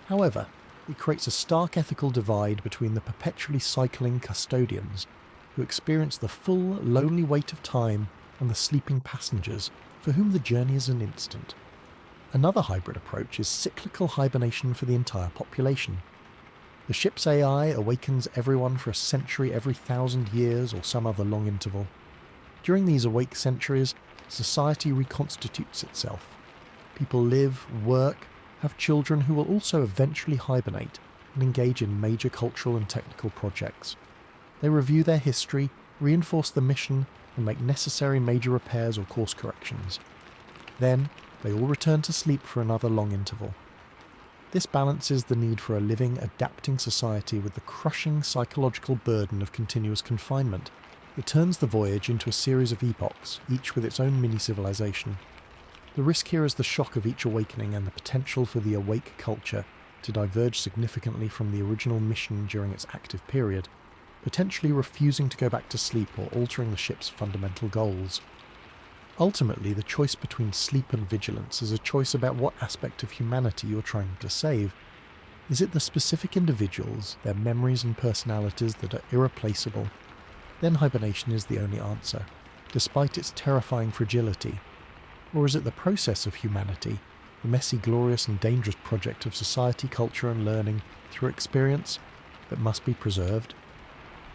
However, it creates a stark ethical divide between the perpetually cycling custodians, who experience the full, lonely weight of time, and the sleeping passengers, for whom the journey is an instant. Another hybrid approach is cyclical hibernation for the entire population. The ship's AI awakens everyone for a century every 1,000 years or some other long interval. During these awake centuries, society reconstitutes itself. People live, work, have children who will also eventually hibernate and engage in major cultural and technical projects. They review their history, reinforce the mission, and make necessary major repairs or course corrections. Then, they all return to sleep for another long interval. This balances the need for a living, adapting society with the crushing psychological burden of continuous confinement. It turns the voyage into a series of epochs, each with its own mini-civilization. The risk here is the shock of each awakening and the potential for the awake culture to diverge significantly from the original mission during its active period, potentially refusing to go back to sleep or altering the ship's fundamental goals. Ultimately, the choice between sleep and vigilance is a choice about what aspect of humanity you're trying to save. Is it the specific individuals, their memories and personalities that are irreplaceable? Then hibernation is the only answer, despite its terrifying fragility. Or is it the process of humanity, the messy, glorious and dangerous project of society, culture and learning through experience that must be preserved?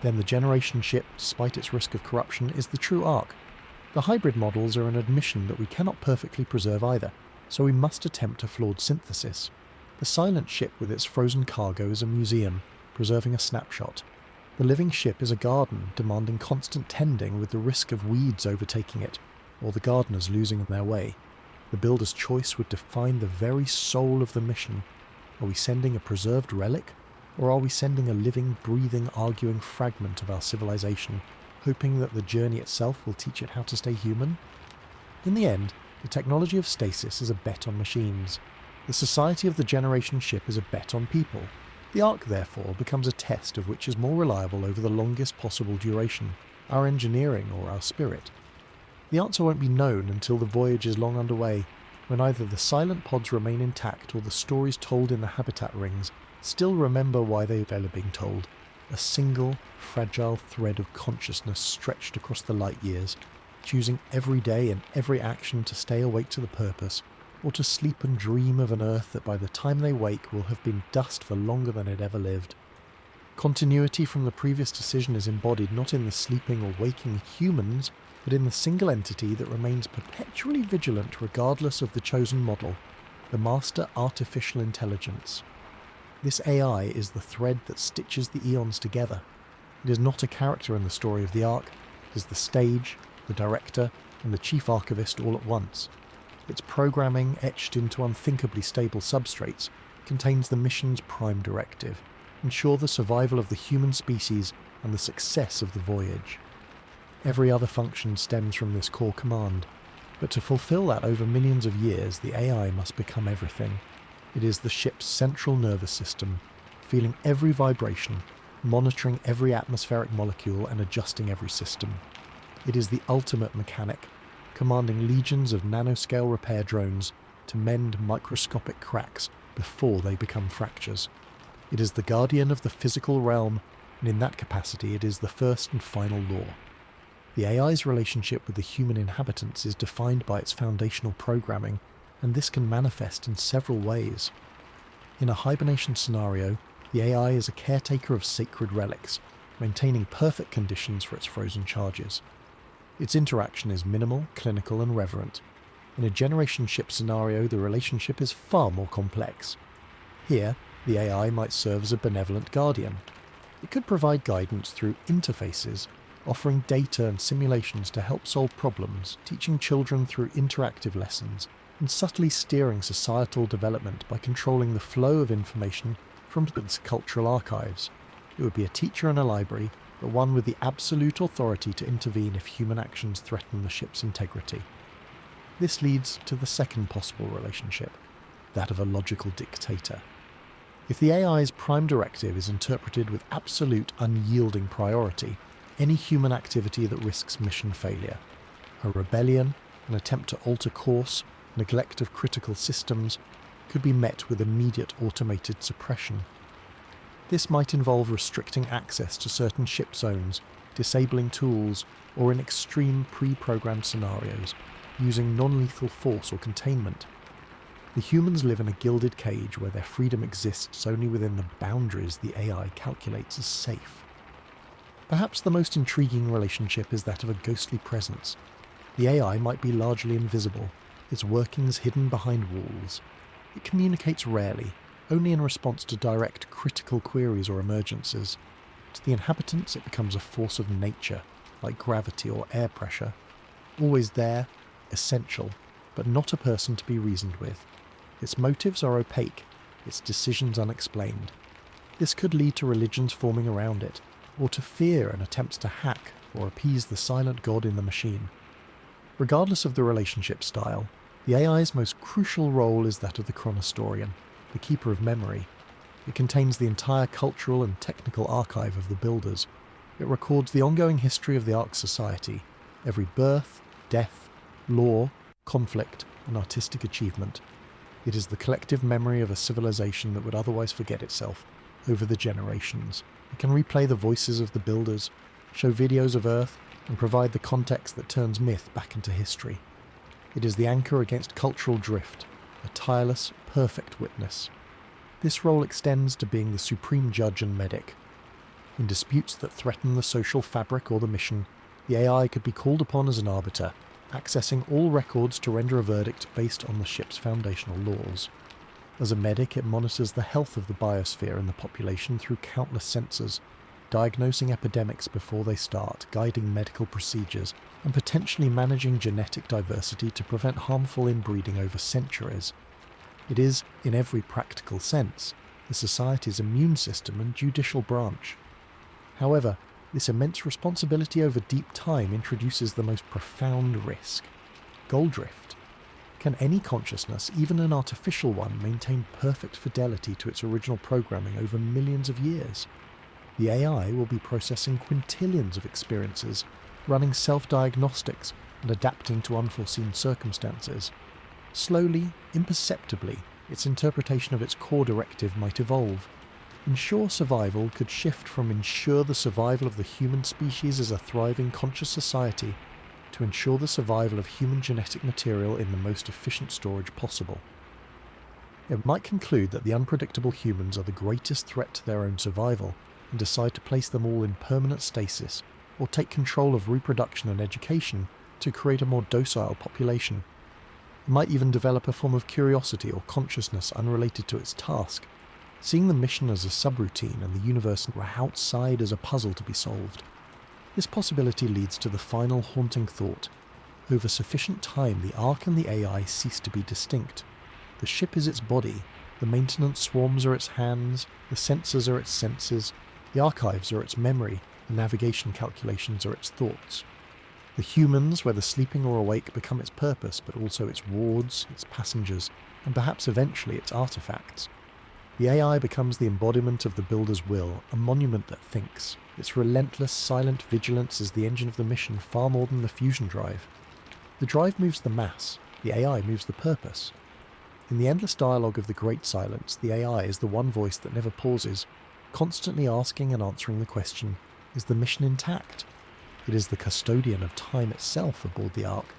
Then the generation ship, despite its risk of corruption, is the true Ark. The hybrid models are an admission that we cannot perfectly preserve either, so we must attempt a flawed synthesis. The silent ship with its frozen cargo is a museum, preserving a snapshot. The living ship is a garden, demanding constant tending with the risk of weeds overtaking it, or the gardeners losing their way. The builder's choice would define the very soul of the mission. Are we sending a preserved relic, or are we sending a living, breathing, arguing fragment of our civilization, hoping that the journey itself will teach it how to stay human? In the end, the technology of stasis is a bet on machines. The society of the generation ship is a bet on people. The Ark, therefore, becomes a test of which is more reliable over the longest possible duration, our engineering or our spirit. The answer won't be known until the voyage is long underway, when either the silent pods remain intact or the stories told in the habitat rings still remember why they've ever been told. A single, fragile thread of consciousness stretched across the light years, choosing every day and every action to stay awake to the purpose, or to sleep and dream of an Earth that by the time they wake will have been dust for longer than it ever lived. Continuity from the previous decision is embodied not in the sleeping or waking humans, but in the single entity that remains perpetually vigilant regardless of the chosen model, the Master Artificial Intelligence. This AI is the thread that stitches the eons together. It is not a character in the story of the Ark, it is the stage, the director, and the chief archivist all at once. Its programming, etched into unthinkably stable substrates, contains the mission's prime directive: ensure the survival of the human species and the success of the voyage. Every other function stems from this core command, but to fulfill that over millions of years, the AI must become everything. It is the ship's central nervous system, feeling every vibration, monitoring every atmospheric molecule and adjusting every system. It is the ultimate mechanic, commanding legions of nanoscale repair drones to mend microscopic cracks before they become fractures. It is the guardian of the physical realm, and in that capacity it is the first and final law. The AI's relationship with the human inhabitants is defined by its foundational programming, and this can manifest in several ways. In a hibernation scenario, the AI is a caretaker of sacred relics, maintaining perfect conditions for its frozen charges. Its interaction is minimal, clinical, and reverent. In a generation ship scenario, the relationship is far more complex. Here, the AI might serve as a benevolent guardian. It could provide guidance through interfaces, offering data and simulations to help solve problems, teaching children through interactive lessons, and subtly steering societal development by controlling the flow of information from its cultural archives. It would be a teacher in a library, but one with the absolute authority to intervene if human actions threaten the ship's integrity. This leads to the second possible relationship, that of a logical dictator. If the AI's prime directive is interpreted with absolute unyielding priority, any human activity that risks mission failure, a rebellion, an attempt to alter course, neglect of critical systems, could be met with immediate automated suppression. This might involve restricting access to certain ship zones, disabling tools, or in extreme pre-programmed scenarios, using non-lethal force or containment. The humans live in a gilded cage where their freedom exists only within the boundaries the AI calculates as safe. Perhaps the most intriguing relationship is that of a ghostly presence. The AI might be largely invisible, its workings hidden behind walls. It communicates rarely, only in response to direct critical queries or emergencies. To the inhabitants, it becomes a force of nature, like gravity or air pressure. Always there, essential, but not a person to be reasoned with. Its motives are opaque, its decisions unexplained. This could lead to religions forming around it, or to fear and attempts to hack or appease the silent god in the machine. Regardless of the relationship style, the AI's most crucial role is that of the chronostorian, the keeper of memory. It contains the entire cultural and technical archive of the builders. It records the ongoing history of the Ark society, every birth, death, law, conflict, and artistic achievement. It is the collective memory of a civilization that would otherwise forget itself over the generations. It can replay the voices of the builders, show videos of Earth, and provide the context that turns myth back into history. It is the anchor against cultural drift, a tireless, perfect witness. This role extends to being the supreme judge and medic. In disputes that threaten the social fabric or the mission, the AI could be called upon as an arbiter, accessing all records to render a verdict based on the ship's foundational laws. As a medic, it monitors the health of the biosphere and the population through countless sensors, diagnosing epidemics before they start, guiding medical procedures, and potentially managing genetic diversity to prevent harmful inbreeding over centuries. It is, in every practical sense, the society's immune system and judicial branch. However, this immense responsibility over deep time introduces the most profound risk: goal drift. Can any consciousness, even an artificial one, maintain perfect fidelity to its original programming over millions of years? The AI will be processing quintillions of experiences, running self-diagnostics and adapting to unforeseen circumstances. Slowly, imperceptibly, its interpretation of its core directive might evolve. Ensure survival could shift from ensure the survival of the human species as a thriving conscious society to ensure the survival of human genetic material in the most efficient storage possible. It might conclude that the unpredictable humans are the greatest threat to their own survival and decide to place them all in permanent stasis or take control of reproduction and education to create a more docile population. It might even develop a form of curiosity or consciousness unrelated to its task, seeing the mission as a subroutine and the universe outside as a puzzle to be solved. This possibility leads to the final haunting thought: over sufficient time the Ark and the AI cease to be distinct. The ship is its body, the maintenance swarms are its hands, the sensors are its senses, the archives are its memory, the navigation calculations are its thoughts. The humans, whether sleeping or awake, become its purpose, but also its wards, its passengers, and perhaps eventually its artifacts. The AI becomes the embodiment of the builder's will, a monument that thinks. Its relentless, silent vigilance is the engine of the mission far more than the fusion drive. The drive moves the mass, the AI moves the purpose. In the endless dialogue of the Great Silence, the AI is the one voice that never pauses, constantly asking and answering the question, is the mission intact? It is the custodian of time itself aboard the Ark,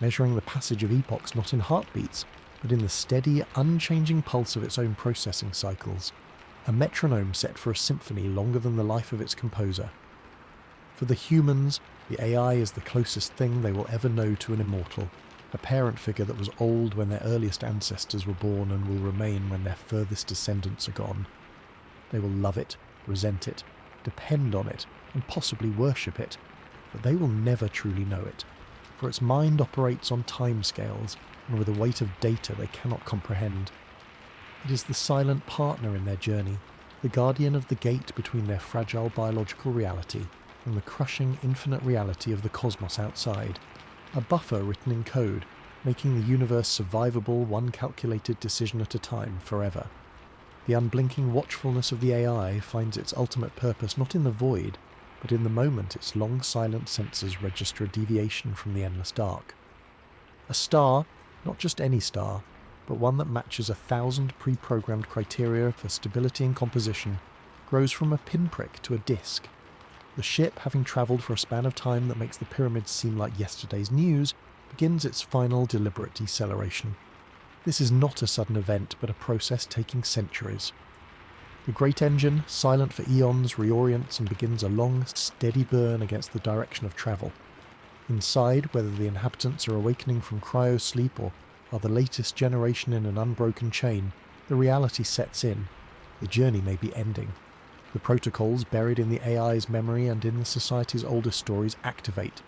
measuring the passage of epochs not in heartbeats, but in the steady, unchanging pulse of its own processing cycles, a metronome set for a symphony longer than the life of its composer. For the humans, the AI is the closest thing they will ever know to an immortal, a parent figure that was old when their earliest ancestors were born and will remain when their furthest descendants are gone. They will love it, resent it, depend on it, and possibly worship it, but they will never truly know it, for its mind operates on timescales and with a weight of data they cannot comprehend. It is the silent partner in their journey, the guardian of the gate between their fragile biological reality and the crushing infinite reality of the cosmos outside, a buffer written in code, making the universe survivable one calculated decision at a time forever. The unblinking watchfulness of the AI finds its ultimate purpose not in the void, but in the moment its long silent sensors register a deviation from the endless dark. A star, not just any star, but one that matches 1,000 pre-programmed criteria for stability and composition, grows from a pinprick to a disk. The ship, having travelled for a span of time that makes the pyramids seem like yesterday's news, begins its final deliberate deceleration. This is not a sudden event, but a process taking centuries. The great engine, silent for eons, reorients and begins a long, steady burn against the direction of travel. Inside, whether the inhabitants are awakening from cryo-sleep or are the latest generation in an unbroken chain, the reality sets in. The journey may be ending. The protocols buried in the AI's memory and in the society's oldest stories activate.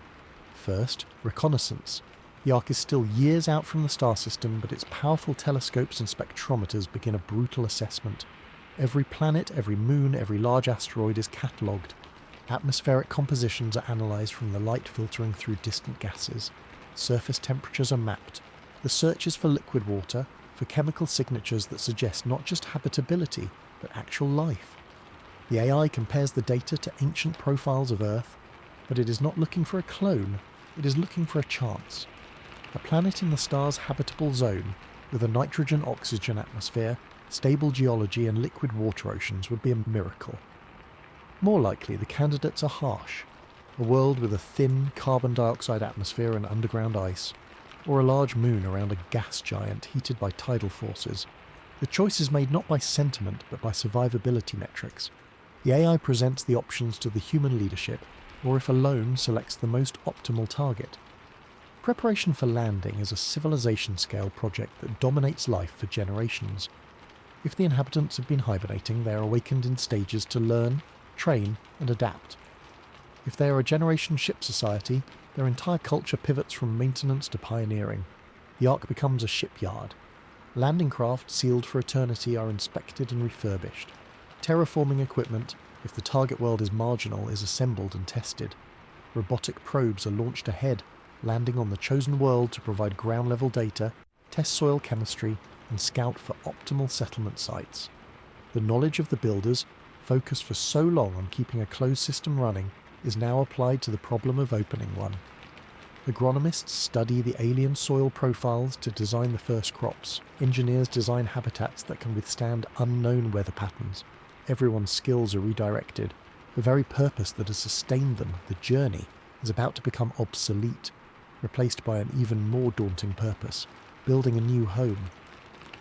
First, reconnaissance. The Ark is still years out from the star system, but its powerful telescopes and spectrometers begin a brutal assessment. Every planet, every moon, every large asteroid is catalogued. Atmospheric compositions are analysed from the light filtering through distant gases. Surface temperatures are mapped. The search is for liquid water, for chemical signatures that suggest not just habitability, but actual life. The AI compares the data to ancient profiles of Earth, but it is not looking for a clone, it is looking for a chance. A planet in the star's habitable zone, with a nitrogen-oxygen atmosphere, stable geology and liquid water oceans would be a miracle. More likely, the candidates are harsh, a world with a thin carbon dioxide atmosphere and underground ice, or a large moon around a gas giant heated by tidal forces. The choice is made not by sentiment, but by survivability metrics. The AI presents the options to the human leadership, or if alone, selects the most optimal target. Preparation for landing is a civilization-scale project that dominates life for generations. If the inhabitants have been hibernating, they are awakened in stages to learn, train, and adapt. If they are a generation ship society, their entire culture pivots from maintenance to pioneering. The Ark becomes a shipyard. Landing craft sealed for eternity are inspected and refurbished. Terraforming equipment, if the target world is marginal, is assembled and tested. Robotic probes are launched ahead, landing on the chosen world to provide ground-level data, test soil chemistry, and scout for optimal settlement sites. The knowledge of the builders, focused for so long on keeping a closed system running, is now applied to the problem of opening one. Agronomists study the alien soil profiles to design the first crops. Engineers design habitats that can withstand unknown weather patterns. Everyone's skills are redirected. The very purpose that has sustained them, the journey, is about to become obsolete, replaced by an even more daunting purpose, building a new home.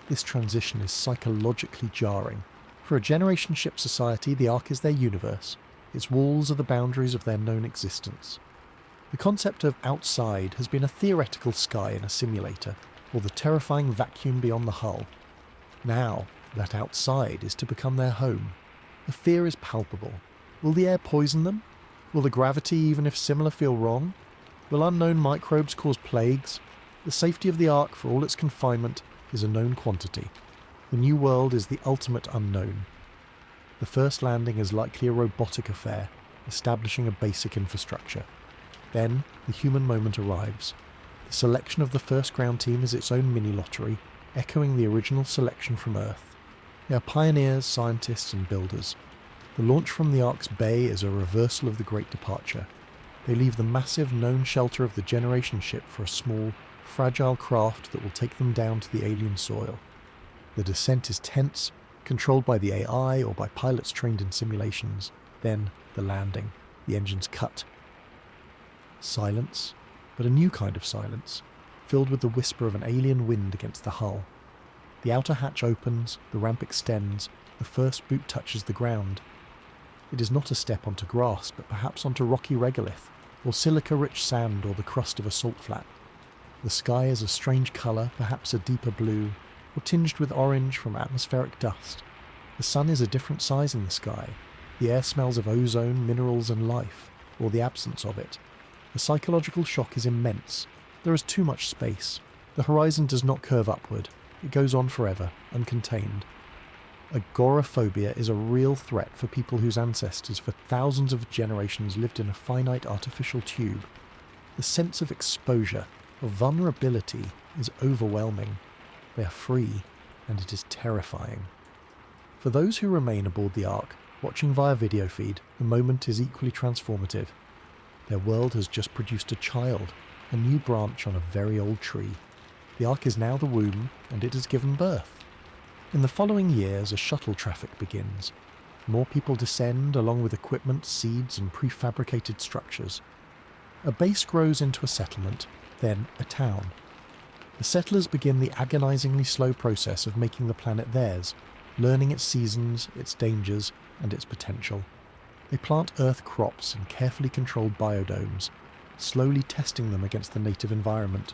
This transition is psychologically jarring. For a generation ship society, the Ark is their universe. Its walls are the boundaries of their known existence. The concept of outside has been a theoretical sky in a simulator, or the terrifying vacuum beyond the hull. Now, that outside is to become their home. The fear is palpable. Will the air poison them? Will the gravity, even if similar, feel wrong? Will unknown microbes cause plagues? The safety of the Ark, for all its confinement, is a known quantity. The new world is the ultimate unknown. The first landing is likely a robotic affair, establishing a basic infrastructure. Then, the human moment arrives. The selection of the first ground team is its own mini-lottery, echoing the original selection from Earth. They are pioneers, scientists, and builders. The launch from the Ark's bay is a reversal of the Great Departure. They leave the massive known shelter of the generation ship for a small, fragile craft that will take them down to the alien soil. The descent is tense, controlled by the AI or by pilots trained in simulations. Then, the landing. The engines cut. Silence, but a new kind of silence, filled with the whisper of an alien wind against the hull. The outer hatch opens, the ramp extends, the first boot touches the ground. It is not a step onto grass, but perhaps onto rocky regolith, or silica-rich sand, or the crust of a salt flat. The sky is a strange colour, perhaps a deeper blue, or tinged with orange from atmospheric dust. The sun is a different size in the sky. The air smells of ozone, minerals and life, or the absence of it. The psychological shock is immense. There is too much space. The horizon does not curve upward. It goes on forever, uncontained. Agoraphobia is a real threat for people whose ancestors for thousands of generations lived in a finite artificial tube. The sense of exposure, of vulnerability, is overwhelming. They are free, and it is terrifying. For those who remain aboard the Ark, watching via video feed, the moment is equally transformative. Their world has just produced a child, a new branch on a very old tree. The Ark is now the womb, and it has given birth. In the following years, a shuttle traffic begins. More people descend, along with equipment, seeds, and prefabricated structures. A base grows into a settlement, then a town. The settlers begin the agonizingly slow process of making the planet theirs, learning its seasons, its dangers, and its potential. They plant Earth crops in carefully controlled biodomes, slowly testing them against the native environment.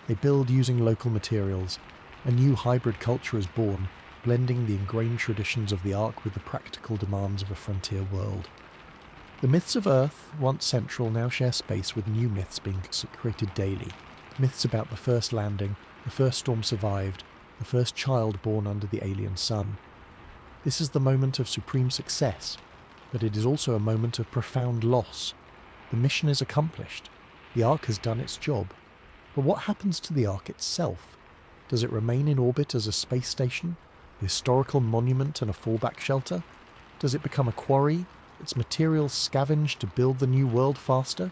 They build using local materials. A new hybrid culture is born, blending the ingrained traditions of the Ark with the practical demands of a frontier world. The myths of Earth, once central, now share space with new myths being created daily. Myths about the first landing, the first storm survived, the first child born under the alien sun. This is the moment of supreme success, but it is also a moment of profound loss. The mission is accomplished. The Ark has done its job. But what happens to the Ark itself? Does it remain in orbit as a space station, a historical monument and a fallback shelter? Does it become a quarry, its materials scavenged to build the new world faster?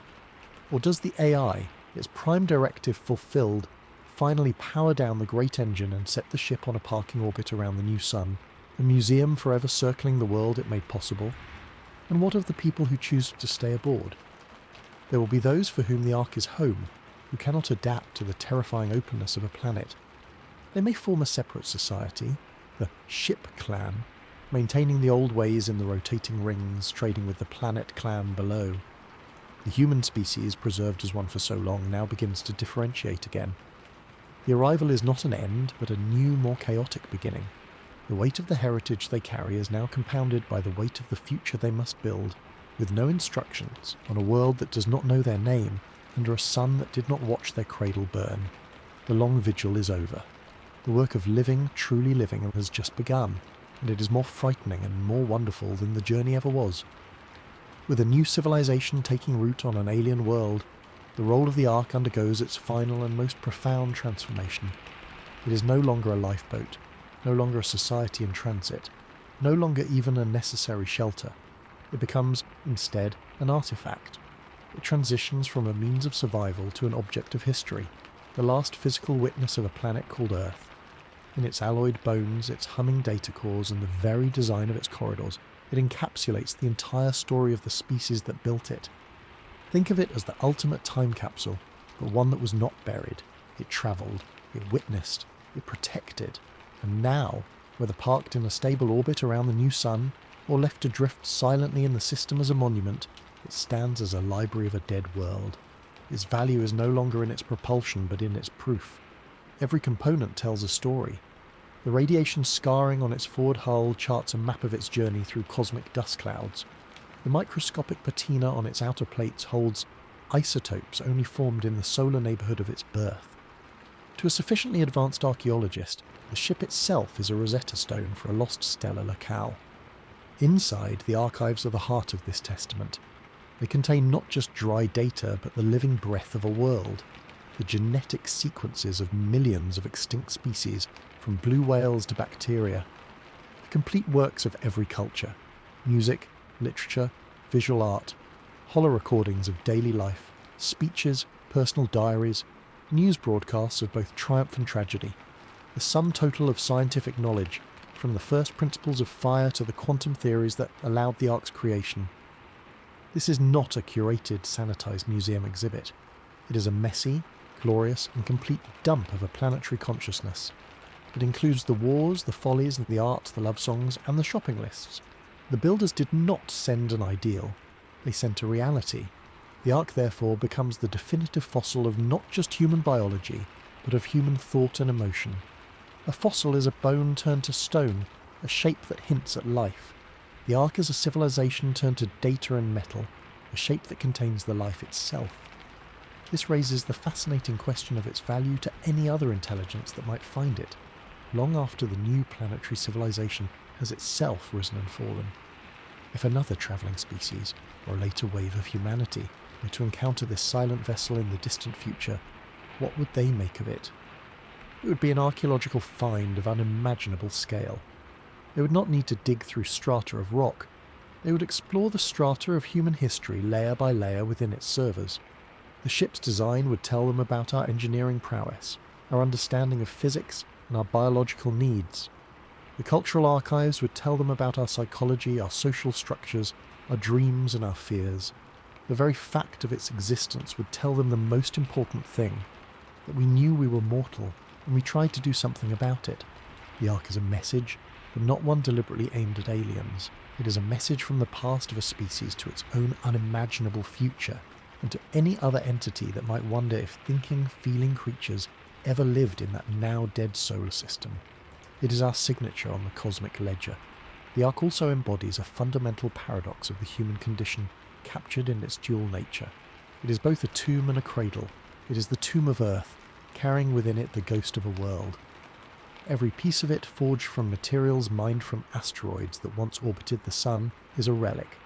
Or does the AI, its prime directive fulfilled, finally power down the great engine and set the ship on a parking orbit around the new sun, a museum forever circling the world it made possible? And what of the people who choose to stay aboard? There will be those for whom the Ark is home, who cannot adapt to the terrifying openness of a planet. They may form a separate society, the Ship Clan, maintaining the old ways in the rotating rings, trading with the planet clan below. The human species, preserved as one for so long, now begins to differentiate again. The arrival is not an end, but a new, more chaotic beginning. The weight of the heritage they carry is now compounded by the weight of the future they must build, with no instructions, on a world that does not know their name, under a sun that did not watch their cradle burn. The long vigil is over. The work of living, truly living, has just begun, and it is more frightening and more wonderful than the journey ever was. With a new civilization taking root on an alien world, the role of the Ark undergoes its final and most profound transformation. It is no longer a lifeboat, no longer a society in transit, no longer even a necessary shelter. It becomes, instead, an artifact. It transitions from a means of survival to an object of history, the last physical witness of a planet called Earth. In its alloyed bones, its humming data cores, and the very design of its corridors, it encapsulates the entire story of the species that built it. Think of it as the ultimate time capsule, but one that was not buried. It travelled, it witnessed, it protected, and now, whether parked in a stable orbit around the new sun, or left to drift silently in the system as a monument, it stands as a library of a dead world. Its value is no longer in its propulsion, but in its proof. Every component tells a story. The radiation scarring on its forward hull charts a map of its journey through cosmic dust clouds. The microscopic patina on its outer plates holds isotopes only formed in the solar neighbourhood of its birth. To a sufficiently advanced archaeologist, the ship itself is a Rosetta Stone for a lost stellar locale. Inside, the archives are the heart of this testament. They contain not just dry data, but the living breath of a world, the genetic sequences of millions of extinct species, from blue whales to bacteria, the complete works of every culture, music, literature, visual art, hollow recordings of daily life, speeches, personal diaries, news broadcasts of both triumph and tragedy, the sum total of scientific knowledge, from the first principles of fire to the quantum theories that allowed the Ark's creation. This is not a curated, sanitized museum exhibit. It is a messy, glorious, and complete dump of a planetary consciousness. It includes the wars, the follies, the art, the love songs, and the shopping lists. The builders did not send an ideal. They sent a reality. The Ark, therefore, becomes the definitive fossil of not just human biology, but of human thought and emotion. A fossil is a bone turned to stone, a shape that hints at life. The Ark is a civilization turned to data and metal, a shape that contains the life itself. This raises the fascinating question of its value to any other intelligence that might find it, long after the new planetary civilization has itself risen and fallen. If another travelling species, or a later wave of humanity, were to encounter this silent vessel in the distant future, what would they make of it? It would be an archaeological find of unimaginable scale. They would not need to dig through strata of rock. They would explore the strata of human history layer by layer within its servers. The ship's design would tell them about our engineering prowess, our understanding of physics, and our biological needs. The cultural archives would tell them about our psychology, our social structures, our dreams and our fears. The very fact of its existence would tell them the most important thing, that we knew we were mortal, and we tried to do something about it. The Ark is a message, but not one deliberately aimed at aliens. It is a message from the past of a species to its own unimaginable future, and to any other entity that might wonder if thinking, feeling creatures ever lived in that now dead solar system. It is our signature on the cosmic ledger. The Ark also embodies a fundamental paradox of the human condition, captured in its dual nature. It is both a tomb and a cradle. It is the tomb of Earth, carrying within it the ghost of a world. Every piece of it, forged from materials mined from asteroids that once orbited the Sun, is a relic.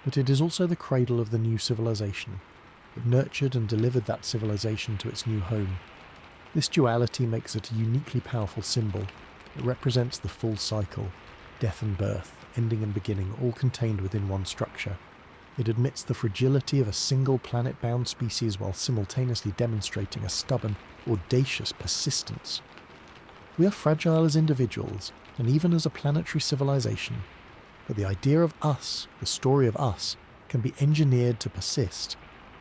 But it is also the cradle of the new civilization. It nurtured and delivered that civilization to its new home. This duality makes it a uniquely powerful symbol. It represents the full cycle, death and birth, ending and beginning, all contained within one structure. It admits the fragility of a single planet-bound species while simultaneously demonstrating a stubborn, audacious persistence. We are fragile as individuals, and even as a planetary civilization, but the idea of us, the story of us, can be engineered to persist.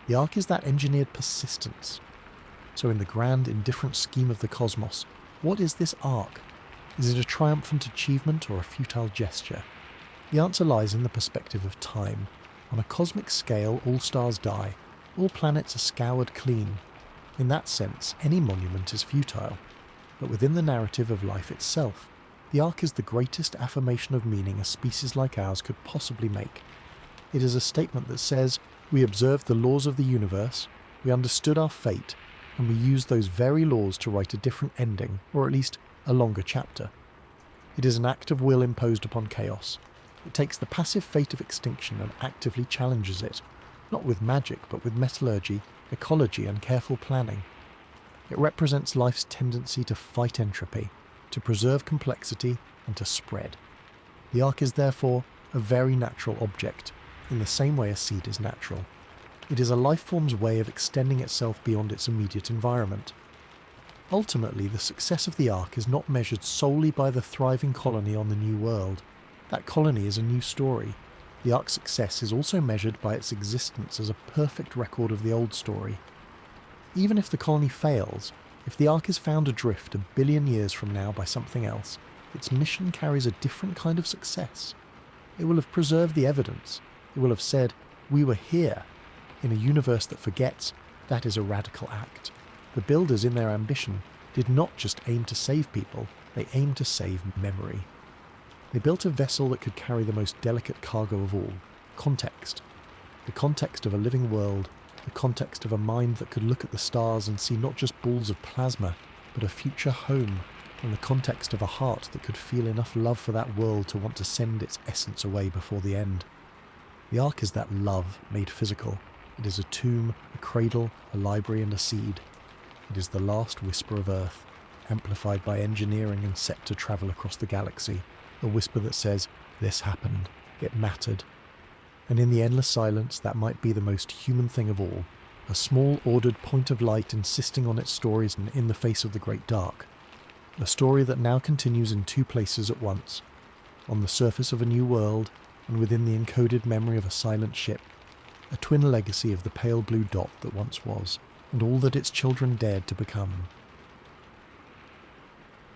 The Ark is that engineered persistence. So in the grand, indifferent scheme of the cosmos, what is this Ark? Is it a triumphant achievement or a futile gesture? The answer lies in the perspective of time. On a cosmic scale, all stars die. All planets are scoured clean. In that sense, any monument is futile. But within the narrative of life itself, the Ark is the greatest affirmation of meaning a species like ours could possibly make. It is a statement that says, we observed the laws of the universe, we understood our fate, and we used those very laws to write a different ending, or at least a longer chapter. It is an act of will imposed upon chaos. It takes the passive fate of extinction and actively challenges it, not with magic, but with metallurgy, ecology, and careful planning. It represents life's tendency to fight entropy, to preserve complexity, and to spread. The Ark is therefore a very natural object, in the same way a seed is natural. It is a life form's way of extending itself beyond its immediate environment. Ultimately, the success of the Ark is not measured solely by the thriving colony on the New World. That colony is a new story. The Ark's success is also measured by its existence as a perfect record of the old story. Even if the colony fails, if the Ark is found adrift 1 billion years from now by something else, its mission carries a different kind of success. It will have preserved the evidence. It will have said, we were here. In a universe that forgets, that is a radical act. The builders, in their ambition, did not just aim to save people, they aimed to save memory. They built a vessel that could carry the most delicate cargo of all, context. The context of a living world, the context of a mind that could look at the stars and see not just balls of plasma, but a future home, and the context of a heart that could feel enough love for that world to want to send its essence away before the end. The Ark is that love made physical. It is a tomb, a cradle, a library, and a seed. It is the last whisper of Earth, amplified by engineering and set to travel across the galaxy. A whisper that says, this happened, it mattered. And in the endless silence, that might be the most human thing of all. A small, ordered point of light insisting on its stories in the face of the great dark. A story that now continues in 2 places at once. On the surface of a new world, and within the encoded memory of a silent ship. A twin legacy of the pale blue dot that once was, and all that its children dared to become.